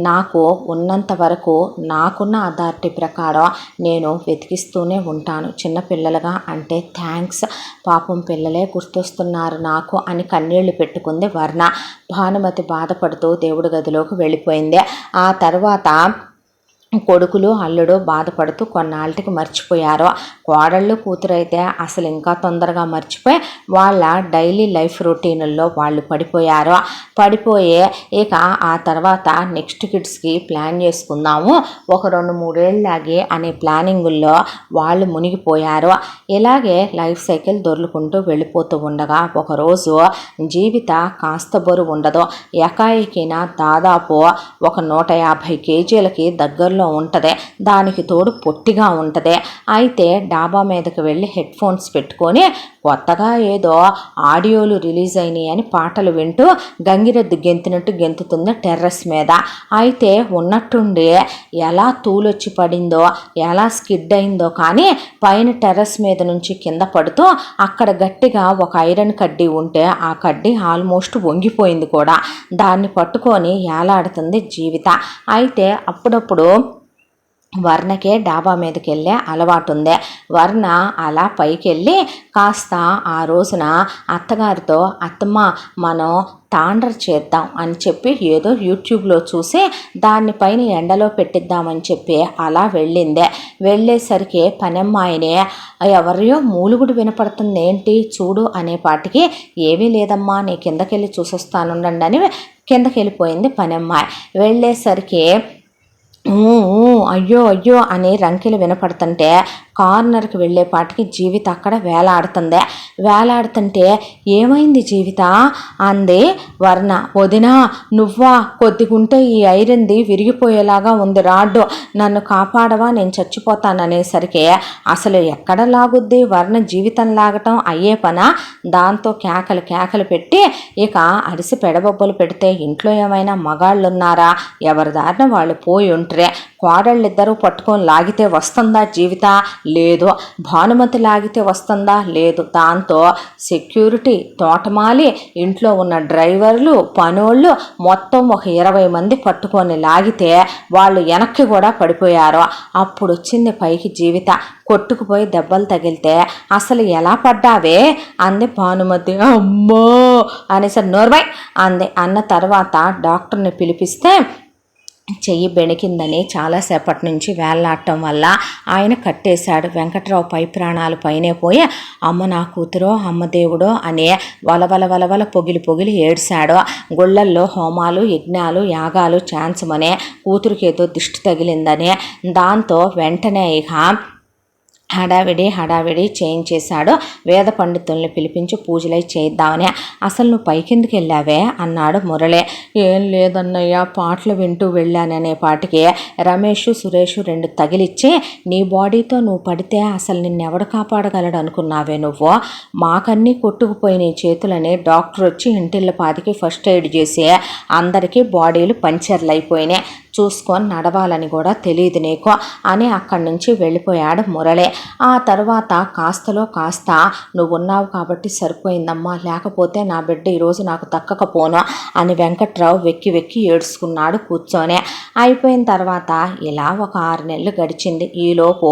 నాకు ఉన్నంత వరకు నాకున్న అథారిటీ ప్రకారం నేను వెతికిస్తూనే ఉంటాను, చిన్నపిల్లలుగా అంటే థ్యాంక్స్, పాపం పిల్లలే గుర్తొస్తున్నారు నాకు అని కన్నీళ్లు పెట్టుకుంది వర్ణ. భానుమతి బాధపడుతూ దేవుడి గదిలోకి వెళ్ళిపోయింది. ఆ తర్వాత కొడుకులు అల్లుడు బాధపడుతూ కొన్నాళ్ళకి మర్చిపోయారు. కోడళ్ళు కూతురైతే అసలు ఇంకా తొందరగా మర్చిపోయి వాళ్ళ డైలీ లైఫ్ రొటీనుల్లో వాళ్ళు పడిపోయారు. పడిపోయి ఇక ఆ తర్వాత నెక్స్ట్ కిడ్స్కి ప్లాన్ చేసుకుందాము, ఒక 2-3 ఏళ్ళలాగే అనే ప్లానింగుల్లో వాళ్ళు మునిగిపోయారు. ఇలాగే లైఫ్ సైకిల్ దొర్లుకుంటూ వెళ్ళిపోతూ ఉండగా ఒకరోజు జీవిత కాస్త బరువు ఉండదు, ఎకాయికిన దాదాపు ఒక 150 కేజీలకి దగ్గరలో ఉంటుంది, దానికి తోడు పొట్టిగా ఉంటుంది. అయితే డాబా మీదకి వెళ్ళి హెడ్ ఫోన్స్ పెట్టుకొని కొత్తగా ఏదో ఆడియోలు రిలీజ్ అయినాయి అని పాటలు వింటూ గంగిరెద్దు గెంతినట్టు గెంతుతుంది టెర్రస్ మీద. అయితే ఉన్నట్టుండి ఎలా తూలొచ్చి పడిందో, ఎలా స్కిడ్ అయిందో కానీ పైన టెర్రస్ మీద నుంచి కింద పడుతూ అక్కడ గట్టిగా ఒక ఐరన్ కడ్డీ ఉంటే ఆ కడ్డీ ఆల్మోస్ట్ వంగిపోయింది కూడా, దాన్ని పట్టుకొని ఏలాడుతుంది జీవిత. అయితే అప్పుడప్పుడు వర్ణకే డాబా మీదకి వెళ్ళే అలవాటు ఉంది. వర్ణ అలా పైకి వెళ్ళి కాస్త ఆ రోజున అత్తగారితో, అత్తమ్మ మనం తాండ్ర చేద్దాం అని చెప్పి ఏదో యూట్యూబ్లో చూసి దానిపైన ఎండలో పెట్టిద్దామని చెప్పి అలా వెళ్ళిందే. వెళ్ళేసరికి పనమ్మాయిని, ఎవరియో మూలుగుడు వినపడుతుంది ఏంటి చూడు అనేపాటికి, ఏమీ లేదమ్మా నీ కిందకెళ్ళి చూసొస్తానుండండి అని కిందకి వెళ్ళిపోయింది పనమ్మాయి. వెళ్ళేసరికి అయ్యో అయ్యో అని రంకెలు వినపడుతుంటే కార్నర్కి వెళ్ళేపాటికి జీవిత అక్కడ వేలాడుతుంటే ఏమైంది జీవిత అంది వర్ణ. వదినా నువ్వా, కొద్దిగుంటే ఈ ఐరన్ది విరిగిపోయేలాగా ఉంది రాడ్డు, నన్ను కాపాడవా నేను చచ్చిపోతాననేసరికి అసలు ఎక్కడ లాగుద్ది వర్ణ జీవితం లాగటం అయ్యే పనా, దాంతో కేకలు పెట్టి ఇక అరిసి పెడబొబ్బలు పెడితే ఇంట్లో ఏమైనా మగాళ్ళు ఉన్నారా, ఎవరి దారిన వాళ్ళు పోయి ఉంటరే, కోడళ్ళిద్దరూ పట్టుకొని లాగితే వస్తుందా జీవిత, లేదు. భానుమతి లాగితే వస్తుందా? లేదు. దాంతో సెక్యూరిటీ, తోటమాలి, ఇంట్లో ఉన్న డ్రైవర్లు, పనోళ్ళు మొత్తం ఒక 20 మంది పట్టుకొని లాగితే వాళ్ళు వెనక్కి కూడా పడిపోయారు. అప్పుడు వచ్చింది పైకి జీవిత. కొట్టుకుపోయి దెబ్బలు తగిలితే అసలు ఎలా పడ్డావే అంది భానుమతి. అమ్మో అనేసి నోర్వై అంది. అన్న తర్వాత డాక్టర్ని పిలిపిస్తే చెయ్యి బెణికిందని చాలాసేపటి నుంచి వేళ్లాడటం వల్ల ఆయన కట్టేశాడు. వెంకట్రావు పై ప్రాణాలు పైనే పోయి అమ్మ నా కూతురో, అమ్మ దేవుడో అనే వలవల వలవల పొగిలి పొగిలి ఏడ్చాడు. గుళ్ళల్లో హోమాలు, యజ్ఞాలు, యాగాలు ఛాన్సమనే కూతురికి ఏదో దిష్టి తగిలిందని. దాంతో వెంటనే ఇక హడావిడి చేయించేశాడు. వేద పండితుల్ని పిలిపించి పూజలై చేద్దామని. అసలు నువ్వు పైకిందుకు వెళ్ళావే అన్నాడు మురళి. ఏం లేదన్నయ్య, పాటలు వింటూ వెళ్ళాననే పాటికి రమేష్, సురేష్ 2 తగిలిచ్చి నీ బాడీతో నువ్వు పడితే అసలు నిన్నెవడు కాపాడగలడు అనుకున్నావే నువ్వు? మాకన్నీ కొట్టుకుపోయి నీ చేతులని డాక్టర్ వచ్చి ఇంటిళ్ళ పాదికి ఫస్ట్ ఎయిడ్ చేసి అందరికీ బాడీలు పంచర్లు అయిపోయినాయి. చూసుకొని నడవాలని కూడా తెలియదు నీకు అని అక్కడి నుంచి వెళ్ళిపోయాడు మురళి. ఆ తర్వాత కాస్తలో కాస్త నువ్వు ఉన్నావు కాబట్టి సరిపోయిందమ్మా, లేకపోతే నా బిడ్డ ఈరోజు నాకు దక్కకపోను అని వెంకట్రావు వెక్కి వెక్కి ఏడ్చుకున్నాడు కూర్చొని. అయిపోయిన తర్వాత ఇలా ఒక 6 నెలలు గడిచింది. ఈలోపు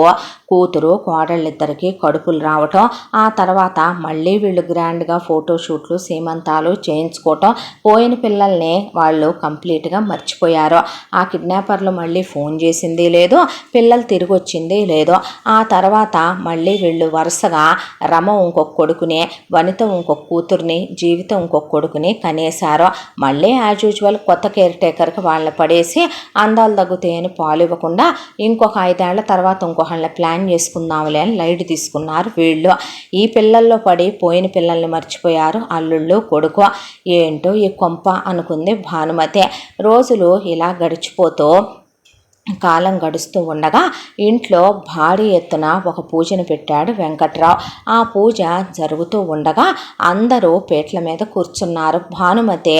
కూతురు కోడళ్ళిద్దరికీ కడుపులు రావటం, ఆ తర్వాత మళ్ళీ వీళ్ళు గ్రాండ్గా ఫోటోషూట్లు, సీమంతాలు చేయించుకోవటం. పోయిన పిల్లల్ని వాళ్ళు కంప్లీట్గా మర్చిపోయారు. ఆ కిడ్నాపర్లు మళ్ళీ ఫోన్ చేసింది లేదు, పిల్లలు తిరిగి వచ్చింది లేదు. ఆ తర్వాత మళ్ళీ వీళ్ళు వరుసగా రమ ఇంకొక కొడుకుని, వనిత ఇంకొక కూతుర్ని, జీవితం ఇంకొక కొడుకుని కనేశారు. మళ్ళీ యాజ్ యూజువల్ కొత్త కేర్ టేకర్కి వాళ్ళని పడేసి అందాలు తగ్గుతాయని పాలు ఇవ్వకుండా ఇంకొక 5 ఏళ్ల తర్వాత ఇంకొకళ్ళని ప్లాన్ చేసుకుందాంలే అని లైట్ తీసుకున్నారు వీళ్ళు. ఈ పిల్లల్లో పడి పోయిన పిల్లల్ని మర్చిపోయారు అల్లుళ్ళు, కొడుకు. ఏంటో ఈ కొంప అనుకుంది భానుమతి. రోజులు ఇలా గడిచిపోతూ కాలం గడుస్తూ ఉండగా ఇంట్లో భారీ ఎత్తున ఒక పూజను పెట్టాడు వెంకట్రావు. ఆ పూజ జరుగుతూ ఉండగా అందరూ పీటల మీద కూర్చున్నారు. భానుమతి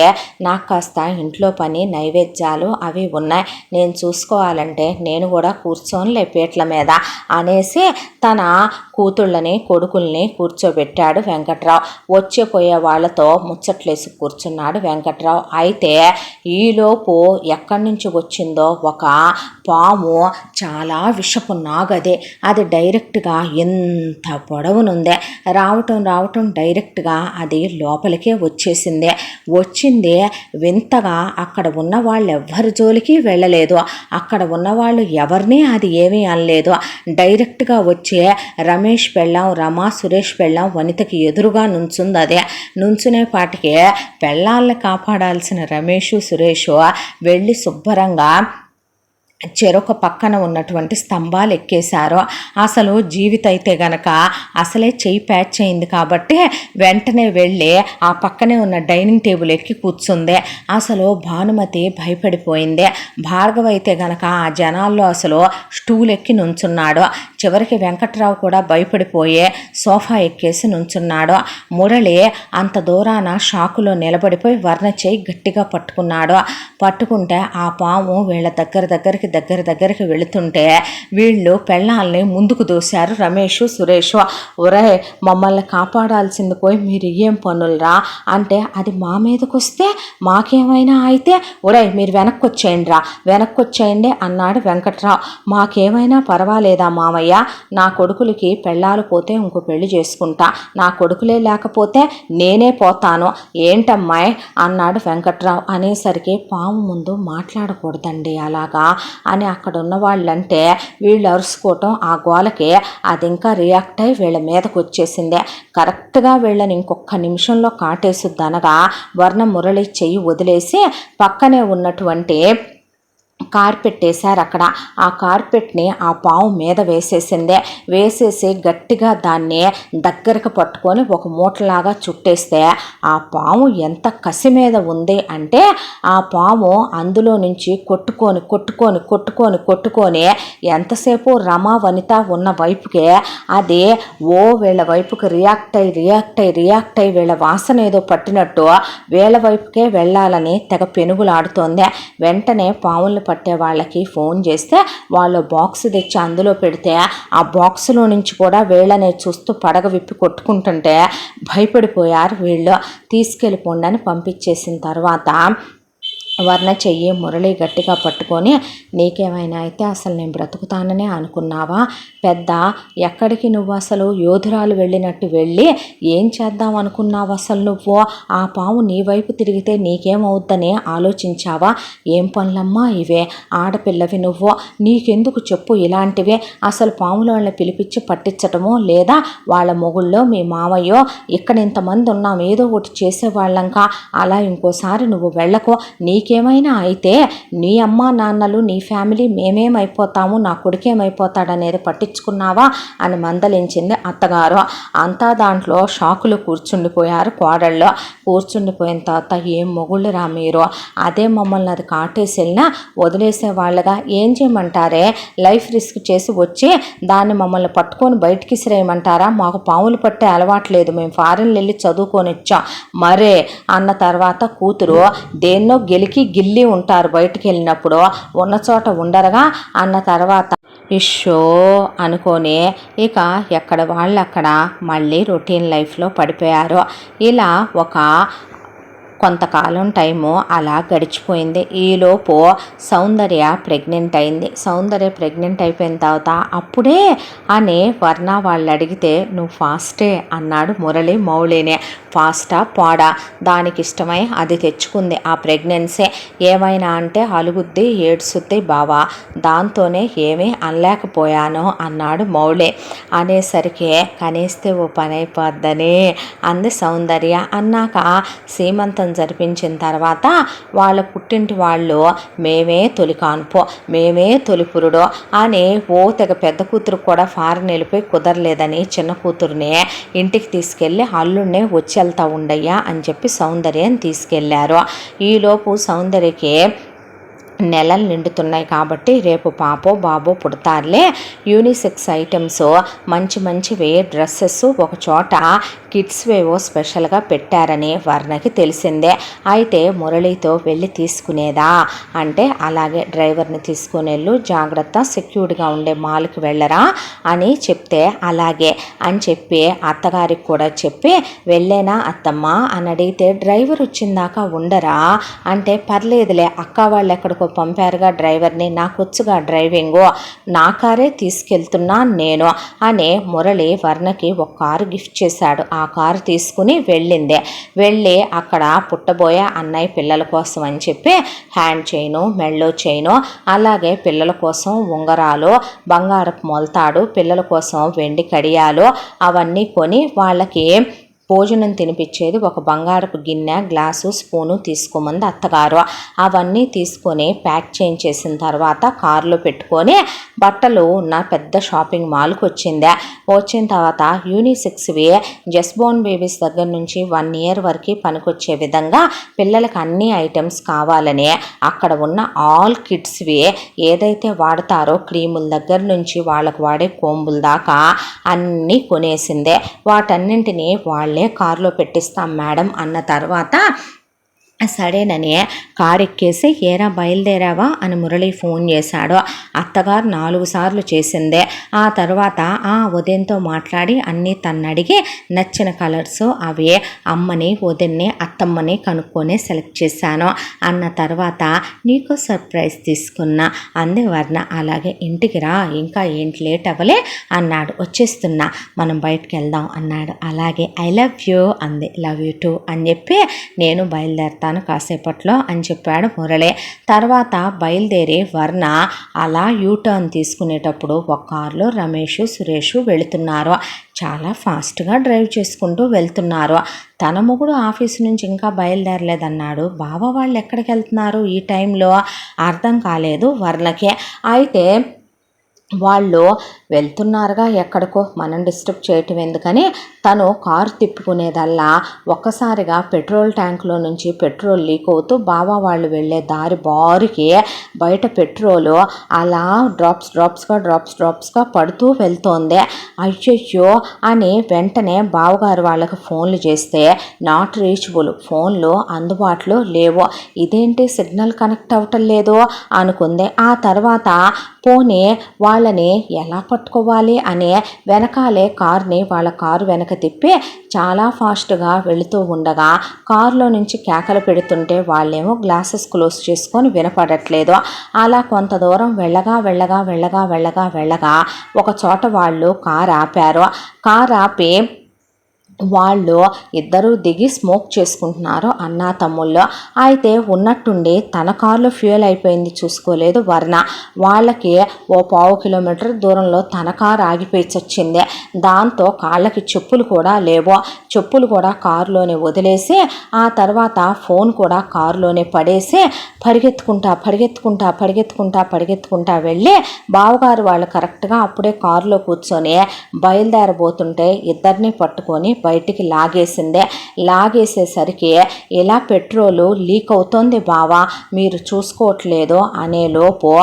నాకు కాస్త ఇంట్లో పని, నైవేద్యాలు అవి ఉన్నాయి, నేను చూసుకోవాలంటే నేను కూడా కూర్చోనిలే పీటల మీద అనేసి తన కూతుళ్ళని, కొడుకుల్ని కూర్చోబెట్టాడు వెంకట్రావు. వచ్చిపోయే వాళ్ళతో ముచ్చట్లేసి కూర్చున్నాడు వెంకట్రావు. అయితే ఈలోపు ఎక్కడి నుంచి వచ్చిందో ఒక పాము, చాలా విషపు నాగదే. అది డైరెక్ట్గా ఎంత పొడవునుందే రావటం డైరెక్ట్గా అది లోపలికే వచ్చింది. వింతగా అక్కడ ఉన్న వాళ్ళు ఎవ్వరి జోలికి వెళ్ళలేదు. అక్కడ ఉన్నవాళ్ళు ఎవరిని అది ఏమీ అనలేదు. డైరెక్ట్గా వచ్చి రమేష్ పెళ్ళాం, రమ, సురేష్ పెళ్ళాం వనితకి ఎదురుగా నుంచుంది. అదే నుంచునే పాటికి పెళ్ళాలను కాపాడాల్సిన రమేషు, సురేషు వెళ్ళి శుభ్రంగా చెరొక పక్కన ఉన్నటువంటి స్తంభాలు ఎక్కేశారు. అసలు జీవిత అయితే గనక అసలే చెయ్యి ప్యాచ్ అయింది కాబట్టి వెంటనే వెళ్ళి ఆ పక్కనే ఉన్న డైనింగ్ టేబుల్ ఎక్కి కూర్చుంది. అసలు భానుమతి భయపడిపోయింది. భార్గవ అయితే గనక ఆ జనాల్లో అసలు స్టూల్ ఎక్కి నుంచున్నాడు. చివరికి వెంకట్రావు కూడా భయపడిపోయి సోఫా ఎక్కేసి నుంచున్నాడు. మురళి అంత దూరాన షాకులో నిలబడిపోయి వర్ణ చేయి గట్టిగా పట్టుకున్నాడు. పట్టుకుంటే ఆ పాము వీళ్ళ దగ్గరికి వెళుతుంటే వీళ్ళు పెళ్ళాలని ముందుకు దోశారు రమేష్, సురేష్. ఒరే మమ్మల్ని కాపాడాల్సింది పోయి మీరు ఏం పనులరా అంటే, అది మా మీదకి వస్తే మాకేమైనా అయితే ఒరే మీరు వెనక్కి వచ్చేయండి అన్నాడు వెంకట్రావు. మాకేమైనా పర్వాలేదా మామయ్య, నా కొడుకులకి పెళ్ళాలు పోతే ఇంకో పెళ్లి చేసుకుంటా, నా కొడుకులే లేకపోతే నేనే పోతాను, ఏంటమ్మాయి అన్నాడు వెంకట్రావు. అనేసరికి పాము ముందు మాట్లాడకూడదండి అలాగా అని అక్కడ ఉన్న వాళ్ళంటే వీళ్ళు అరుచుకోవటం, ఆ గోలకి అది ఇంకా రియాక్ట్ అయ్యి వీళ్ళ మీదకి వచ్చేసింది. కరెక్ట్గా వీళ్ళని ఇంకొక నిమిషంలో కాటేసుద్దనగా వర్ణ మురళి చెయ్యి వదిలేసి పక్కనే ఉన్నటువంటి కార్పెట్ వేశారు. అక్కడ ఆ కార్పెట్ని ఆ పాము మీద వేసేసి గట్టిగా దాన్ని దగ్గరకు పట్టుకొని ఒక మూటలాగా చుట్టేస్తే ఆ పాము ఎంత కసి మీద ఉంది అంటే ఆ పాము అందులో నుంచి కొట్టుకొని ఎంతసేపు రమ, వనిత ఉన్న వైపుకే అది వీళ్ళ వైపుకి రియాక్ట్ అయ్యి వీళ్ళ వాసన ఏదో పట్టినట్టు వీళ్ళ వైపుకే వెళ్ళాలని తెగ పెనుగులాడుతోంది. వెంటనే పాముల్ని పట్టే వాళ్ళకి ఫోన్ చేస్తే వాళ్ళు బాక్స్ తెచ్చి అందులో పెడితే ఆ బాక్స్లో నుంచి కూడా వీళ్ళనే చూస్తూ పడగ విప్పి కొట్టుకుంటుంటే భయపడిపోయారు వీళ్ళు. తీసుకెళ్ళిపోండి అని పంపించేసిన తర్వాత వర్ణ చెయ్యి మురళి గట్టిగా పట్టుకొని, నీకేమైనా అయితే అసలు నేను బ్రతుకుతాననే అనుకున్నావా? పెద్ద ఎక్కడికి నువ్వు అసలు యోధురాలు వెళ్ళినట్టు వెళ్ళి ఏం చేద్దాం అనుకున్నావు అసలు నువ్వు? ఆ పాము నీ వైపు తిరిగితే నీకేమవుద్దని ఆలోచించావా? ఏం పనులమ్మా ఇవే? ఆడపిల్లవి నువ్వు, నీకెందుకు చెప్పు ఇలాంటివే? అసలు పాములని పిలిపించి పట్టించటమో లేదా వాళ్ళ మొగుళ్ళో మీ మావయ్యో ఇక్కడ ఇంతమంది ఉన్నాం ఏదో ఒకటి చేసేవాళ్ళంకా, అలా ఇంకోసారి నువ్వు వెళ్ళకో. నీకేమైనా అయితే నీ అమ్మ నాన్నలు నీ ఫ్యామిలీ మేమేమైపోతాము, నా కొడుకేమైపోతాడనేది పట్టించుకున్నావా అని మందలించింది అత్తగారు. అంతా దాంట్లో షాకులు కూర్చుండిపోయారు కోడళ్ళు. కూర్చుండిపోయిన తర్వాత ఏం మొగుళ్ళురా మీరు, అదే మమ్మల్ని అది కాటేసి వెళ్ళినా వదిలేసే వాళ్ళగా ఏం చేయమంటారే? లైఫ్ రిస్క్ చేసి వచ్చి దాన్ని మమ్మల్ని పట్టుకొని బయటికి ఇసిరేయమంటారా? మాకు పాములు పట్టే అలవాట్లేదు, మేము ఫారెన్ వెళ్ళి చదువుకొని వచ్చాం మరే అన్న తర్వాత కూతురు దేన్నో గెలికి గిల్లి ఉంటారు బయటికి వెళ్ళినప్పుడు, ఉన్న చోట ఉండరుగా అన్న తర్వాత ఇషో అనుకొని ఇక ఎక్కడ వాళ్ళు అక్కడ మళ్ళీ రొటీన్ లైఫ్లో పడిపోయారు. ఇలా ఒక కొంతకాలం టైము అలా గడిచిపోయింది. ఈలోపు సౌందర్య ప్రెగ్నెంట్ అయింది. సౌందర్య ప్రెగ్నెంట్ అయిపోయిన తర్వాత అప్పుడే అని వర్ణ వాళ్ళు అడిగితే నువ్వు ఫాస్టే అన్నాడు మురళి మౌళినే. ఫాస్టా పాడా, దానికి ఇష్టమై అది తెచ్చుకుంది ఆ ప్రెగ్నెన్సీ. ఏమైనా అంటే అలుగుద్ది ఏడ్సుద్ది బావా, దాంతోనే ఏమీ అనలేకపోయాను అన్నాడు మౌళి. అనేసరికి కనేస్తే ఓ పని అయిపోద్దని అంది సౌందర్య. అన్నాక సీమంతం జరిపించిన తర్వాత వాళ్ళ పుట్టింటి వాళ్ళు మేమే తొలి కాన్పో, మేమే తొలి పురుడు అని ఓ తెగ పెద్ద కూతురు కూడా ఫారెన్ వెళ్ళిపోయి కుదరలేదని చిన్న కూతురుని ఇంటికి తీసుకెళ్ళి అల్లుడినే వచ్చి వెళ్తా ఉండయ్యా అని చెప్పి సౌందర్యని తీసుకెళ్లారు. ఈలోపు సౌందర్యకి నెలలు నిండుతున్నాయి కాబట్టి రేపు పాపో బాబో పుడతారులే. యూనిసెక్స్ ఐటమ్స్ మంచి మంచివే డ్రెస్సెస్ ఒక చోట కిడ్స్ వేవో స్పెషల్గా పెట్టారని వర్ణకి తెలిసిందే. అయితే మురళితో వెళ్ళి తీసుకునేదా అంటే అలాగే డ్రైవర్ని తీసుకుని వెళ్ళు, జాగ్రత్త, సెక్యూర్డ్గా ఉండే మాల్కి వెళ్ళరా అని చెప్తే అలాగే అని చెప్పి అత్తగారికి కూడా చెప్పి వెళ్ళేనా అత్తమ్మ అని అడిగితే డ్రైవర్ వచ్చిందాకా ఉండరా అంటే పర్లేదులే అక్క వాళ్ళు ఎక్కడికో పంపారుగా డ్రైవర్ని, నాకు వచ్చుగా డ్రైవింగు, నా కారే తీసుకెళ్తున్నాను నేను అని మురళి వర్ణకి ఒక కారు గిఫ్ట్ చేశాడు. ఆ కారు తీసుకుని వెళ్ళింది. వెళ్ళి అక్కడ పుట్టబోయే అన్నయ్య పిల్లల కోసం అని చెప్పి హ్యాండ్ చైను, మెళ్ళో చైను, అలాగే పిల్లల కోసం ఉంగరాలు, బంగారపు మొలతాడు, పిల్లల కోసం వెండి కడియాలు అవన్నీ కొని వాళ్ళకి భోజనం తినిపించేది ఒక బంగారపు గిన్నె, గ్లాసు, స్పూను తీసుకోమంది అత్తగారు. అవన్నీ తీసుకొని ప్యాక్ చేయించేసిన తర్వాత కారులో పెట్టుకొని బట్టలు ఉన్న పెద్ద షాపింగ్ మాల్కి వచ్చింది. వచ్చిన తర్వాత యూనిసెక్స్వి జస్ట్ బోర్న్ బేబీస్ దగ్గర నుంచి 1 year వరకు పనికొచ్చే విధంగా పిల్లలకు అన్ని ఐటమ్స్ కావాలని అక్కడ ఉన్న ఆల్ కిడ్స్వి ఏదైతే వాడతారో క్రీముల దగ్గర నుంచి వాళ్ళకు వాడే కోంబుల దాకా అన్నీ కొనేసిందే. వాటన్నింటినీ వాళ్ళే కారులో పెట్టిస్తాం మేడం అన్న తర్వాత సరేనని కారు ఎక్కేసి ఏరా బయలుదేరావా అని మురళి ఫోన్ చేశాడు. అత్తగారు 4 సార్లు చేసిందే. ఆ తర్వాత ఉదయంతో మాట్లాడి అన్నీ తను అడిగి నచ్చిన కలర్స్ అవి అమ్మని వదిన్ని అత్తమ్మని కనుక్కొని సెలెక్ట్ చేశాను అన్న తర్వాత నీకు సర్ప్రైజ్ తీసుకున్నా అంది వర్ణ. అలాగే ఇంటికి రా, ఇంకా ఏంటి లేట్ అవ్వలే అన్నాడు. వచ్చేస్తున్నా, మనం బయటకు వెళ్దాం అన్నాడు. అలాగే ఐ లవ్ యూ అంది. లవ్ యూ టూ అని చెప్పి నేను బయలుదేరుతాను కాసేపట్లో అని చెప్పాడు మురళి. తర్వాత బయలుదేరి వర్ణ అలా యూటర్న్ తీసుకునేటప్పుడు ఒక కారులో రమేష్, సురేష్ వెళుతున్నారు. చాలా ఫాస్ట్గా డ్రైవ్ చేసుకుంటూ వెళ్తున్నారు. తన మొగుడు ఆఫీసు నుంచి ఇంకా బయలుదేరలేదన్నాడు. బావ వాళ్ళు ఎక్కడికి వెళ్తున్నారు ఈ టైంలో అర్థం కాలేదు వర్ణకి. అయితే వాళ్ళు వెళ్తున్నారుగా ఎక్కడికో, మనం డిస్టర్బ్ చేయటం ఎందుకని తను కారు తిప్పుకునేదల్లా ఒక్కసారిగా పెట్రోల్ ట్యాంక్లో నుంచి పెట్రోల్ లీక్ అవుతూ బావా వాళ్ళు వెళ్ళే దారి బారికి బయట పెట్రోలు అలా డ్రాప్స్గా పడుతూ వెళ్తోంది. అయ్యయ్యో అని వెంటనే బావగారు వాళ్ళకి ఫోన్లు చేస్తే నాట్ రీచబుల్, ఫోన్లు అందుబాటులో లేవు. ఇదేంటి సిగ్నల్ కనెక్ట్ అవ్వటం లేదు అనుకుంది. ఆ తర్వాత పోనీ వాళ్ళని ఎలా పట్టుకోవాలి అని వెనకాలే వాళ్ళ కారు వెనక తిప్పి చాలా ఫాస్ట్గా వెళుతూ ఉండగా కారులో నుంచి కేకలు పెడుతుంటే వాళ్ళేమో గ్లాసెస్ క్లోజ్ చేసుకొని వినపడట్లేదు. అలా కొంత దూరం వెళ్ళగా ఒక చోట వాళ్ళు కారు ఆపారు. కారు ఆపి వాళ్ళు ఇద్దరూ దిగి స్మోక్ చేసుకుంటున్నారు అన్నా తమ్ముళ్ళు. అయితే ఉన్నట్టుండి తన కారులో ఫ్యూయల్ అయిపోయింది చూసుకోలేదు వర్ణ. వాళ్ళకి ఓ 1/2 కిలోమీటర్ దూరంలో తన కారు ఆగిపోయి వచ్చింది. దాంతో కాళ్ళకి చెప్పులు కూడా లేవు. చెప్పులు కూడా కారులోనే వదిలేసి ఆ తర్వాత ఫోన్ కూడా కారులోనే పడేసి పరిగెత్తుకుంటా వెళ్ళి బావగారు వాళ్ళు కరెక్ట్గా అప్పుడే కారులో కూర్చొని బయలుదేరబోతుంటే ఇద్దరిని పట్టుకొని బయటికి లాగేసేసరికి ఇలా పెట్రోలు లీక్ అవుతోంది బావా, మీరు చూసుకోవట్లేదు అనే లోపు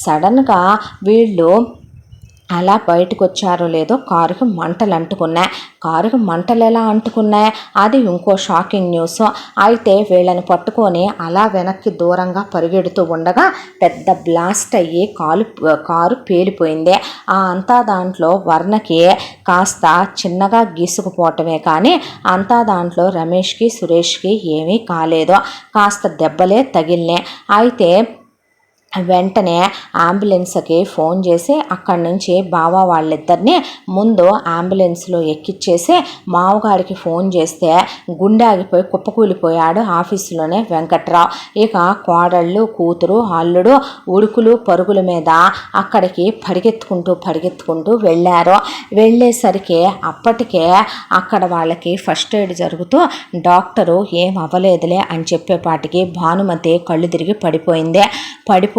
సడన్గా వీళ్ళు అలా బయటకు వచ్చారో లేదో కారుకి మంటలు అంటుకున్నాయి. కారుకి మంటలు ఎలా అంటుకున్నాయి అది ఇంకో షాకింగ్ న్యూస్. అయితే వీళ్ళని పట్టుకొని అలా వెనక్కి దూరంగా పరిగెడుతూ ఉండగా పెద్ద బ్లాస్ట్ అయ్యి కారు పేలిపోయింది. అంతా దాంట్లో వర్ణకి కాస్త చిన్నగా గీసుకుపోవటమే కానీ అంతా దాంట్లో రమేష్కి సురేష్కి ఏమీ కాలేదు. కాస్త దెబ్బలే తగిలినాయి. అయితే వెంటనే అంబులెన్స్కి ఫోన్ చేసి అక్కడి నుంచి బావ వాళ్ళిద్దరిని ముందు అంబులెన్స్లో ఎక్కిచ్చేసి మావగారికి ఫోన్ చేస్తే గుండె ఆగిపోయి కుప్పకూలిపోయాడు ఆఫీసులోనే వెంకట్రావు. ఇక కోడళ్ళు కూతురు అల్లుడు ఉడుకులు పరుగుల మీద అక్కడికి పరిగెత్తుకుంటూ వెళ్ళారు. వెళ్ళేసరికి అప్పటికే అక్కడ వాళ్ళకి ఫస్ట్ ఎయిడ్ జరుగుతూ డాక్టరు ఏం అవ్వలేదులే అని చెప్పేపాటికి భానుమతి కళ్ళు తిరిగి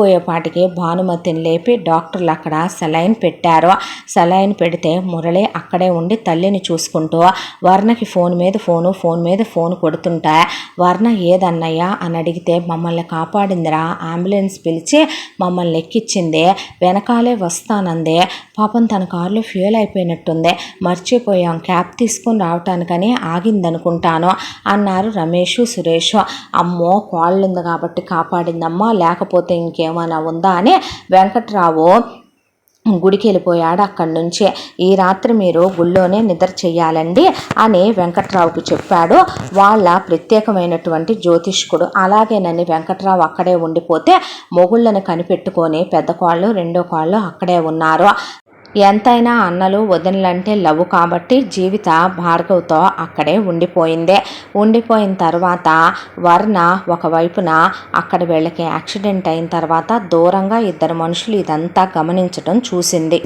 పడిపోయేపాటికి భానుమతిని లేపి డాక్టర్లు అక్కడ సెలైన్ పెట్టారు. సెలైన్ పెడితే మురళి అక్కడే ఉండి తల్లిని చూసుకుంటూ వర్ణకి ఫోన్ మీద ఫోన్ కొడుతుంటే వర్ణ ఏదన్నయ్యా అని అడిగితే మమ్మల్ని కాపాడిందిరా, అంబులెన్స్ పిలిచి మమ్మల్ని ఎక్కిచ్చింది, వెనకాలే వస్తానందే, పాపం తన కారులో ఫ్యూయల్ అయిపోయినట్టుంది, మర్చిపోయాం, క్యాబ్ తీసుకొని రావటానికని ఆగిందనుకుంటాను అన్నారు రమేష్ సురేష్. అమ్మో కోళ్ళుంది కాబట్టి కాపాడిందమ్మా, లేకపోతే ఇంకేమైనా ఉందా అని వెంకట్రావు గుడికి వెళ్ళిపోయాడు. అక్కడి నుంచే ఈ రాత్రి మీరు గుళ్ళోనే నిద్ర చెయ్యాలండి అని వెంకట్రావుకి చెప్పాడు వాళ్ళ ప్రత్యేకమైనటువంటి జ్యోతిష్కుడు. అలాగేనని వెంకట్రావు అక్కడే ఉండిపోతే మొగుళ్ళని కనిపెట్టుకొని పెద్ద కోళ్ళు రెండో కోళ్ళు అక్కడే ఉన్నారు. ఎంతైనా అన్నలు వదినలంటే లవ్ కాబట్టి జీవిత భార్గవ్తో అక్కడే ఉండిపోయిన తర్వాత వర్ణ ఒకవైపున అక్కడ వీళ్ళకి యాక్సిడెంట్ అయిన తర్వాత దూరంగా ఇద్దరు మనుషులు ఇదంతా గమనించడం చూసింది.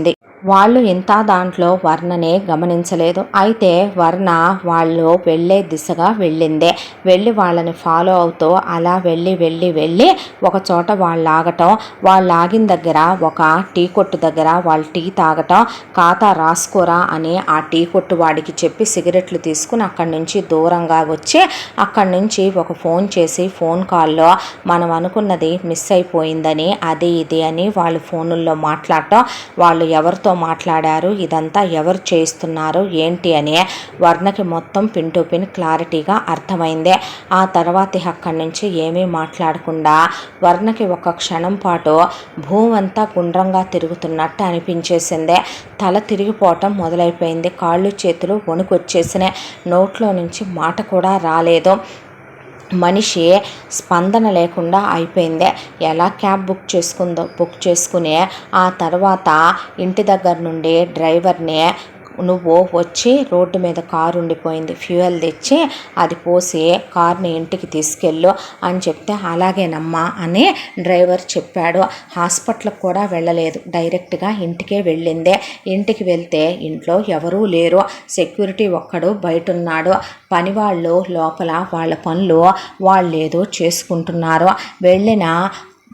వాళ్ళు ఇంత దాంట్లో వర్ణనే గమనించలేదు. అయితే వర్ణ వాళ్ళు వెళ్ళే దిశగా వెళ్ళి వాళ్ళని ఫాలో అవుతూ అలా వెళ్ళి ఒక చోట వాళ్ళు ఆగిన దగ్గర ఒక టీ కొట్టు దగ్గర వాళ్ళు టీ తాగటం, ఖాతా రాసుకోరా అని ఆ టీ కొట్టు వాడికి చెప్పి సిగరెట్లు తీసుకుని అక్కడి నుంచి దూరంగా వచ్చి అక్కడి నుంచి ఒక ఫోన్ చేసి ఫోన్ కాల్లో మనం అనుకున్నది మిస్ అయిపోయిందని అది ఇది అని వాళ్ళు ఫోనుల్లో మాట్లాడటం, వాళ్ళు ఎవరితో మాట్లాడారు, ఇదంతా ఎవరు చేస్తున్నారు ఏంటి అని వర్ణకి మొత్తం పిన్ టు పిన్ క్లారిటీగా అర్థమైంది. ఆ తర్వాత అక్కడి నుంచి ఏమీ మాట్లాడకుండా వర్ణకి ఒక క్షణం పాటు భూమి అంతా గుండ్రంగా తిరుగుతున్నట్టు అనిపించేసింది. తల తిరిగిపోవటం మొదలైపోయింది. కాళ్ళు చేతులు వణుకొచ్చేసినాయి. నోట్లో నుంచి మాట కూడా రాలేదు. మనిషి స్పందన లేకుండా అయిపోయింది. ఎలా క్యాబ్ బుక్ చేసుకుని ఆ తర్వాత ఇంటి దగ్గర నుండి డ్రైవర్ని నువ్వు వచ్చి రోడ్డు మీద కారు ఉండిపోయింది, ఫ్యూయల్ తెచ్చి అది పోసి కార్ని ఇంటికి తీసుకెళ్ళు అని చెప్తే అలాగేనమ్మా అని డ్రైవర్ చెప్పాడు. హాస్పిటల్కి కూడా వెళ్ళలేదు, డైరెక్ట్గా ఇంటికే వెళ్ళిందే. ఇంటికి వెళ్తే ఇంట్లో ఎవరూ లేరు, సెక్యూరిటీ ఒక్కడు బయట ఉన్నాడు, పని వాళ్ళు లోపల వాళ్ళ పనులు వాళ్ళేదో చేసుకుంటున్నారు.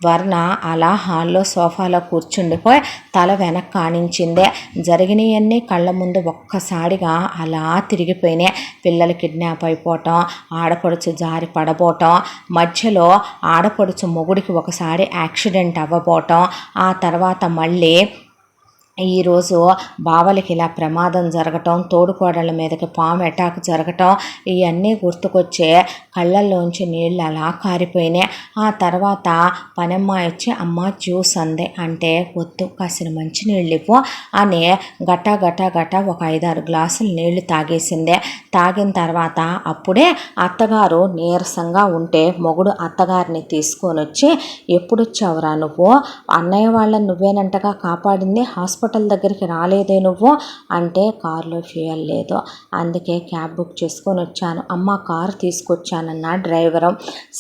వర్ణ అలా హాల్లో సోఫాలో కూర్చుండిపోయి తల వెనక్కి ఆనించిందే. జరిగినవన్నీ కళ్ళ ముందు ఒక్కసారిగా అలా తిరిగిపోయినాయి. పిల్లలు కిడ్నాప్ అయిపోవటం, ఆడపడుచు జారి పడబోవటం, మధ్యలో ఆడపడుచు మొగుడికి ఒకసారి యాక్సిడెంట్ అవ్వబోవటం, ఆ తర్వాత మళ్ళీ ఈరోజు బావలకి ఇలా ప్రమాదం జరగటం, తోడుకోడళ్ళ మీదకి పాము అటాక్ జరగటం, ఇవన్నీ గుర్తుకొచ్చే కళ్ళల్లోంచి నీళ్ళు అలా కారిపోయినాయి. ఆ తర్వాత పనమ్మాయి వచ్చి అమ్మ జ్యూస్ అంది. అంటే వద్దు, కాసిన మంచినీళ్ళు ఇవ్వు అని గటా గటా గటా ఒక 5-6 గ్లాసులు నీళ్లు తాగేసిందే. తాగిన తర్వాత అప్పుడే అత్తగారు నీరసంగా ఉంటే మొగుడు అత్తగారిని తీసుకొని వచ్చి, ఎప్పుడు వచ్చావురా నువ్వు, అన్నయ్య వాళ్ళని నువ్వేనంటగా కాపాడింది, హాస్పిటల్ దగ్గరికి రాలేదే నువ్వు అంటే, కారులో ఫ్యూయల్ లేదు, అందుకే క్యాబ్ బుక్ చేసుకొని వచ్చాను అమ్మ, కారు తీసుకొచ్చానన్న డ్రైవరు.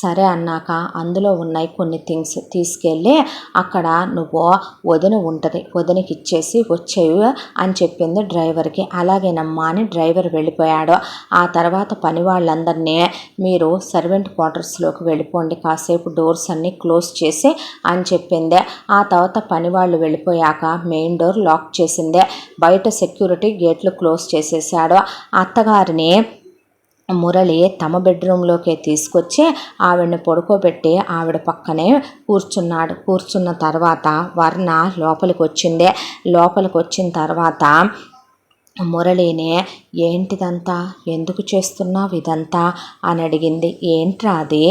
సరే అన్నాక అందులో ఉన్నాయి కొన్ని థింగ్స్ తీసుకెళ్ళి అక్కడ నువ్వు వదిన ఉంటుంది, వదినకి ఇచ్చేసి వచ్చేవి అని చెప్పింది డ్రైవర్కి. అలాగేనమ్మా అని డ్రైవర్ వెళ్ళిపోయాడు. ఆ తర్వాత పని వాళ్ళందరినీ మీరు సర్వెంట్ క్వార్టర్స్లోకి వెళ్ళిపోండి, కాసేపు డోర్స్ అన్నీ క్లోజ్ చేసి అని చెప్పింది. ఆ తర్వాత పని వాళ్ళు వెళ్ళిపోయాక మెయిన్ డోర్ లాక్ చేసిందే. బయట సెక్యూరిటీ గేట్లు క్లోజ్ చేసేసాడు. అత్తగారిని మురళి తమ బెడ్రూమ్లోకి తీసుకొచ్చి ఆవిడని పడుకోబెట్టి ఆవిడ పక్కనే కూర్చున్నాడు. కూర్చున్న తర్వాత వర్ణ లోపలికి వచ్చింది. లోపలికి వచ్చిన తర్వాత మురళినే, ఏంటిదంతా, ఎందుకు చేస్తున్నావు ఇదంతా అని అడిగింది. ఏంట్రా అది,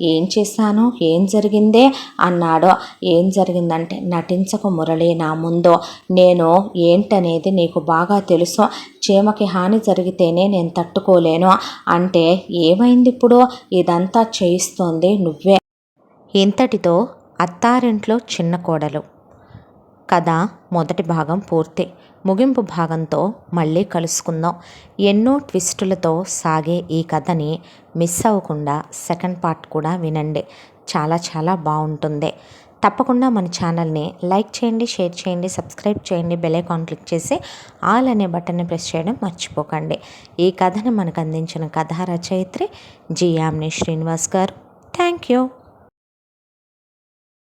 ఏం చేశాను, ఏం జరిగిందే అన్నాడు. ఏం జరిగిందంటే, నటించకు మురళి నా ముందు, నేను ఏంటనేది నీకు బాగా తెలుసు, చీమకి హాని జరిగితేనే నేను తట్టుకోలేను అంటే, ఏమైంది ఇప్పుడు, ఇదంతా చేయిస్తోంది నువ్వే. ఇంతటితో అత్తారింట్లో చిన్న కోడలు కథ మొదటి భాగం పూర్తి. ముగింపు భాగంతో మళ్ళీ కలుసుకుందాం. ఎన్నో ట్విస్టులతో సాగే ఈ కథని మిస్ అవ్వకుండా సెకండ్ పార్ట్ కూడా వినండి. చాలా చాలా బాగుంటుంది. తప్పకుండా మన ఛానల్ని లైక్ చేయండి, షేర్ చేయండి, సబ్స్క్రైబ్ చేయండి, బెల్ ఐకాన్ క్లిక్ చేసి ఆల్ అనే బటన్ని ప్రెస్ చేయడం మర్చిపోకండి. ఈ కథని మనకు అందించిన కథా రచయిత్రి జి. యామిని శ్రీనివాస్ గారు. Thank you.